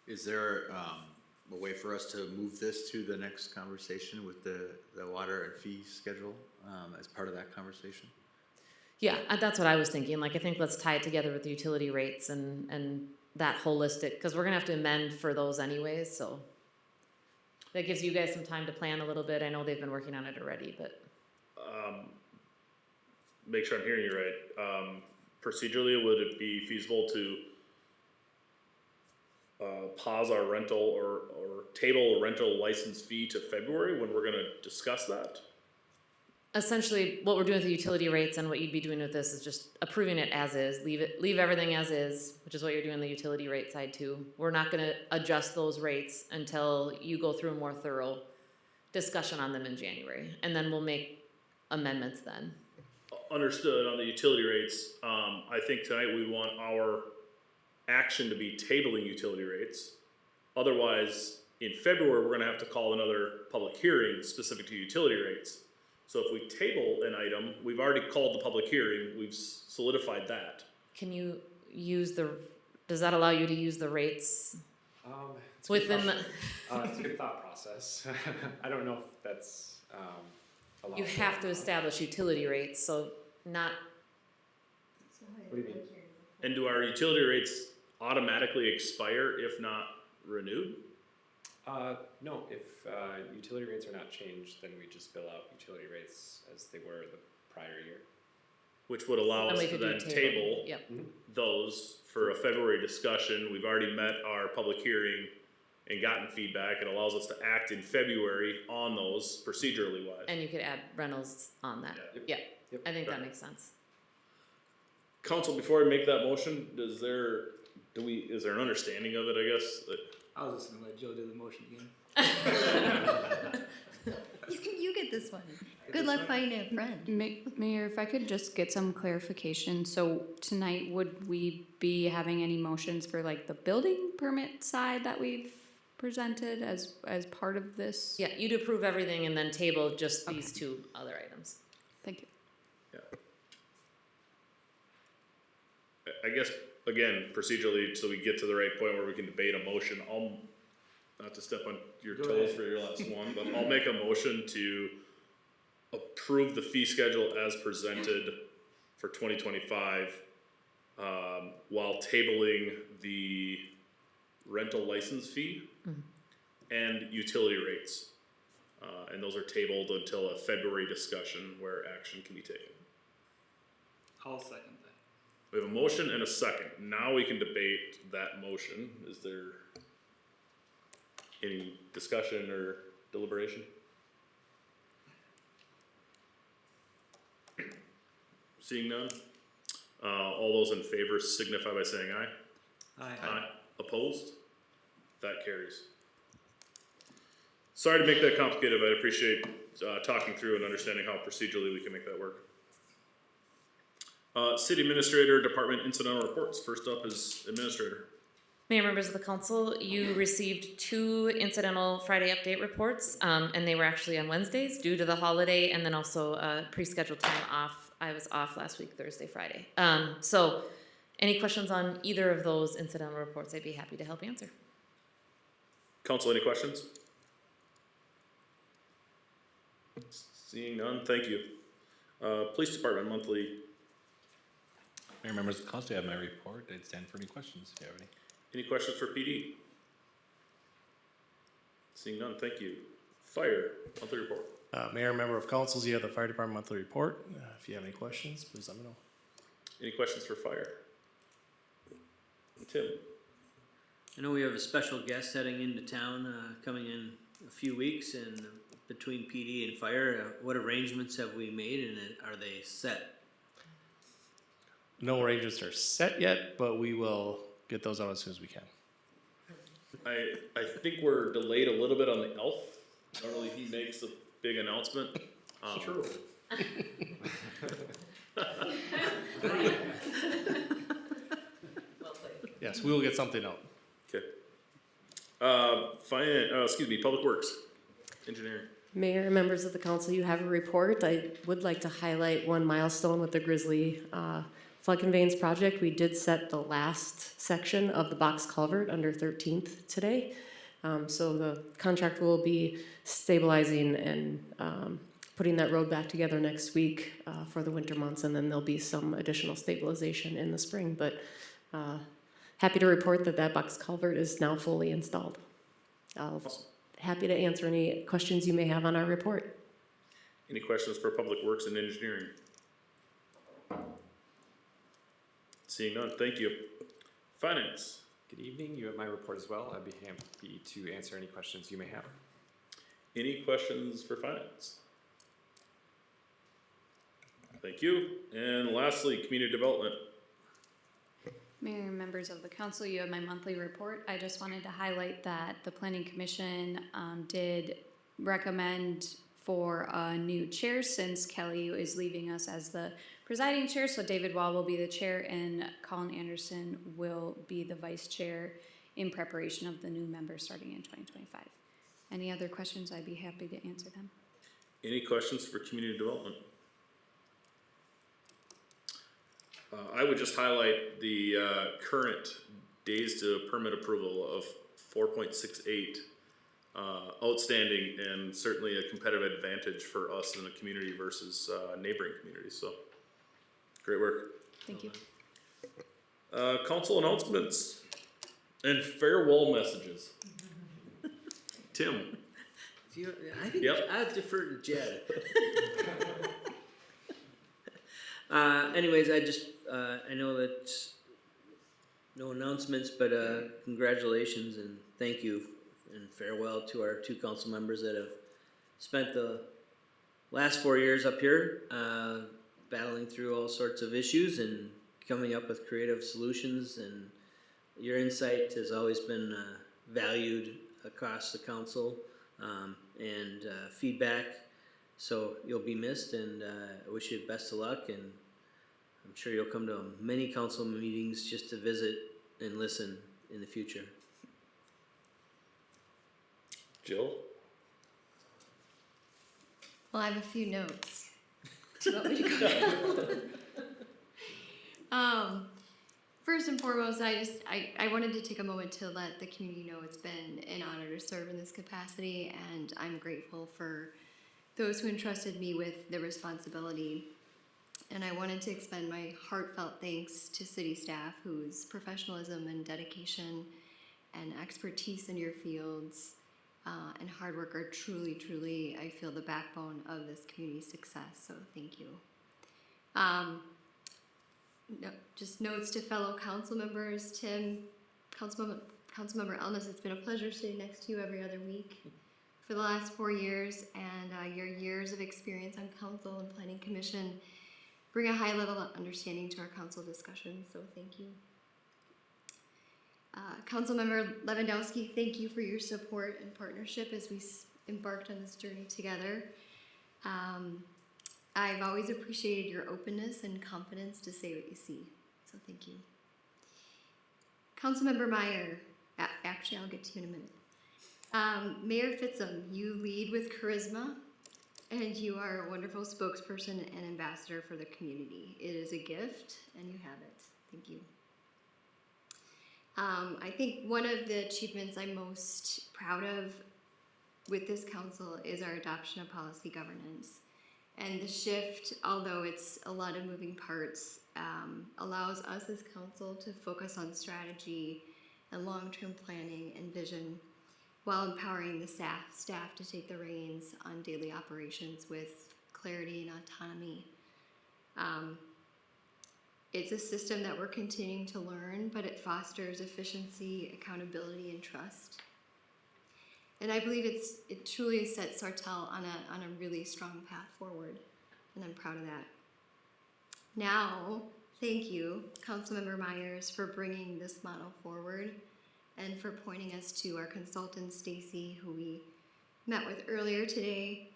Is there a way for us to move this to the next conversation with the water and fee schedule as part of that conversation? Yeah, that's what I was thinking. Like, I think let's tie it together with the utility rates and that holistic, because we're gonna have to amend for those anyways, so. That gives you guys some time to plan a little bit. I know they've been working on it already, but. Make sure I'm hearing you right. Procedurally, would it be feasible to pause our rental or table a rental license fee to February when we're gonna discuss that? Essentially, what we're doing with the utility rates and what you'd be doing with this is just approving it as is, leave everything as is, which is what you're doing on the utility rate side too. We're not gonna adjust those rates until you go through a more thorough discussion on them in January, and then we'll make amendments then. Understood on the utility rates. I think tonight we want our action to be tabling utility rates. Otherwise, in February, we're gonna have to call another public hearing specific to utility rates. So if we table an item, we've already called the public hearing, we've solidified that. Can you use does that allow you to use the rates It's a within good the? question. It's a good thought process. I don't know if that's allowed. You have to establish utility rates, so not. What do you mean? And do our utility rates automatically expire if not renewed? No, if utility rates are not changed, then we just bill out utility rates as they were the prior year. Which would allow Then us we to could do then table. table Yep. those for a February discussion. We've already met our public hearing and gotten feedback. It allows us to act in February on those procedurally wise. And you could add rentals on that. Yeah. Yeah, I think that makes sense. Council, before I make that motion, is there an understanding of it, I guess? I was just gonna let Joe do the motion again. You get this one. Good luck finding a friend. Mayor, if I could just get some clarification, so tonight, would we be having any motions for like the building permit side that we've presented as part of this? Yeah, you'd approve everything and then table just these two other items. Thank you. I guess, again, procedurally, so we get to the right point where we can debate a motion, not to step on your toes for your last one, but I'll make a motion to approve the fee schedule as presented for 2025, while tabling the rental license fee and utility rates. And those are tabled until a February discussion where action can be taken. I'll second that. We have a motion and a second. Now we can debate that motion. Is there any discussion or deliberation? Seeing none. All those in favor signify by saying aye. Aye. Opposed? That carries. Sorry to make that complicated, but I appreciate talking through and understanding how procedurally we can make that work. City Administrator Department Incidental Reports. First up is Administrator. Mayor, members of the council, you received 2 incidental Friday update reports, and they were actually on Wednesdays due to the holiday, and then also pre-scheduled time off. I was off last week, Thursday, Friday. So any questions on either of those incidental reports, I'd be happy to help answer. Council, any questions? Seeing none, thank you. Police Department monthly. Mayor, members of the council, I have my report. I'd stand for any questions if you have any. Any questions for PD? Seeing none, thank you. Fire monthly report. Mayor, member of councils, you have the fire department monthly report. If you have any questions, please let me know. Any questions for fire? Tim? I know we have a special guest heading into town, coming in a few weeks, and between PD and fire, what arrangements have we made, and are they set? No arrangements are set yet, but we will get those out as soon as we can. I think we're delayed a little bit on the elf. Normally he makes a big announcement. True. Yes, we will get something out. Okay. Public Works, Engineering. Mayor and members of the council, you have a report. I would like to highlight one milestone with the Grizzly flood conveyance project. We did set the last section of the box culvert under 13th today. So the contract will be stabilizing and putting that road back together next week for the winter months, and then there'll be some additional stabilization in the spring. But happy to report that that box culvert is now fully installed. Happy to answer any questions you may have on our report. Any questions for Public Works and Engineering? Seeing none, thank you. Finance. Good evening. You have my report as well. I'd be happy to answer any questions you may have. Any questions for Finance? Thank you. And lastly, Community Development. Mayor and members of the council, you have my monthly report. I just wanted to highlight that the Planning Commission did recommend for a new chair since Kelly is leaving us as the presiding chair. So David Wall will be the chair and Colin Anderson will be the vice chair in preparation of the new member starting in 2025. Any other questions? I'd be happy to answer them. Any questions for Community Development? I would just highlight the current days to permit approval of 4.68, outstanding and certainly a competitive advantage for us in the community versus neighboring communities. So, great work. Thank you. Council announcements and farewell messages. Tim. I think I'd defer to Jed. Anyways, I know that no announcements, but congratulations and thank you and farewell to our two council members that have spent the last 4 years up here battling through all sorts of issues and coming up with creative solutions, and your insight has always been valued across the council and feedback. So you'll be missed, and I wish you the best of luck, and I'm sure you'll come to many council meetings just to visit and listen in the future. Jill? Well, I have a few notes. Do you want me to go? First and foremost, I wanted to take a moment to let the community know it's been an honor to serve in this capacity, and I'm grateful for those who entrusted me with the responsibility. And I wanted to extend my heartfelt thanks to city staff whose professionalism and dedication and expertise in your fields and hard work are truly, truly, I feel, the backbone of this community's success. So thank you. Just notes to fellow council members, Tim, Councilmember Elmas, it's been a pleasure sitting next to you every other week for the last 4 years, and your years of experience on council and planning commission bring a high level of understanding to our council discussions, so thank you. Councilmember Lewandowski, thank you for your support and partnership as we embarked on this journey together. I've always appreciated your openness and confidence to say what you see, so thank you. Councilmember Meyer, actually I'll get to you in a minute. Mayor Fitzum, you lead with charisma, and you are a wonderful spokesperson and ambassador for the community. It is a gift, and you have it. Thank you. I think one of the achievements I'm most proud of with this council is our adoption of policy governance. And the shift, although it's a lot of moving parts, allows us as council to focus on strategy and long-term planning and vision, while empowering the staff to take the reins on daily operations with clarity and autonomy. It's a system that we're continuing to learn, but it fosters efficiency, accountability, and trust. And I believe it truly has set Sartell on a really strong path forward, and I'm proud of that. Now, thank you, Councilmember Myers, for bringing this model forward and for pointing us to our consultant, Stacy, who we met with earlier today.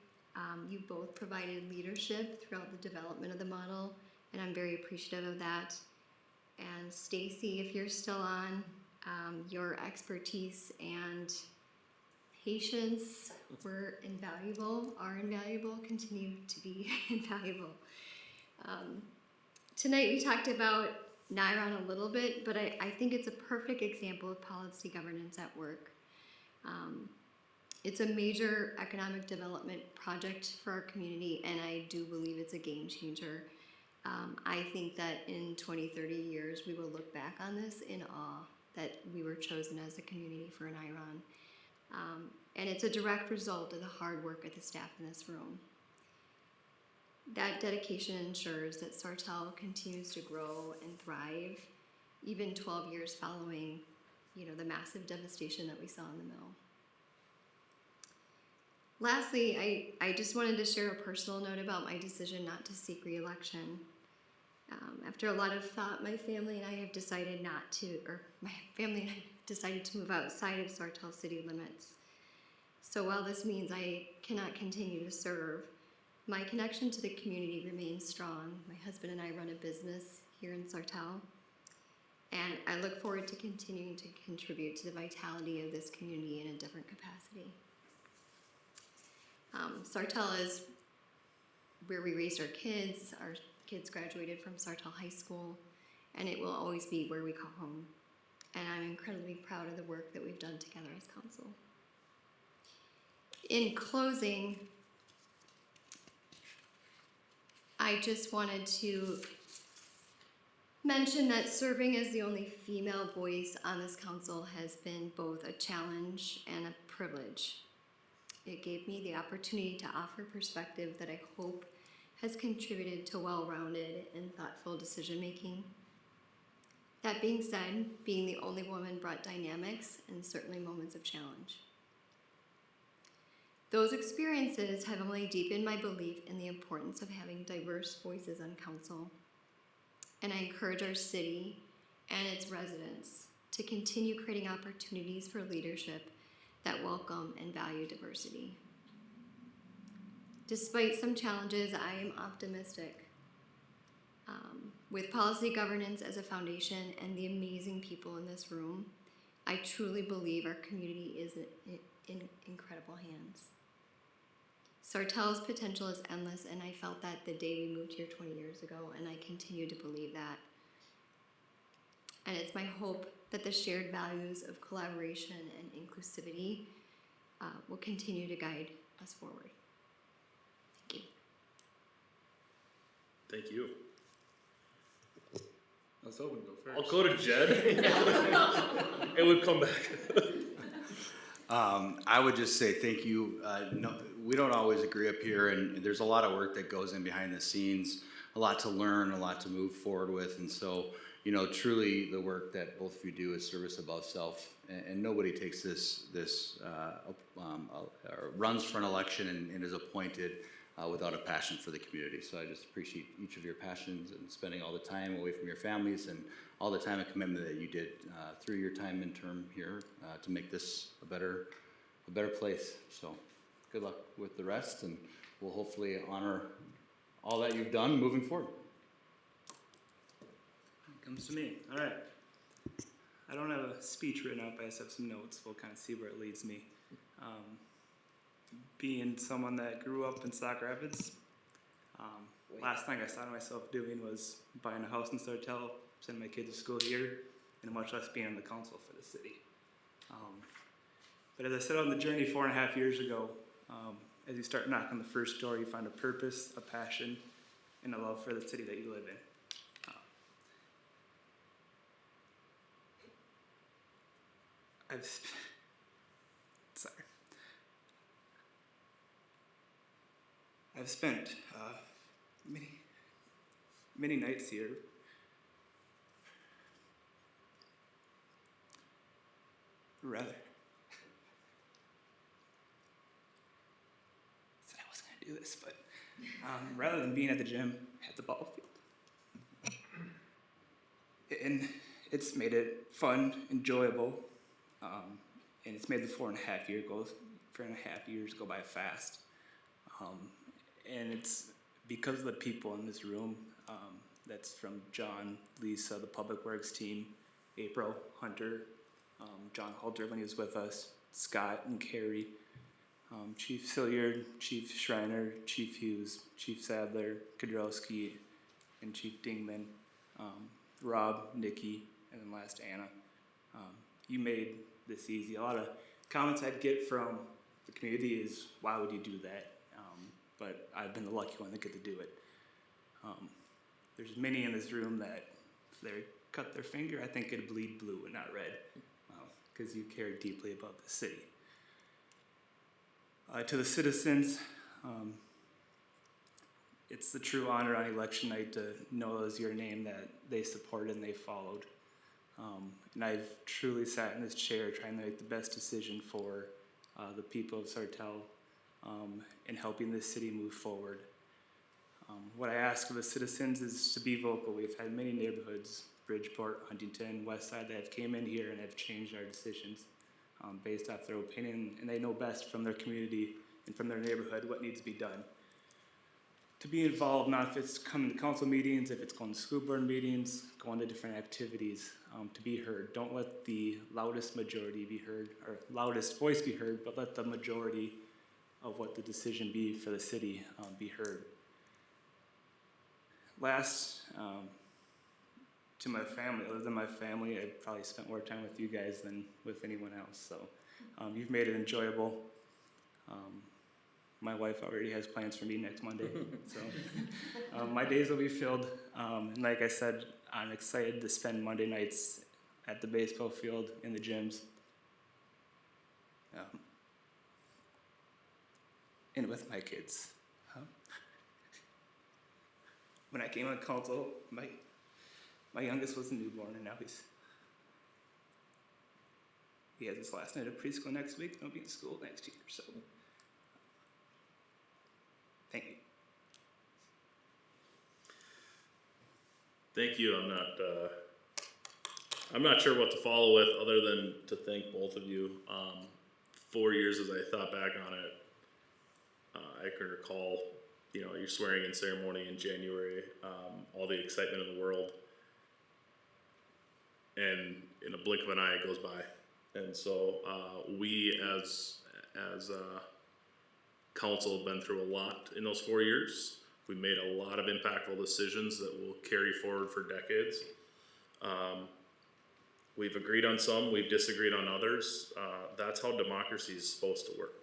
You both provided leadership throughout the development of the model, and I'm very appreciative of that. And Stacy, if you're still on, your expertise and patience are invaluable, continue to be invaluable. Tonight we talked about NIRON a little bit, but I think it's a perfect example of policy governance at work. It's a major economic development project for our community, and I do believe it's a game changer. I think that in 20, 30 years, we will look back on this in awe that we were chosen as a community for an NIRON. And it's a direct result of the hard work of the staff in this room. That dedication ensures that Sartell continues to grow and thrive, even 12 years following, the massive devastation that we saw in the mill. Lastly, I just wanted to share a personal note about my decision not to seek re-election. After a lot of thought, my family and I have decided to move outside of Sartell city limits. So while this means I cannot continue to serve, my connection to the community remains strong. My husband and I run a business here in Sartell, and I look forward to continuing to contribute to the vitality of this community in a different capacity. Sartell is where we raised our kids. Our kids graduated from Sartell High School, and it will always be where we call home. And I'm incredibly proud of the work that we've done together as council. In closing, I just wanted to mention that serving as the only female voice on this council has been both a challenge and a privilege. It gave me the opportunity to offer perspective that I hope has contributed to well-rounded and thoughtful decision-making. That being said, being the only woman brought dynamics and certainly moments of challenge. Those experiences have only deepened my belief in the importance of having diverse voices on council, and I encourage our city and its residents to continue creating opportunities for leadership that welcome and value diversity. Despite some challenges, I am optimistic. With policy governance as a foundation and the amazing people in this room, I truly believe our community is in incredible hands. Sartell's potential is endless, and I felt that the day we moved here 20 years ago, and I continue to believe that. And it's my hope that the shared values of collaboration and inclusivity will continue to guide us forward. Thank you. Thank you. I was hoping to go first. I'll go to Jed. It would come back. I would just say thank you. No, we don't always agree up here, and there's a lot of work that goes in behind the scenes, a lot to learn, a lot to move forward with, and so, truly the work that both of you do is service above self, and nobody takes this runs for an election and is appointed without a passion for the community. So I just appreciate each of your passions and spending all the time away from your families and all the time and commitment that you did through your time in term here to make this a better place. So good luck with the rest, and we'll hopefully honor all that you've done moving forward. Comes to me. All right. I don't have a speech written up. I just have some notes. We'll kind of see where it leads me. Being someone that grew up in Sauk Rapids, last thing I saw myself doing was buying a house in Sartell, sending my kids to school here, and much less being on the council for the city. But as I set out on the journey 4.5 years ago, as you start knocking the first door, you find a purpose, a passion, and a love for the city that you live in. I've spent many nights here rather. Said I wasn't gonna do this, but rather than being at the gym, at the ball field. And it's made it fun, enjoyable, and it's made the 4.5 years go by fast. And it's because of the people in this room. That's from John, Lisa, the Public Works team, April, Hunter, John Halter when he was with us, Scott and Carrie, Chief Silliard, Chief Schreiner, Chief Hughes, Chief Sadler, Kudrowski, and Chief Dingman, Rob, Nikki, and then last Anna. You made this easy. A lot of comments I'd get from the community is, why would you do that? But I've been the lucky one to get to do it. There's many in this room that if they cut their finger, I think it'd bleed blue and not red, because you care deeply about the city. To the citizens, it's the true honor on election night to know as your name that they supported and they followed. And I've truly sat in this chair trying to make the best decision for the people of Sartell and helping this city move forward. What I ask of the citizens is to be vocal. We've had many neighborhoods, Bridgeport, Huntington, Westside, that have came in here and have changed our decisions based off their opinion, and they know best from their community and from their neighborhood what needs to be done. To be involved, not if it's coming to council meetings, if it's going to school board meetings, going to different activities, to be heard. Don't let the loudest majority be heard, or loudest voice be heard, but let the majority of what the decision be for the city be heard. Last, to my family, other than my family, I've probably spent more time with you guys than with anyone else, so you've made it enjoyable. My wife already has plans for me next Monday, so my days will be filled. And like I said, I'm excited to spend Monday nights at the baseball field, in the gyms, and with my kids. When I came on council, my youngest was a newborn, and now he has his last night of preschool next week, and he'll be in school next year, so thank you. Thank you. I'm not sure what to follow with other than to thank both of you. 4 years, as I thought back on it, I can recall, your swearing in ceremony in January, all the excitement in the world, and in a blink of an eye, it goes by. And so we, as council, have been through a lot in those 4 years. We made a lot of impactful decisions that will carry forward for decades. We've agreed on some, we've disagreed on others. That's how democracy is supposed to work.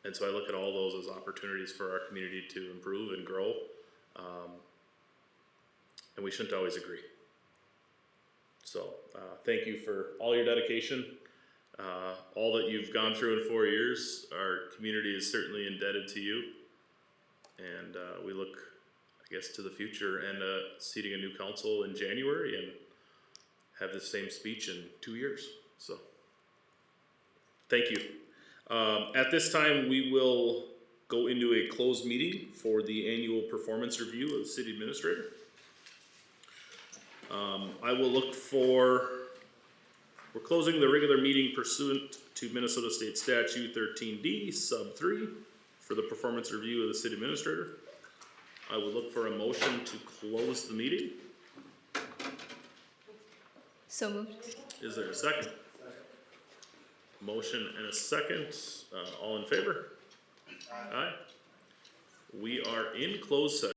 And so I look at all those as opportunities for our community to improve and grow. And we shouldn't always agree. So thank you for all your dedication. All that you've gone through in 4 years. Our community is certainly indebted to you. And we look, I guess, to the future and seating a new council in January and have the same speech in 2 years. So thank you. At this time, we will go into a closed meeting for the annual performance review of the city administrator. I will look for, we're closing the regular meeting pursuant to Minnesota State Statute 13D sub 3 for the performance review of the city administrator. I will look for a motion to close the meeting. So moved. Is there a second? Motion and a second. All in favor? Aye. We are in closed session.